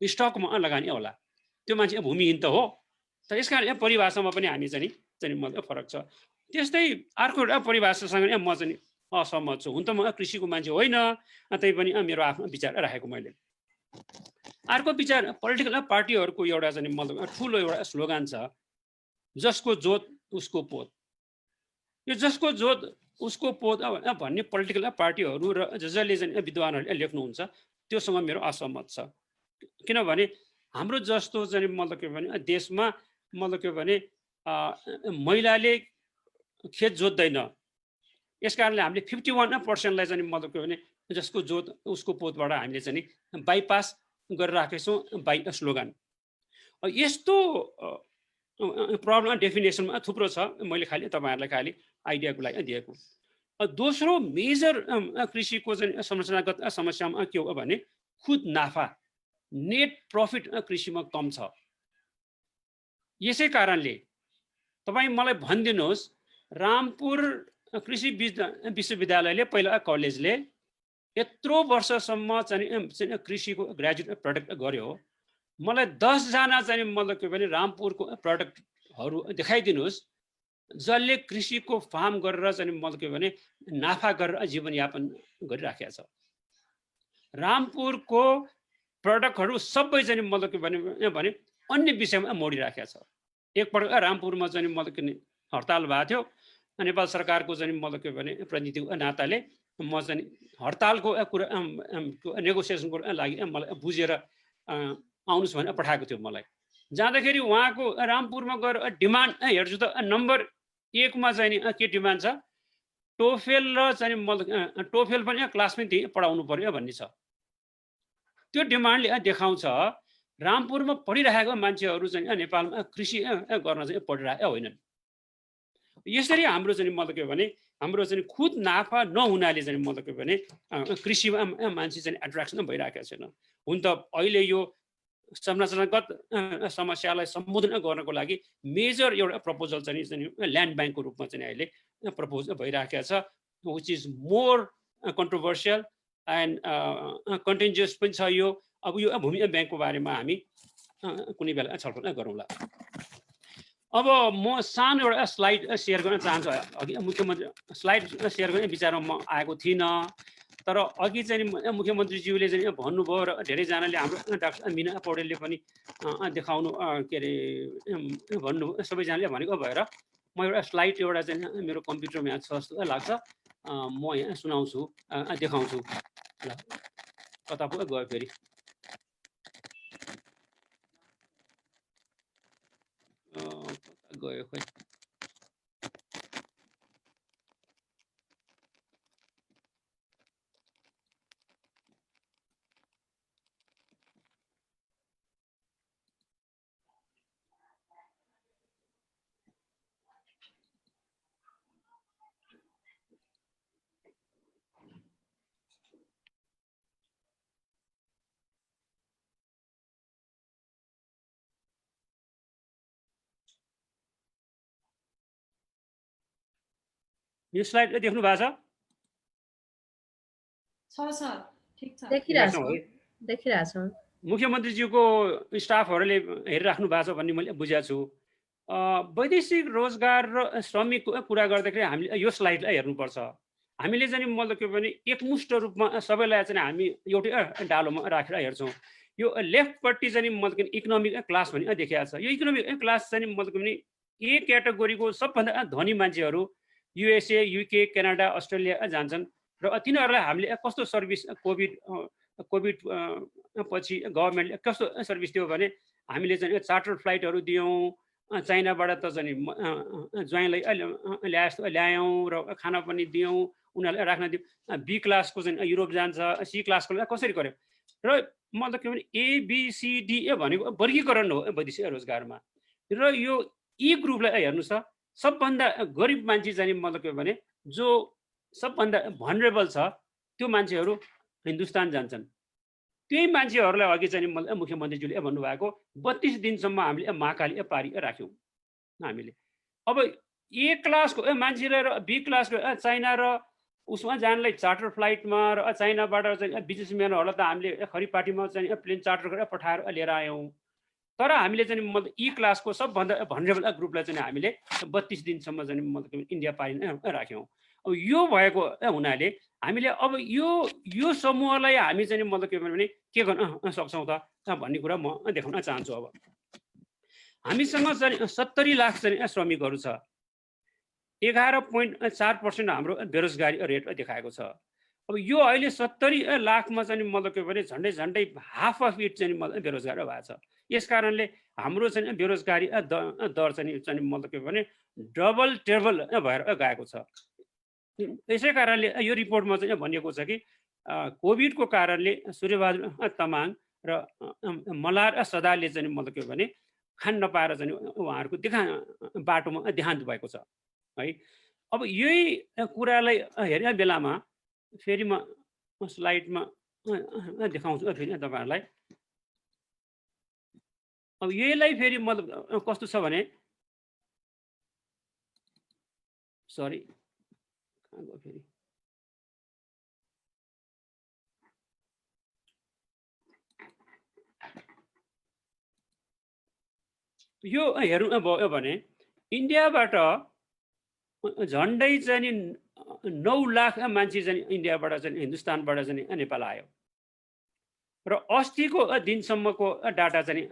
स्टकमा लगानी होला, त्यो मान्छे भूमिहीन त हो। तर यसकारण परिभाषामा पनि हामी चाहिँ मतलब फरक छ। त्यस्तै अर्को एउटा परिभाषासँग म चाहिँ असहमत छु। हुन त म कृषिको मान्छे होइन, तैपनि मेरो आफ्नो विचार राखेको मैले। अर्को विचार, पोलिटिकल पार्टीहरूको एउटा चाहिँ मतलब ठुलो एउटा स्लोगन छ, जसको जोत उसको पोत। यो जसको जोत उसको पोत भन्ने पोलिटिकल पार्टीहरू र जसले चाहिँ विद्वानहरूले लेख्नुहुन्छ त्योसँग मेरो असहमत छ। किनभने हाम्रो जस्तो चाहिँ मतलब के भने देशमा मतलब के भने महिलाले खेत जोत्दैन, यसकारणले हामीले 51% चाहिँ मतलब के भने जसको जोत उसको पोतबाट हामीले चाहिँ बाइपास गरेर राखेका छौँ बाइ स्लोगन। यस्तो प्रब्लम डेफिनेसनमा थुप्रो छ, मैले खालि तपाईँहरूलाई खालि आइडियाको लागि दिएको। दोस्रो मेजर कृषिको चाहिँ संरचनागत समस्यामा के हो भने खुद नाफा, नेट प्रफिट कृषिमा कम छ। यसै कारणले तपाईँ मलाई भनिदिनुहोस्, रामपुर कृषि विश्वविद्यालयले पहिला कलेजले यत्रो वर्षसम्म चाहिँ कृषिको ग्रेजुएट प्रडक्ट गर्यो। मलाई 10 जना चाहिँ मतलब के भने रामपुरको प्रडक्टहरू देखाइदिनुहोस् जसले कृषिको फार्म गरेर चाहिँ मतलब के भने नाफा गरेर जीवनयापन गरिराखेको छ। रामपुरको प्रडक्टहरू सबै चाहिँ मतलब के भने अन्य विषयमा मोडिराखेको छ। एकपल्ट रामपुरमा चाहिँ मतलब के हडताल भएको थियो, नेपाल सरकारको चाहिँ मतलब के भने प्रतिनिधिको नाताले म चाहिँ हडतालको कुरा नेगोसिएसनको लागि मलाई बुझेर आउनुहोस् भनेर पठाएको थियो। मलाई जाँदाखेरि उहाँको रामपुरमा गएर डिमान्ड हेर्छु त नम्बर 1 मा चाहिँ के डिमान्ड छ, टोफेल र चाहिँ टोफेल पनि क्लासमै त्यही पढाउनु पर्यो भन्ने छ। त्यो डिमान्डले देखाउँछ रामपुरमा पढिरहेको मान्छेहरू चाहिँ नेपालमा कृषि गर्न चाहिँ पढिरहेका होइनन्। यसरी हाम्रो चाहिँ मतलब के भने हाम्रो चाहिँ खुद नाफा नहुनाले चाहिँ मतलब के भने कृषिमा मान्छे चाहिँ एट्र्याक्सन भइरहेको छैन। हुन त अहिले यो संरचनागत समस्यालाई सम्बोधन गर्नको लागि मेजर एउटा प्रपोजल चाहिँ ल्यान्ड ब्याङ्कको रूपमा चाहिँ अहिले प्रपोज भइरहेको छ, which is more controversial and contentious पनि छ। यो अब यो भूमि ब्याङ्कको बारेमा हामी कुनै बेला छलफल गरौँला। अब म सानो एउटा स्लाइड सेयर गर्न चाहन्छु। अघि मुख्यमन्त्री स्लाइड सेयर गर्ने विचारमा म आएको थिइनँ, तर अघि चाहिँ मुख्यमन्त्रीज्यूले चाहिँ भन्नुभयो र धेरैजनाले हाम्रो डाक्टर मिना पौडेलले पनि देखाउनु के अरे भन्नु सबैजनाले भनेको भएर म एउटा स्लाइड एउटा चाहिँ मेरो कम्प्युटरमा यहाँ छ जस्तो लाग्छ, म यहाँ सुनाउँछु देखाउँछु। ल कता पो गयो फेरि, गयो खोइ। यो स्लाइड देख्नु भएको छ? ठिक छ, देखिरहेछौँ। मुख्यमन्त्रीज्यूको स्टाफहरूले हेरिराख्नु भएको छ भन्ने मैले बुझेको छु। वैदेशिक रोजगार र श्रमिकको कुरा गर्दाखेरि हामीले यो स्लाइडलाई हेर्नुपर्छ। हामीले चाहिँ मतलब के भने एकमुष्ट रूपमा सबैलाई चाहिँ हामी एउटै डालोमा राखेर हेर्छौँ। यो लेफ्टपट्टि चाहिँ मतलब इकोनोमिक क्लास भन्ने देखिएको छ। यो इकोनोमिक क्लास चाहिँ मतलब भने ए क्याटेगोरीको सबभन्दा धनी मान्छेहरू युएसए, युके, क्यानाडा, अस्ट्रेलिया जान्छन् र तिनीहरूलाई हामीले कस्तो सर्भिस कोभिड कोभिड पछि गभर्मेन्टले कस्तो सर्भिस दियो भने हामीले चाहिँ चार्टर फ्लाइटहरू दियौँ, चाइनाबाट त चाहिँ ज्वाइँलाई ल्यायौँ र खाना पनि दियौँ, उनीहरूलाई राख्न दियौँ। बी क्लासको चाहिँ युरोप जान्छ, सी क्लासको कसरी गर्यो र मतलब के भने ABCDE भनेको वर्गीकरण हो वैदेशिक रोजगारमा। र यो यी ग्रुपलाई हेर्नुहोस् त, सबभन्दा गरिब मान्छे चाहिँ मतलब के भने जो सबभन्दा भनरेबल छ त्यो मान्छेहरू हिन्दुस्तान जान्छन्। त्यही मान्छेहरूलाई अघि चाहिँ मुख्यमन्त्रीज्यूले भन्नुभएको 32 दिनसम्म हामीले महाकाली पारी राख्यौँ हामीले। अब ए क्लासको मान्छेलाई र बी क्लासको चाइना र उसमा जानलाई चार्टर फ्लाइटमा र चाइनाबाट चाहिँ बिजनेसम्यानहरूलाई त हामीले खरिपाटीमा चाहिँ प्लेन चार्टर गरेर पठाएर लिएर आयौँ। तर हामीले चाहिँ मतलब ई क्लासको सबभन्दा भनरेबल ग्रुपलाई चाहिँ हामीले 32 दिनसम्म चाहिँ मतलब इन्डिया पारी राख्यौँ। अब यो भएको हुनाले हामीले अब यो समूहलाई हामी चाहिँ मतलब के भने के गर्न सक्छौँ त भन्ने कुरा म देखाउन चाहन्छु। अब हामीसँग चाहिँ 70 लाख चाहिँ श्रमिकहरू छ, 11.4% हाम्रो बेरोजगारी रेट देखाएको छ। अब यो अहिले 70 लाखमा चाहिँ मतलब के भने झन्डै हाफ अफ इट चाहिँ बेरोजगार भएको छ। यस कारणले हाम्रो चाहिँ बेरोजगारी दर चाहिँ मतलब के भने डबल टेबल भएर गएको छ। यसै कारणले यो रिपोर्टमा चाहिँ भनिएको छ कि कोभिडको कारणले सूर्यबहादुर तामाङ र मल्हार सदाले चाहिँ मतलब के भने खान नपाएर चाहिँ उहाँहरूको बाटोमा देहान्त भएको छ है। अब यही कुरालाई हेर्ने बेलामा फेरि म स्लाइडमा देखाउँछु फेरि तपाईँहरूलाई। अब यहीलाई फेरि मतलब कस्तो छ भने सरी फेरि यो हेर्नु भयो भने इन्डियाबाट झन्डै चाहिँ 9 लाख मान्छे चाहिँ इन्डियाबाट चाहिँ हिन्दुस्तानबाट चाहिँ नेपाल आयो र अस्तिको दिनसम्मको डाटा चाहिँ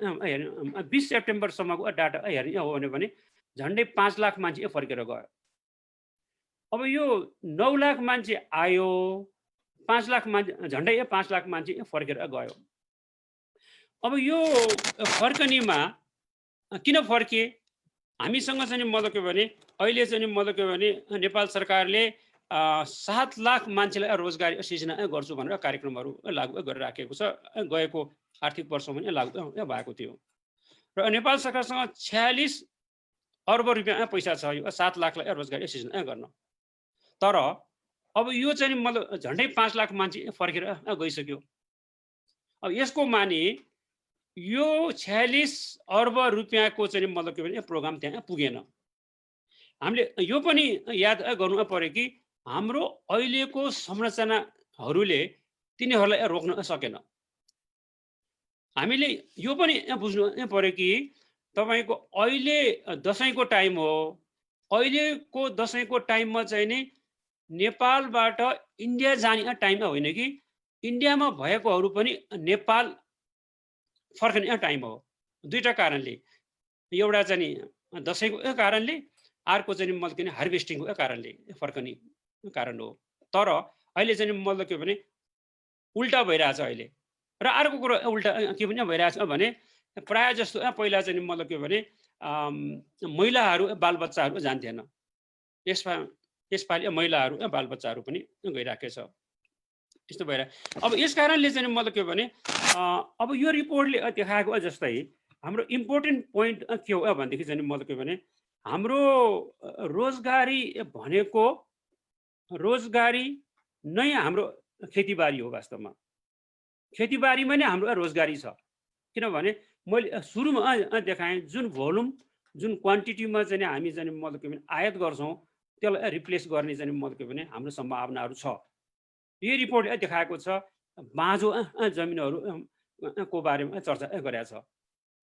20 सेप्टेम्बरसम्मको डाटा हेर्ने हो भने झन्डै 5 लाख मान्छे फर्केर गयो। अब यो 9 लाख मान्छे आयो, 5 लाख मान्छे झन्डै 5 लाख मान्छे फर्केर गयो। अब यो फर्कनीमा किन फर्के? हामीसँग चाहिँ मतलब के भने अहिले चाहिँ मतलब के भने नेपाल सरकारले 7 लाख मान्छेलाई रोजगारी सृजना गर्छु भनेर कार्यक्रमहरू लागू गरिराखेको छ। गएको आर्थिक वर्षमा पनि लागू भएको थियो र नेपाल सरकारसँग 46 अर्ब रुपियाँ पैसा छ यो 7 लाखलाई रोजगारी सृजना गर्न। तर अब यो चाहिँ मतलब झन्डै 5 लाख मान्छे फर्केर गइसक्यो। अब यसको माने यो 46 अर्ब रुपियाँको चाहिँ मतलब के भने प्रोग्राम त्यहाँ पुगेन। हामीले यो पनि याद गर्नु पर्यो कि हाम्रो अहिलेको संरचनाहरूले तिनीहरूलाई रोक्न सकेन। हामीले यो पनि बुझ्नु पर्यो कि तपाईँको अहिले दसैँको टाइम हो, अहिलेको दसैँको टाइममा चाहिँ नि नेपालबाट इन्डिया जाने टाइम होइन कि इन्डियामा भएकोहरू पनि नेपाल फर्कने टाइम हो। दुईटा कारणले, एउटा चाहिँ दसैँको कारणले, अर्को चाहिँ मतलब के भने हार्भेस्टिङको कारणले फर्कने कारण हो। तर अहिले चाहिँ मतलब के भने उल्टा भइरहेछ अहिले। र अर्को कुरो उल्टा के पनि भइरहेछ भने प्रायः जस्तो पहिला चाहिँ मतलब के भने महिलाहरू बालबच्चाहरू जान्थेन, यसपालि महिलाहरू बालबच्चाहरू पनि गइराखेको छ। यस्तो भइरहेको। अब यस कारणले चाहिँ मतलब के भने अब यो रिपोर्टले देखाएको जस्तै हाम्रो इम्पोर्टेन्ट पोइन्ट के हो भनेदेखि चाहिँ मतलब के भने हाम्रो रोजगारी भनेको रोजगारी नै हाम्रो खेतीबारी हो। वास्तवमा खेतीबारीमा नै हाम्रो रोजगारी छ। किनभने मैले सुरुमा देखाएँ जुन भोल्युम जुन क्वान्टिटीमा चाहिँ हामी चाहिँ मतलब के भने आयात गर्छौँ त्यसलाई रिप्लेस गर्ने चाहिँ मतलब के भने हाम्रो सम्भावनाहरू छ। यो रिपोर्टले देखाएको छ। बाँझो जमिनहरूको बारेमा चर्चा गरेको छ।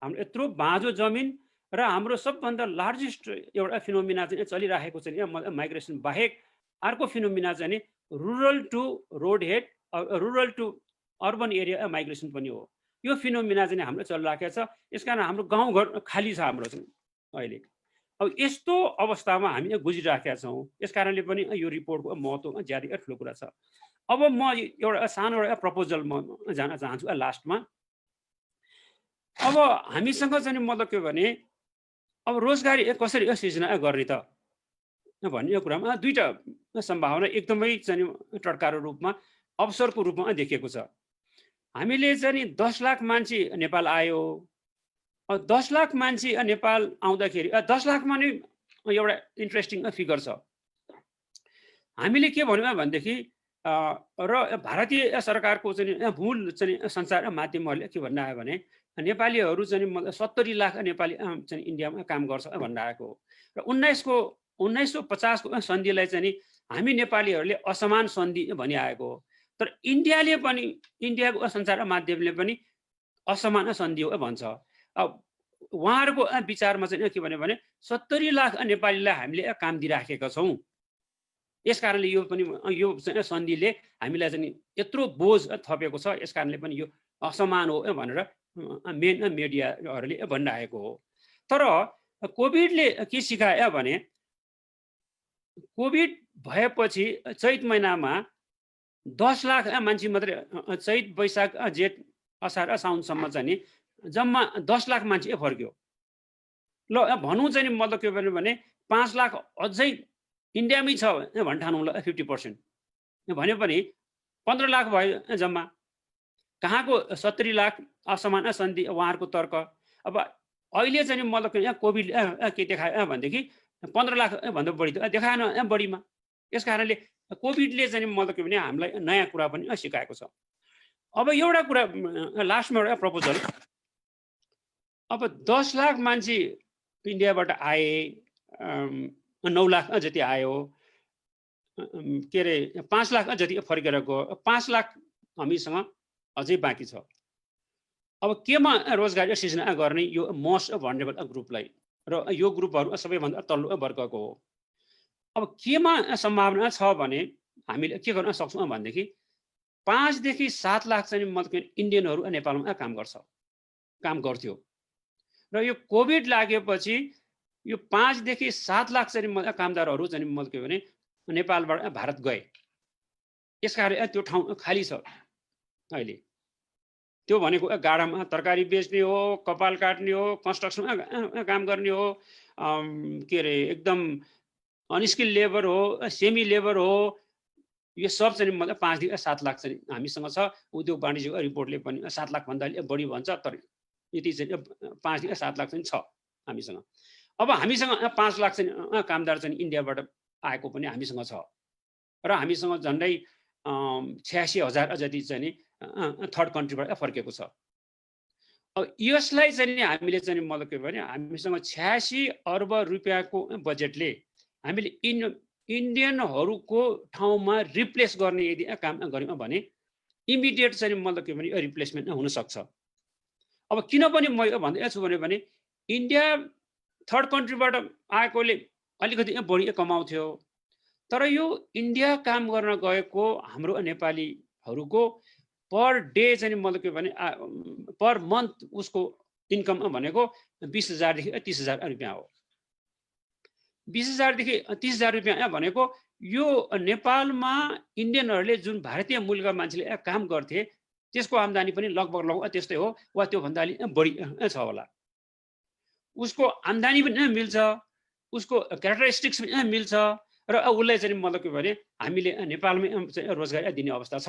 हाम्रो यत्रो बाँझो जमिन र हाम्रो सबभन्दा लार्जेस्ट एउटा फिनोमिना चाहिँ चलिरहेको चाहिँ माइग्रेसन बाहेक अर्को फिनोमिना चाहिँ rural to road head, rural to urban area migration पनि हो। यो फिनोमिना चाहिँ हाम्रो चलिरहेको छ। यसकारण हाम्रो गाउँघर खाली छ हाम्रो चाहिँ अहिले। अब यस्तो अवस्थामा हामी गुजिराखेका छौँ। यस कारणले पनि यो रिपोर्टको महत्त्व ज्यादै ठुलो कुरा छ। अब म एउटा सानो एउटा प्रपोजल म जान चाहन्छु लास्टमा। अब हामीसँग चाहिँ मतलब के भने अब रोजगारी कसरी सृजना गर्ने त भन्ने यो कुरामा दुईटा सम्भावना एकदमै चाहिँ टटकारो रूपमा अवसरको रूपमा देखिएको छ। हामीले चाहिँ 10 लाख मान्छे नेपाल आयो। 10 लाख मान्छे नेपाल आउँदाखेरि 10 लाखमा नै एउटा इन्ट्रेस्टिङ फिगर छ। हामीले के भन्यौँ भनेदेखि र भारतीय सरकारको चाहिँ मूल चाहिँ सञ्चार माध्यमहरूले के भन्न आयो भने नेपालीहरू चाहिँ 70 लाख नेपाली चाहिँ इन्डियामा काम गर्छ भन्न आएको हो। र 1950 को सन्धिलाई चाहिँ हामी नेपालीहरूले असमान सन्धि भनि आएको हो। तर इन्डियाले पनि इन्डियाको सञ्चार माध्यमले पनि असमान सन्धि हो भन्छ। अब उहाँहरूको विचारमा चाहिँ के भन्यो भने 70 लाख नेपालीलाई हामीले काम दिइराखेका छौँ। यस कारणले यो पनि यो सन्धिले हामीलाई चाहिँ यत्रो बोझ थपेको छ। यस कारणले पनि यो असमान हो भनेर मेन मिडियाहरूले भन्न आएको हो। तर कोभिडले के सिकायो भने कोभिड भएपछि चैत महिनामा 10 लाख मान्छे मात्रै चैत वैशाख जेठ असार साउनसम्म चाहिँ जम्मा 10 लाख मान्छे फर्क्यो। ल भनौँ चाहिँ मतलब के भन्यो भने 5 लाख अझै इन्डियामै छ भन् ठानौँ ल 50% भन्यो पनि 15 लाख भयो जम्मा। कहाँको 70 लाख असमान सन्धि उहाँहरूको तर्क। अब अहिले चाहिँ मतलब कोभिड के देखायो भनेदेखि 15 लाख भन्दा बढी देखाएन बढीमा। यस कारणले कोभिडले चाहिँ मतलब के भने हामीलाई नयाँ कुरा पनि सिकाएको छ। अब एउटा कुरा लास्टमा एउटा प्रपोजल। अब 10 लाख मान्छे इन्डियाबाट आए, 9 लाख जति आयो, के अरे 5 लाख जति फर्केर गयो, 5 लाख हामीसँग अझै बाँकी छ। अब केमा रोजगारी सृजना गर्ने यो मोस्ट भल्नरेबल ग्रुपलाई, र यो ग्रुपहरू सबैभन्दा तल्लो वर्गको हो। अब केमा सम्भावना छ भने हामीले के गर्न सक्छौँ भनेदेखि 5 देखि 7 लाख चाहिँ मतलब इन्डियनहरू नेपालमा काम गर्थ्यो। र यो कोभिड लागेपछि यो 5 देखि 7 लाख चाहिँ कामदारहरू चाहिँ मतलब के भने नेपालबाट भारत गए। यसकारण त्यो ठाउँ खाली छ अहिले। त्यो भनेको गाडामा तरकारी बेच्ने हो, कपाल काट्ने हो, कन्स्ट्रक्सनमा काम गर्ने हो, के अरे एकदम अनस्किल लेबर हो, सेमी लेबर हो, यो सब चाहिँ मतलब 5 देखि 7 लाख चाहिँ हामीसँग छ। उद्योग वाणिज्यको रिपोर्टले पनि 7 लाख भन्दा बढी भन्छ। तर यति चाहिँ 5 देखि 7 लाख चाहिँ छ हामीसँग। अब हामीसँग 5 लाख चाहिँ कामदार चाहिँ इन्डियाबाट आएको पनि हामीसँग छ। र हामीसँग झन्डै 86,000 जति चाहिँ थर्ड कन्ट्रीबाट फर्केको छ। अब यसलाई चाहिँ हामीले चाहिँ मतलब के भने हामीसँग 86 अर्ब रुपियाँको बजेटले हामीले इन्डियनहरूको ठाउँमा रिप्लेस गर्ने यदि काम गऱ्यौँ भने इमिडिएट चाहिँ मतलब के भने रिप्लेसमेन्ट हुन सक्छ। अब किन पनि म भन्दै छु भने इन्डिया थर्ड कन्ट्रीबाट आएकोले अलिकति बढी कमाउँथ्यो। तर यो इन्डिया काम गर्न गएको हाम्रो नेपालीहरूको पर डे चाहिँ मतलब के भने पर मन्थ उसको इन्कम भनेको 20,000 देखि 30,000 रुपियाँ हो। 20,000 देखि 30,000 रुपियाँ भनेको यो नेपालमा इन्डियनहरूले जुन भारतीय मूलका मान्छेले काम गर्थे त्यसको आम्दानी पनि लगभग त्यस्तै हो वा त्योभन्दा अलि बढी छ होला। उसको आम्दानी पनि मिल्छ, उसको क्यारेक्टरिस्टिक्स पनि मिल्छ, र उसलाई चाहिँ मतलब के भने हामीले नेपालमै चाहिँ रोजगारी दिने अवस्था छ।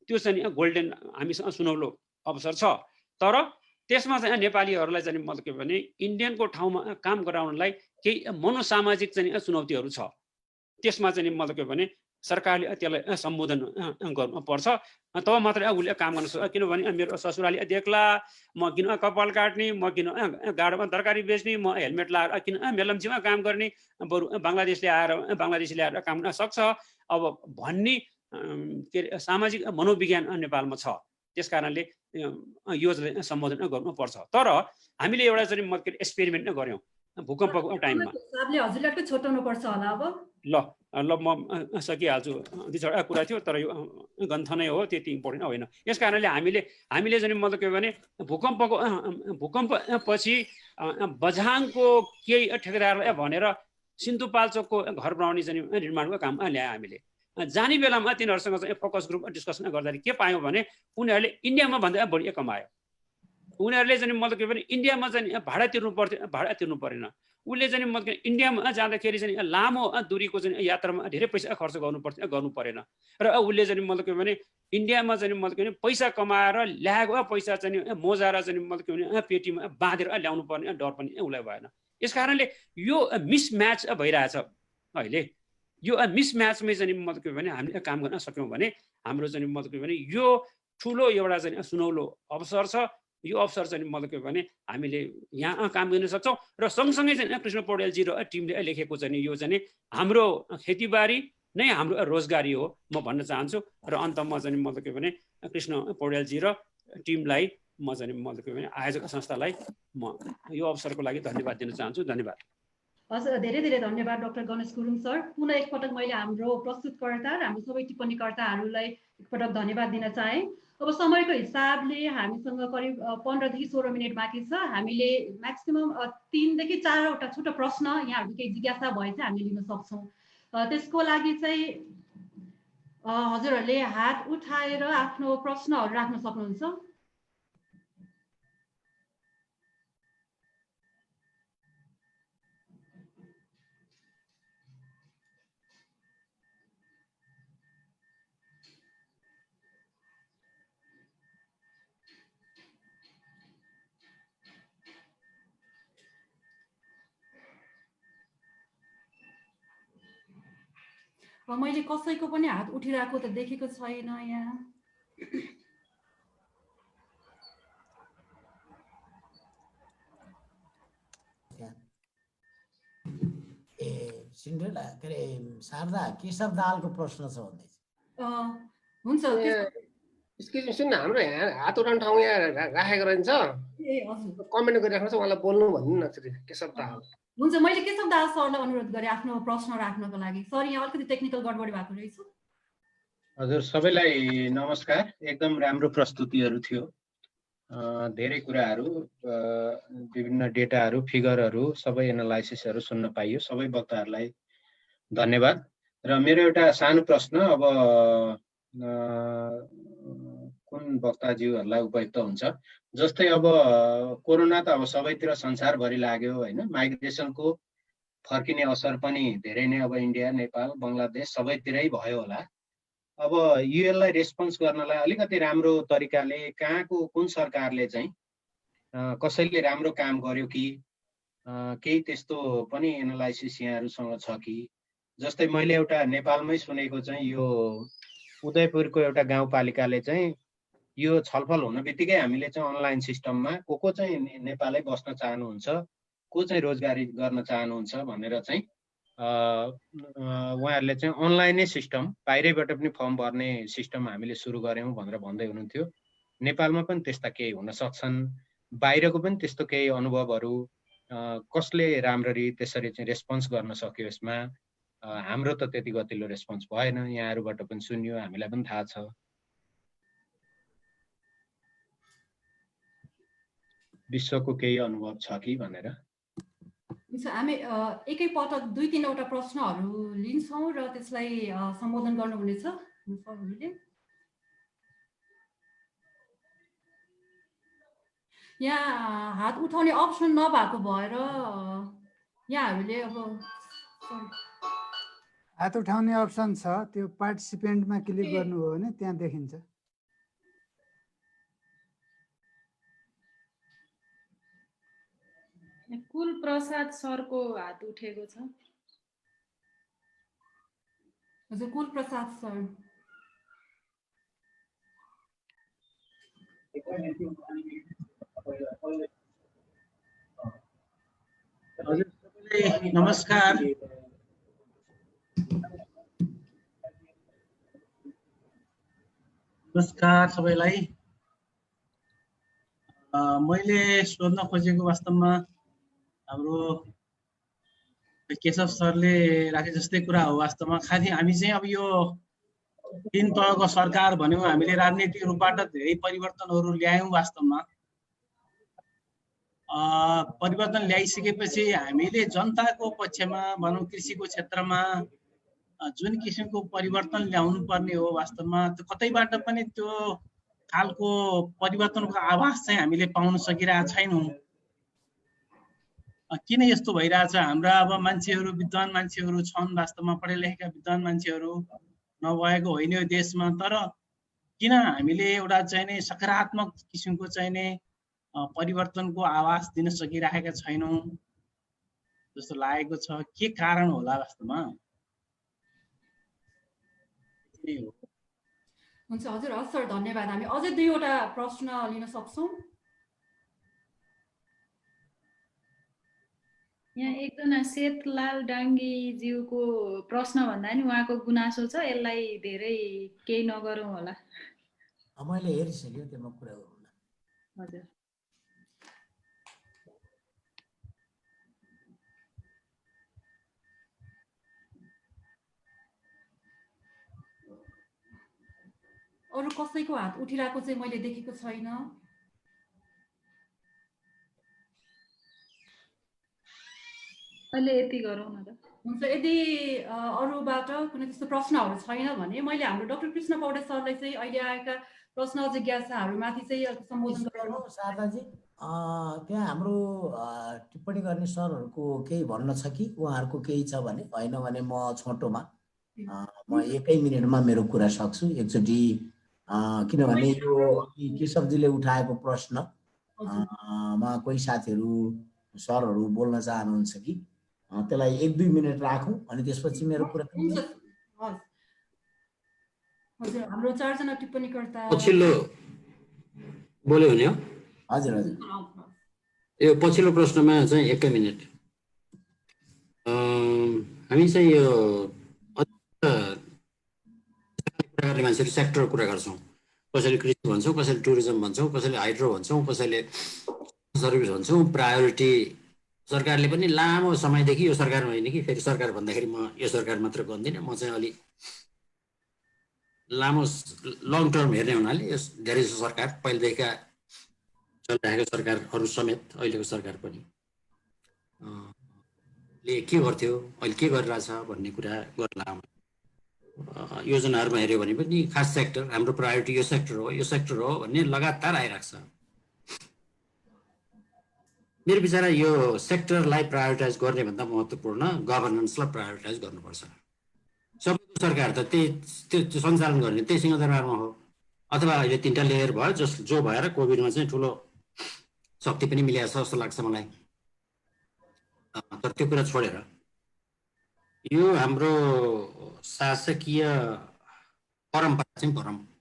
त्यो चाहिँ गोल्डन हामीसँग सुनौलो अवसर छ। तर त्यसमा चाहिँ नेपालीहरूलाई चाहिँ मतलब के भने इन्डियनको ठाउँमा काम गराउनलाई केही मनोसामाजिक चाहिँ चुनौतीहरू छ। त्यसमा चाहिँ मतलब के भने सरकारले त्यसलाई सम्बोधन गर्नुपर्छ। तब मात्रै उसले काम गर्न सक्छ। किनभने मेरो ससुराली देख्ला, म किन कपाल काट्ने, म किन गाडामा तरकारी बेच्ने, म हेलमेट लाएर किन मेलम्चीमा काम गर्ने, बरु बङ्गलादेशले आएर काम गर्न सक्छ अब भन्ने के अरे सामाजिक मनोविज्ञान नेपालमा छ। त्यस कारणले यो सम्बोधन गर्नुपर्छ। तर हामीले एउटा चाहिँ म एक्सपेरिमेन्ट गऱ्यौँ भूकम्पको टाइममा। हजुरलाई छोटाउनु पर्छ होला अब। ल म सकिहाल्छु। 2-4 कुरा थियो तर यो गन्थनै हो, त्यति इम्पोर्टेन्ट होइन। यस कारणले हामीले चाहिँ मतलब के भने भूकम्प पछि बझाङको केही ठेकेदारलाई भनेर सिन्धुपाल्चोकको घर बनाउने चाहिँ निर्माणको काम ल्यायो हामीले। जाने बेलामा तिनीहरूसँग चाहिँ फोकस ग्रुप डिस्कसन गर्दाखेरि के पायौँ भने उनीहरूले इन्डियामा भन्दा बढी कमायो। उनीहरूले चाहिँ मतलब के भने इन्डियामा चाहिँ भाडा तिर्नु पर्थ्यो, भाडा तिर्नु परेन। उसले चाहिँ मतलब इन्डियामा जाँदाखेरि चाहिँ लामो दूरीको चाहिँ यात्रामा धेरै पैसा खर्च गर्नु पर्थ्यो, गर्नु परेन। र उसले चाहिँ मतलब के भने इन्डियामा चाहिँ मतलब के भने पैसा कमाएर ल्याएको पैसा चाहिँ मोजारा चाहिँ मतलब के भने पेटीमा बाँधेर ल्याउनु पर्ने डर पनि उसलाई भएन। यस कारणले यो मिसम्याच भइरहेछ अहिले। यो मिसम्याचमै चाहिँ मतलब के भने हामीले काम गर्न सक्यौँ भने हाम्रो चाहिँ मतलब के भने यो ठुलो एउटा चाहिँ सुनौलो अवसर छ। यो अवसर चाहिँ मतलब के भने हामीले यहाँ काम गर्न सक्छौँ। र सँगसँगै चाहिँ कृष्ण पौडेलजी र टिमले लेखेको चाहिँ यो चाहिँ हाम्रो खेतीबारी नै हाम्रो रोजगारी हो म भन्न चाहन्छु। र अन्तमा चाहिँ मतलब के भने कृष्ण पौडेलजी र टिमलाई म चाहिँ मतलब के भने आयोजक संस्थालाई म यो अवसरको लागि धन्यवाद दिन चाहन्छु। धन्यवाद। हजुर, धेरै धेरै धन्यवाद डाक्टर गणेश गुरुङ सर। पुनः एकपटक मैले हाम्रो प्रस्तुतकर्ता र हाम्रो सबै टिप्पणीकर्ताहरूलाई एकपटक धन्यवाद दिन चाहे। अब समयको हिसाबले हामीसँग करिब 15 देखि 16 मिनट बाँकी छ। हामीले म्याक्सिमम 3 देखि 4वटा छोटो प्रश्न यहाँहरू केही जिज्ञासा भए चाहिँ हामीले लिन सक्छौँ। त्यसको लागि चाहिँ हजुरहरूले हात उठाएर आफ्नो प्रश्नहरू राख्न सक्नुहुन्छ। मैले कसैको पनि हात उठिरहेको त देखेको छैन यहाँ। सिन्ड्रेला के अरे शारदा केशव दाहालको प्रश्न छ भन्दै हुन्छ। सुन हाम्रो यहाँ हात उठाउने ठाउँ यहाँ राखेको रहन्छ, कमेन्ट गरिराख्नु छ, उहाँलाई बोल्नु भन्नु न केशव दाहाल। हुन्छ, मैले केशव दाहाल सरलाई अनुरोध गरेँ आफ्नो प्रश्न राख्नको लागि। सर यहाँ अलिकति टेक्निकल गडबडी भएको रहेछ। हजुर, सबैलाई नमस्कार। एकदम राम्रो प्रस्तुतिहरू थियो। धेरै कुराहरू, विभिन्न डेटाहरू, फिगरहरू, सबै एनालाइसिसहरू सुन्न पाइयो। सबै वक्ताहरूलाई धन्यवाद। र मेरो एउटा सानो प्रश्न अब कुन वक्ताज्यूहरूलाई उपयुक्त हुन्छ, जस्तै अब कोरोना त अब सबैतिर संसारभरि लाग्यो होइन। माइग्रेसनको फर्किने असर पनि धेरै नै अब इन्डिया, नेपाल, बङ्गलादेश सबैतिरै भयो होला। अब युएललाई रेस्पोन्स गर्नलाई अलिकति राम्रो तरिकाले कहाँको कुन सरकारले चाहिँ कसैले राम्रो काम गर्यो कि केही त्यस्तो पनि एनालाइसिस यहाँहरूसँग छ कि? जस्तै मैले एउटा नेपालमै सुनेको चाहिँ यो उदयपुरको एउटा गाउँपालिकाले चाहिँ यो छलफल हुन बित्तिकै हामीले चाहिँ अनलाइन सिस्टममा को चाहिँ नेपालै बस्न चाहनुहुन्छ, को चाहिँ रोजगारी गर्न चाहनुहुन्छ भनेर चाहिँ उहाँहरूले चाहिँ अनलाइनै सिस्टम, बाहिरैबाट पनि फर्म भर्ने सिस्टम हामीले सुरु गऱ्यौँ भनेर भन्दै हुनुहुन्थ्यो। नेपालमा पनि त्यस्ता केही हुन सक्छन्, बाहिरको पनि त्यस्तो केही अनुभवहरू कसले राम्ररी त्यसरी चाहिँ रेस्पोन्स गर्न सक्यो यसमा? हाम्रो त त्यति गतिलो रेस्पोन्स भएन, यहाँहरूबाट पनि सुन्यो, हामीलाई पनि थाहा छ। विश्वको केही अनुभव छ कि भनेर। हामी एकैपटक 2-3वटा प्रश्नहरू लिन्छौँ र त्यसलाई सम्बोधन गर्नुहुनेछ सरहरूले। यहाँ हात उठाउने अप्सन नभएको भएर यहाँहरूले अब हात उठाउने अप्सन छ, त्यो पार्टिसिपेन्टमा क्लिक गर्नुभयो भने त्यहाँ देखिन्छ। कुल प्रसाद सरको हात उठेको छ। हजुर, कुल प्रसाद सर। हजुर, नमस्कार। नमस्कार सबैलाई। मैले सोध्न खोजेको वास्तवमा हाम्रो केशव सरले राखे जस्तै कुरा हो। वास्तवमा खालि हामी चाहिँ अब यो 3 तहको सरकार भन्यौँ, हामीले राजनीतिक रूपबाट धेरै परिवर्तनहरू ल्यायौँ। वास्तवमा परिवर्तन ल्याइसकेपछि हामीले जनताको पक्षमा भनौँ, कृषिको क्षेत्रमा जुन किसिमको परिवर्तन ल्याउनु पर्ने हो वास्तवमा त्यो कतैबाट पनि त्यो खालको परिवर्तनको आभास चाहिँ हामीले पाउन सकिरहेका छैनौँ। किन यस्तो भइरहेछ? हाम्रा अब मान्छेहरू, विद्वान मान्छेहरू छन्, वास्तवमा पढे लेखेका विद्वान मान्छेहरू नभएको होइन यो देशमा, तर किन हामीले एउटा चाहिँ नि सकारात्मक किसिमको चाहिँ नि परिवर्तनको आवाज दिन सकिरहेका छैनौँ जस्तो लागेको छ। के कारण होला वास्तवमा? हुन्छ हजुर, हस् सर, धन्यवाद। हामी अझै 2वटा प्रश्न लिन सक्छौँ। यहाँ एकजना सेतलाल डाङ्गीज्यूको प्रश्न भन्दा नि उहाँको गुनासो छ, यसलाई धेरै केही नगरौँ होला। मैले हेरिसकेँ, त्यसमा कुरा गरौँला। हजुर। अरू कसैको हात उठिरहेको चाहिँ मैले देखेको छैन। अहिले यति गरौँ न त। हुन्छ, यदि अरूबाट कुनै त्यस्तो प्रश्नहरू छैन भने मैले हाम्रो डाक्टर कृष्ण पौडेल सरलाई चाहिँ अहिले आएका प्रश्न जिज्ञासाहरूमाथि चाहिँ सम्बोधन गरौँ। शारदाजी, त्यहाँ हाम्रो टिप्पणी गर्ने सरहरूको केही भन्न छ कि उहाँहरूको केही छ भने? होइन भने म छोटोमा म 1 मिनेटमा मेरो कुरा सक्छु एकचोटि, किनभने यो केशवजीले उठाएको प्रश्नमा कोही साथीहरू सरहरू बोल्न चाहनुहुन्छ कि त्यसलाई 1-2 मिनेट राखौँ अनि त्यसपछि मेरो कुरा। हजुर, हाम्रो 4 जना टिप्पणीकर्ता पछिल्लो बोल्यो भने हो। हजुर हजुर, यो पछिल्लो प्रश्नमा चाहिँ 1 मिनेट हामी चाहिँ यो कुरा गर्ने मान्छेहरू सेक्टर कुरा गर्छौँ। कसैले कृषि भन्छौँ, कसैले टुरिज्म भन्छौँ, कसैले हाइड्रो भन्छौँ, कसैले सर्भिस भन्छौँ। प्रायोरिटी सरकारले पनि लामो समयदेखि, यो सरकार होइन कि, फेरि सरकार भन्दाखेरि म यो सरकार मात्र भन्दिनँ, म चाहिँ अलि लामो लङ टर्म हेर्ने हुनाले यो धेरै सरकार, पहिलेदेखिका चलिरहेको सरकारहरू समेत अहिलेको सरकार पनि ले के गर्थ्यो, अहिले के गरिरहेछ भन्ने कुरा गर्ला। योजनाहरूमा हेऱ्यो भने पनि खास सेक्टर, हाम्रो प्रायोरिटी यो सेक्टर हो, यो सेक्टर हो भन्ने लगातार आइरहेको छ। मेरो विचार यो सेक्टरलाई प्रायोरिटाइज गर्ने भन्दा महत्त्वपूर्ण गभर्नेन्सलाई प्रायोरिटाइज गर्नुपर्छ। सबैको सरकार त त्यो सञ्चालन गर्ने त्यही सिंहदरबारमा हो, अथवा अहिले 3टा लेयर भयो जो भएर कोभिडमा चाहिँ ठुलो शक्ति पनि मिलेको छ जस्तो लाग्छ मलाई। तर त्यो कुरा छोडेर यो हाम्रो शासकीय परम्परा चाहिँ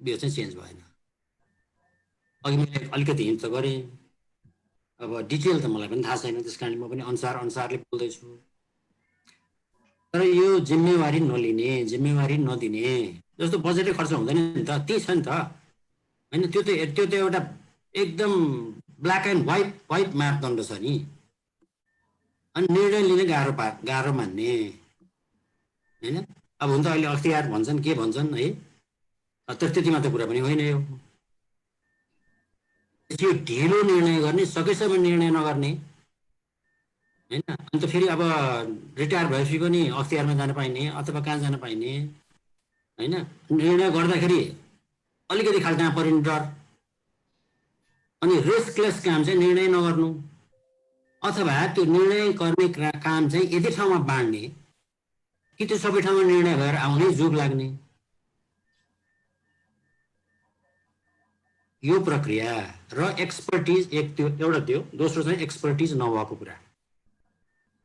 यो चाहिँ चेन्ज भएन। अघि मैले अलिकति हिन्ट त गरेँ, अब डिटेल त मलाई पनि थाहा छैन, त्यस कारण म पनि अनुसारले बोल्दैछु। तर यो जिम्मेवारी नलिने, जिम्मेवारी नदिने, जस्तो बजेटै खर्च हुँदैन नि त, त्यही छ नि त होइन। त्यो त एउटा एकदम ब्ल्याक एन्ड व्हाइट मापदण्ड छ नि। अनि निर्णय लिने गाह्रो मान्ने होइन। अब हुन्छ अहिले अख्तियार भन्छन्, के भन्छन् है, त्यति मात्र कुरा पनि होइन यो। यो ढिलो निर्णय गर्ने, सकेसम्म निर्णय नगर्ने होइन। अन्त फेरि अब रिटायर भएपछि पनि अख्तियारमा जान पाइने अथवा कहाँ जान पाइने होइन। निर्णय गर्दाखेरि अलिकति खाल्टामा परिने डर, अनि रिस्कलेस काम चाहिँ निर्णय नगर्नु, अथवा त्यो निर्णय गर्ने काम चाहिँ यति ठाउँमा बाँड्ने कि त्यो सबै ठाउँमा निर्णय भएर आउने जोग लाग्ने, यो प्रक्रिया र एक्सपर्टिज एउटा त्यो। दोस्रो चाहिँ एक्सपर्टिज नभएको कुरा।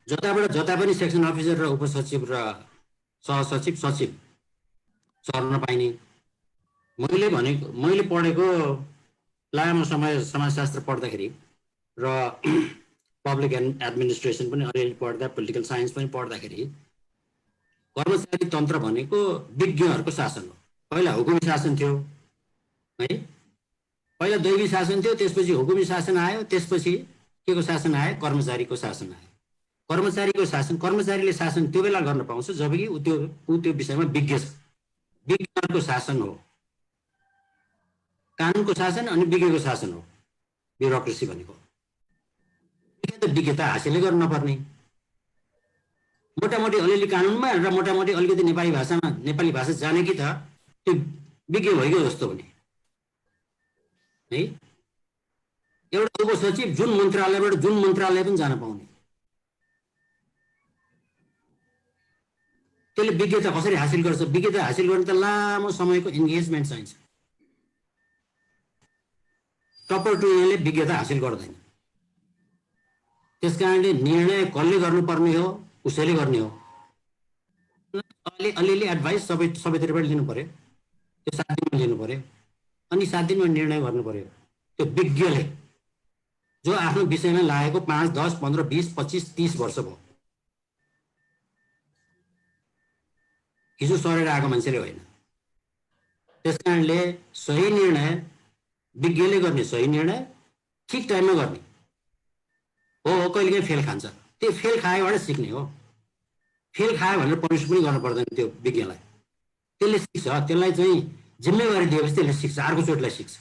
जता पनि सेक्सन अफिसर र उपसचिव र सहसचिव सचिव सर्न पाइने। मैले पढेको लामो समय समाजशास्त्र पढ्दाखेरि र पब्लिक एडमिनिस्ट्रेसन पनि अलिअलि पढ्दा, पोलिटिकल साइन्स पनि पढ्दाखेरि कर्मचारी तन्त्र भनेको विज्ञहरूको शासन हो। पहिला हुकुमी शासन थियो है, पहिला दैवी शासन थियो, त्यसपछि हुकुमी शासन आयो, त्यसपछि के को शासन आयो? कर्मचारीको शासन आयो। कर्मचारीको शासन, कर्मचारीले शासन त्यो बेला गर्न पाउँछ जबकि ऊ त्यो विषयमा विज्ञ छ। विज्ञहरूको शासन हो, कानुनको शासन अनि विज्ञको शासन हो ब्युरोक्रेसी भनेको। विज्ञता हासिलै गर्न नपर्ने। मोटामोटी अलिअलि कानुनमा र मोटामोटी अलिकति नेपाली भाषा जाने कि त त्यो विज्ञ भइगयो जस्तो हुने है। एउटा उपसचिव जुन मन्त्रालयबाट जुन मन्त्रालय पनि जान पाउने, त्यसले विज्ञता कसरी हासिल गर्छ? विज्ञता हासिल गर्न त लामो समयको इन्गेजमेन्ट चाहिन्छ। टपर टुले विज्ञता हासिल गर्दैन। त्यसकारणले निर्णय कसले गर्नुपर्ने हो, उसैले गर्ने हो। अलिअलि एडभाइस सबैतिरबाट लिनु पर्यो, त्यो 7 दिनमा लिनु पर्यो, अनि 7 दिनमा निर्णय गर्नु पर्यो। त्यो विज्ञले जो आफ्नो विषयमा लागेको 5, 10, 15, 20, 25, 30 वर्ष भयो, हिजो सरेर आएको मान्छेले होइन। त्यसकारणले सही निर्णय विज्ञले गर्ने, सही निर्णय ठिक टाइममा गर्ने हो। कहिलेकाहीँ फेल खान्छ, त्यो फेल खाएबाट सिक्ने हो। फेल खायो भनेर पनिस पनि गर्नु पर्दैन त्यो विज्ञलाई, त्यसले सिक्छ। त्यसलाई चाहिँ जिम्मेवारी दिएपछि त्यसले सिक्छ, अर्कोचोटिलाई सिक्छ।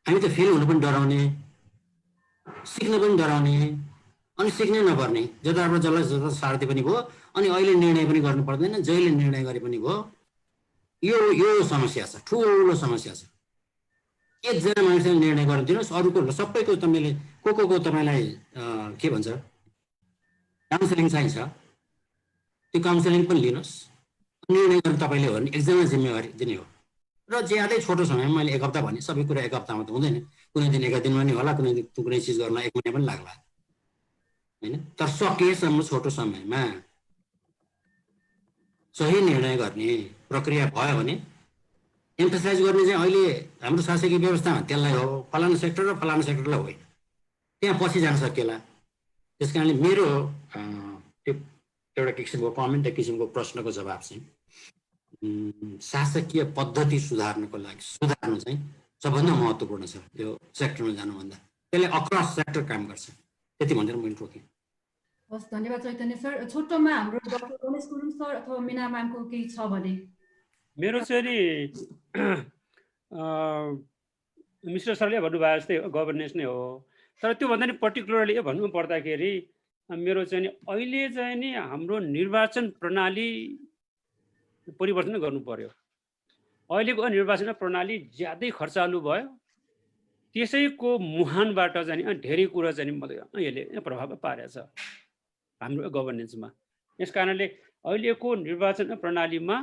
हामी त फेल हुनु पनि डराउने, सिक्न पनि डराउने, अनि सिक्नै नपर्ने, जताबाट जसलाई जता सार्थी पनि भयो। अनि अहिले निर्णय पनि गर्नु पर्दैन, जहिले निर्णय गरे पनि भयो। यो समस्या छ, ठुलो समस्या छ। एकजना मान्छेले निर्णय गर्नु दिनुहोस्, अरूको सबैको तपाईँले को तपाईँलाई के भन्छ काउन्सिलिङ चाहिन्छ, त्यो काउन्सिलिङ पनि लिनुहोस्। निर्णय गर्नु तपाईँले हो भने एकजना जिम्मेवारी दिने हो। र ज्यादै छोटो समयमा, मैले 1 हप्ता भने, सबै कुरा 1 हप्तामा त हुँदैन। कुनै दिन 1 दिनमा नि होला, कुनै दिन कुनै चिज गर्न 1 महिना पनि लाग्ला होइन। तर सकेसम्म छोटो समयमा सही निर्णय गर्ने प्रक्रिया भयो भने एम्फसाइज गर्ने चाहिँ अहिले हाम्रो शासकीय व्यवस्थामा त्यसलाई हो, फलाना सेक्टर र फलाना सेक्टरलाई होइन, त्यहाँ पछि जान सकिएला। त्यस कारणले मेरो त्यो एउटा किसिमको कमेन्ट, एक किसिमको प्रश्नको जवाब चाहिँ शासकीय पद्धति सुधार्नु चाहिँ सबभन्दा महत्त्वपूर्ण छ त्यो सेक्टरमा जानुभन्दा। त्यसले अक्रस सेक्टर काम गर्छ। त्यति भनेर मैले रोकेँ। हस्, धन्यवाद चैतन्य सर। छोटोमा हाम्रो डाक्टर गणेश गुरुङ सर अथवा मिना म्यामको केही छ भने? मेरो चाहिँ नि मिस्टर सरले भन्नुभयो जस्तै गभर्नेन्स नै हो। तर त्योभन्दा नि पर्टिकुलरली भन्नु पर्दाखेरि मेरो चाहिँ नि अहिले चाहिँ नि हाम्रो निर्वाचन प्रणाली परिवर्तन गर्नु पर्यो। अहिलेको निर्वाचन प्रणाली ज्यादै खर्चालु भयो, त्यसैको मुहानबाट चाहिँ धेरै कुरा चाहिँ यसले प्रभाव पारेछ हाम्रो गभर्नेन्समा। यस कारणले अहिलेको निर्वाचन प्रणालीमा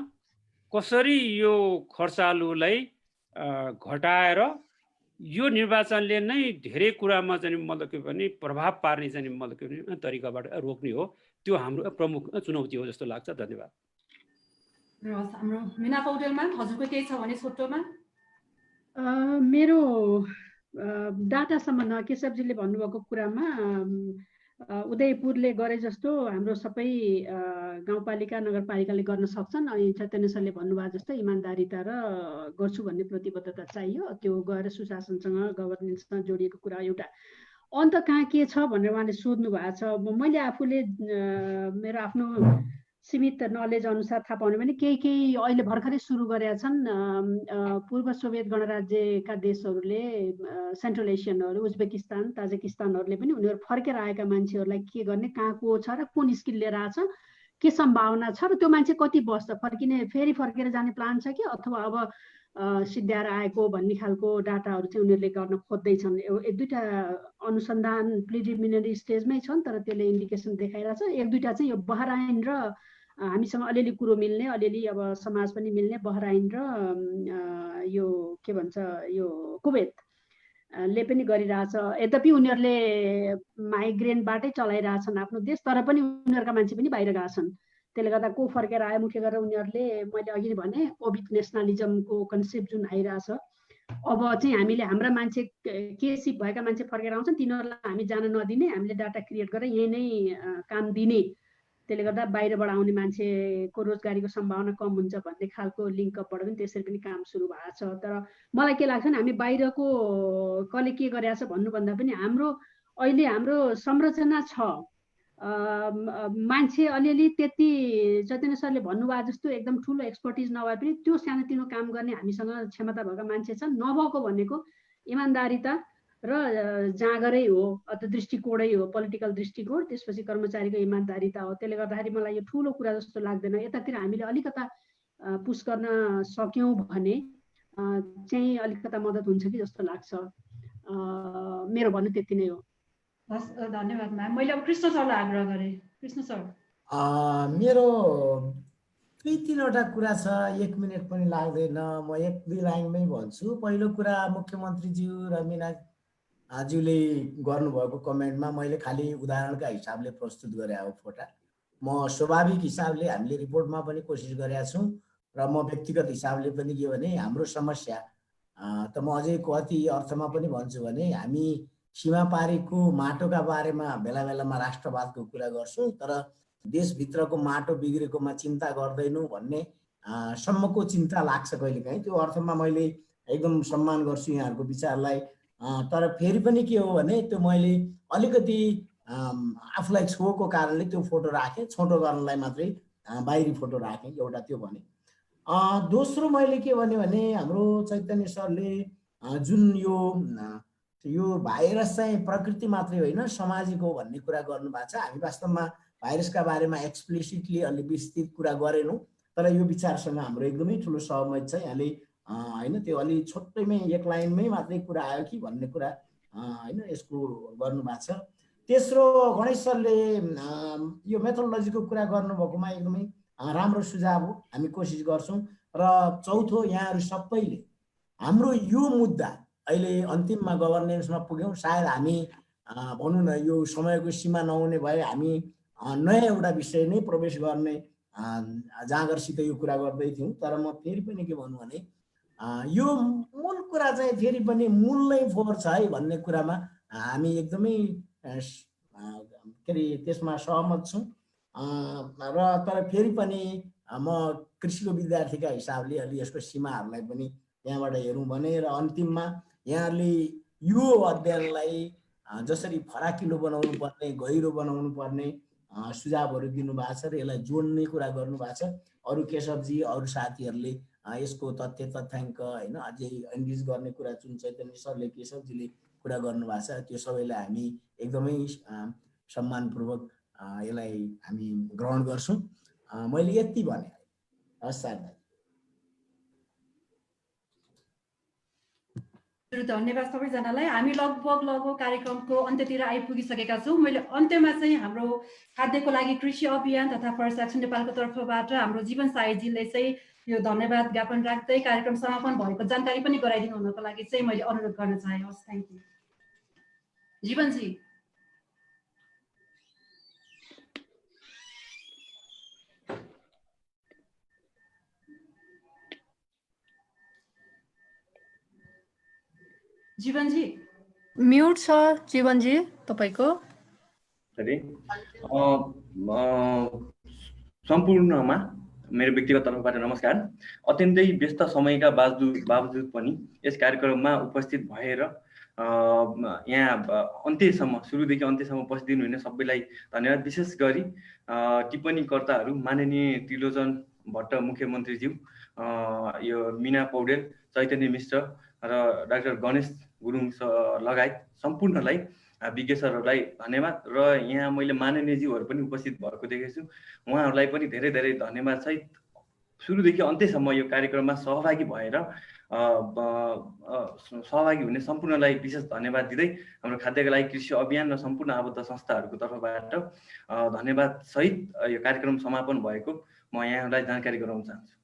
कसरी यो खर्चालुलाई घटाएर यो निर्वाचनले नै धेरै कुरामा चाहिँ मतलब के भने प्रभाव पार्ने चाहिँ मतलब के भने तरिकाबाट रोक्ने हो, त्यो हाम्रो प्रमुख चुनौती हो जस्तो लाग्छ। धन्यवाद। हाम्रो मिना पौडेलमा हजुरको केही छ भने छोटोमा? मेरो डाटा सम्बन्ध केशवजीले भन्नुभएको कुरामा उदयपुरले गरे जस्तो हाम्रो सबै गाउँपालिका नगरपालिकाले गर्न सक्छन्। अनि चैतन्य सरले भन्नुभयो जस्तो इमान्दारिता र गर्छु भन्ने प्रतिबद्धता चाहियो। त्यो गएर सुशासनसँग गभर्नेन्ससँग जोडिएको कुरा एउटा अन्त कहाँ के छ भनेर उहाँले सोध्नु भएको छ। मैले आफूले मेरो आफ्नो सीमित नलेज अनुसार थाहा पाउने भने केही अहिले भर्खरै सुरु गरेका छन्। पूर्व सोभियत गणराज्यका देशहरूले, सेन्ट्रल एसियनहरू, उज्बेकिस्तान, ताजिकिस्तानहरूले पनि उनीहरू फर्केर आएका मान्छेहरूलाई के गर्ने, कहाँ को छ र कुन स्किल लिएर आछ, के सम्भावना छ र त्यो मान्छे कति बस्छ, फेरि फर्केर जाने प्लान छ कि अथवा अब सिद्ध्याएर आएको भन्ने खालको डाटाहरू चाहिँ उनीहरूले गर्न खोज्दैछन्। 1-2टा अनुसन्धान प्रिलिमिनरी स्टेजमै छन्, तर त्यसले इन्डिकेसन देखाइरहेछ। 1-2टा चाहिँ यो बहराइन र हामीसँग अलिअलि कुरो मिल्ने, अलिअलि अब समाज पनि मिल्ने बहराइन र यो के भन्छ यो कुवेतले पनि गरिरहेछ। यद्यपि उनीहरूले माइग्रेन्टबाटै चलाइरहेछन् आफ्नो देश, तर पनि उनीहरूका मान्छे पनि बाहिर गएका छन्। त्यसले गर्दा को फर्केर आयो मुख्य गरेर उनीहरूले, मैले अघि नै भने कोभिड नेसनलिजमको कन्सेप्ट जुन आइरहेछ, अब चाहिँ हामीले हाम्रा मान्छे के सिप भएका मान्छे फर्केर आउँछन्, तिनीहरूलाई हामी जान नदिने, हामीले डाटा क्रिएट गरेर यही नै काम दिने। त्यसले गर्दा बाहिरबाट आउने मान्छेको रोजगारीको सम्भावना कम हुन्छ भन्ने खालको लिङ्कअपबाट पनि त्यसरी पनि काम सुरु भएको छ। तर मलाई के लाग्छ भने हामी बाहिरको कसले के गरेछ भन्नुभन्दा पनि अहिले हाम्रो संरचना छ, मान्छे अलिअलि त्यति चैतन्य सरले भन्नुभयो जस्तो एकदम ठुलो एक्सपर्टिज नभए पनि त्यो सानोतिनो काम गर्ने हामीसँग क्षमता भएका मान्छे छन्। नभएको भनेको इमान्दारिता र जाँगरै हो अथवा दृष्टिकोणै हो, पोलिटिकल दृष्टिकोण, त्यसपछि कर्मचारीको इमान्दारिता हो। त्यसले गर्दाखेरि मलाई यो ठुलो कुरा जस्तो लाग्दैन। यतातिर हामीले अलिकता पुस गर्न सक्यौँ भने चाहिँ अलिकता मद्दत हुन्छ कि जस्तो लाग्छ। मेरो भन्नु त्यति नै हो। हस्, धन्यवाद म्याम। मैले अब कृष्ण सरलाई आग्रह गरेँ। कृष्ण सर, मेरो 2-3वटा कुरा छ, 1 मिनट पनि लाग्दैन, म 1-2 लाइनमै भन्छु। पहिलो कुरा, मुख्यमन्त्रीज्यू र मीनाज्यूले गर्नुभएको कमेन्टमा मैले खालि उदाहरणका हिसाबले प्रस्तुत गरे हो फोटा। म स्वाभाविक हिसाबले हामीले रिपोर्टमा पनि कोसिस गरेका छौँ र म व्यक्तिगत हिसाबले पनि के भने हाम्रो समस्या त म अझै कति अर्थमा पनि भन्छु भने हामी सीमापारीको माटोका बारेमा बेला बेलामा राष्ट्रवादको कुरा गर्छौँ, तर देशभित्रको माटो बिग्रेकोमा चिन्ता गर्दैनौँ भन्ने सम्मको चिन्ता लाग्छ कहिलेकाहीँ। त्यो अर्थमा मैले एकदम सम्मान गर्छु यहाँहरूको विचारलाई। तर फेरि पनि के हो भने त्यो मैले अलिकति आफूलाई छोएको कारणले त्यो फोटो राखेँ, छोटो गर्नलाई मात्रै बाहिरी फोटो राखेँ, एउटा त्यो भने। दोस्रो मैले के भने हाम्रो चैतन्य सरले जुन यो भाइरस चाहिँ प्रकृति मात्रै होइन सामाजिक हो भन्ने कुरा गर्नुभएको छ। हामी वास्तवमा भाइरसका बारेमा एक्सप्लिसिटली अलि विस्तृत कुरा गरेनौँ, तर यो विचारसँग हाम्रो एकदमै ठुलो सहमति छ। यहाँले होइन त्यो अलि छोटैमै 1 लाइनमै मात्रै कुरा आयो कि भन्ने कुरा होइन यसको गर्नुभएको छ। तेस्रो, गणेश सरले यो मेथोडोलोजीको कुरा गर्नुभएकोमा एकदमै राम्रो सुझाव हो, हामी कोसिस गर्छौँ। र चौथो, यहाँहरू सबैले हाम्रो यो मुद्दा अहिले अन्तिममा गभर्नेन्समा पुग्यौँ, सायद हामी भनौँ न यो समयको सीमा नहुने भए हामी नयाँ एउटा विषय नै प्रवेश गर्ने जाँगरसित यो कुरा गर्दै थियौँ। तर म फेरि पनि के भन्नु भने यो मूल कुरा चाहिँ फेरि पनि मूल नै फोहोर छ है भन्ने कुरामा हामी एकदमै के अरे त्यसमा सहमत छौँ। र तर फेरि पनि म कृषिको विद्यार्थीका हिसाबले अलि यसको सीमाहरूलाई पनि त्यहाँबाट हेरौँ भने, र अन्तिममा यहाँहरूले यो अध्ययनलाई जसरी फराकिलो बनाउनु पर्ने, गहिरो बनाउनु पर्ने सुझावहरू दिनुभएको छ र यसलाई जोड्ने कुरा गर्नुभएको छ। अरू केशवजी, अरू साथीहरूले यसको तथ्य तथ्याङ्क होइन अझै एन्गेज गर्ने कुरा जुन चैतन्य सरले, केशवजीले कुरा गर्नुभएको छ, त्यो सबैलाई हामी एकदमै सम्मानपूर्वक यसलाई हामी ग्रहण गर्छौँ। मैले यति भने। हस् शारदा। धन्यवाद सबैजनालाई। हामी लगभग कार्यक्रमको अन्त्यतिर आइपुगिसकेका छौँ। मैले अन्त्यमा चाहिँ हाम्रो खाद्यको लागि कृषि अभियान तथा फरेस्ट एक्सन नेपालको तर्फबाट हाम्रो जीवन साईजीले चाहिँ यो धन्यवाद ज्ञापन राख्दै कार्यक्रम समापन भएको जानकारी पनि गराइदिनु हुनको लागि चाहिँ मैले अनुरोध गर्न चाहे। हस्, थ्याङ्क यू। जीवनजी। जीवनजी म्युट छ जीवनजी तपाईको। सम्पूर्णमा मेरो व्यक्तिगत तर्फबाट नमस्कार। अत्यन्तै व्यस्त समयका बावजुद पनि यस कार्यक्रममा उपस्थित भएर यहाँ अन्त्यसम्म, सुरुदेखि अन्त्यसम्म उपस्थित हुने सबैलाई धन्यवाद। विशेष गरी टिप्पणीकर्ताहरू माननीय त्रिलोचन भट्ट मुख्यमन्त्रीज्यू, यो मीना पौडेल, चैतन्य मिश्र र डाक्टर गणेश गुरुङ लगायत सम्पूर्णलाई, विज्ञ सरहरूलाई धन्यवाद। र यहाँ मैले माननीयज्यूहरू पनि उपस्थित भएको देखेको छु, उहाँहरूलाई पनि धेरै धेरै धन्यवाद सहित सुरुदेखि अन्त्यसम्म यो कार्यक्रममा सहभागी भएर सहभागी हुने सम्पूर्णलाई विशेष धन्यवाद दिँदै हाम्रो खाद्यको लागि कृषि अभियान र सम्पूर्ण आबद्ध संस्थाहरूको तर्फबाट धन्यवाद सहित यो कार्यक्रम समापन भएको म यहाँहरूलाई जानकारी गराउन चाहन्छु।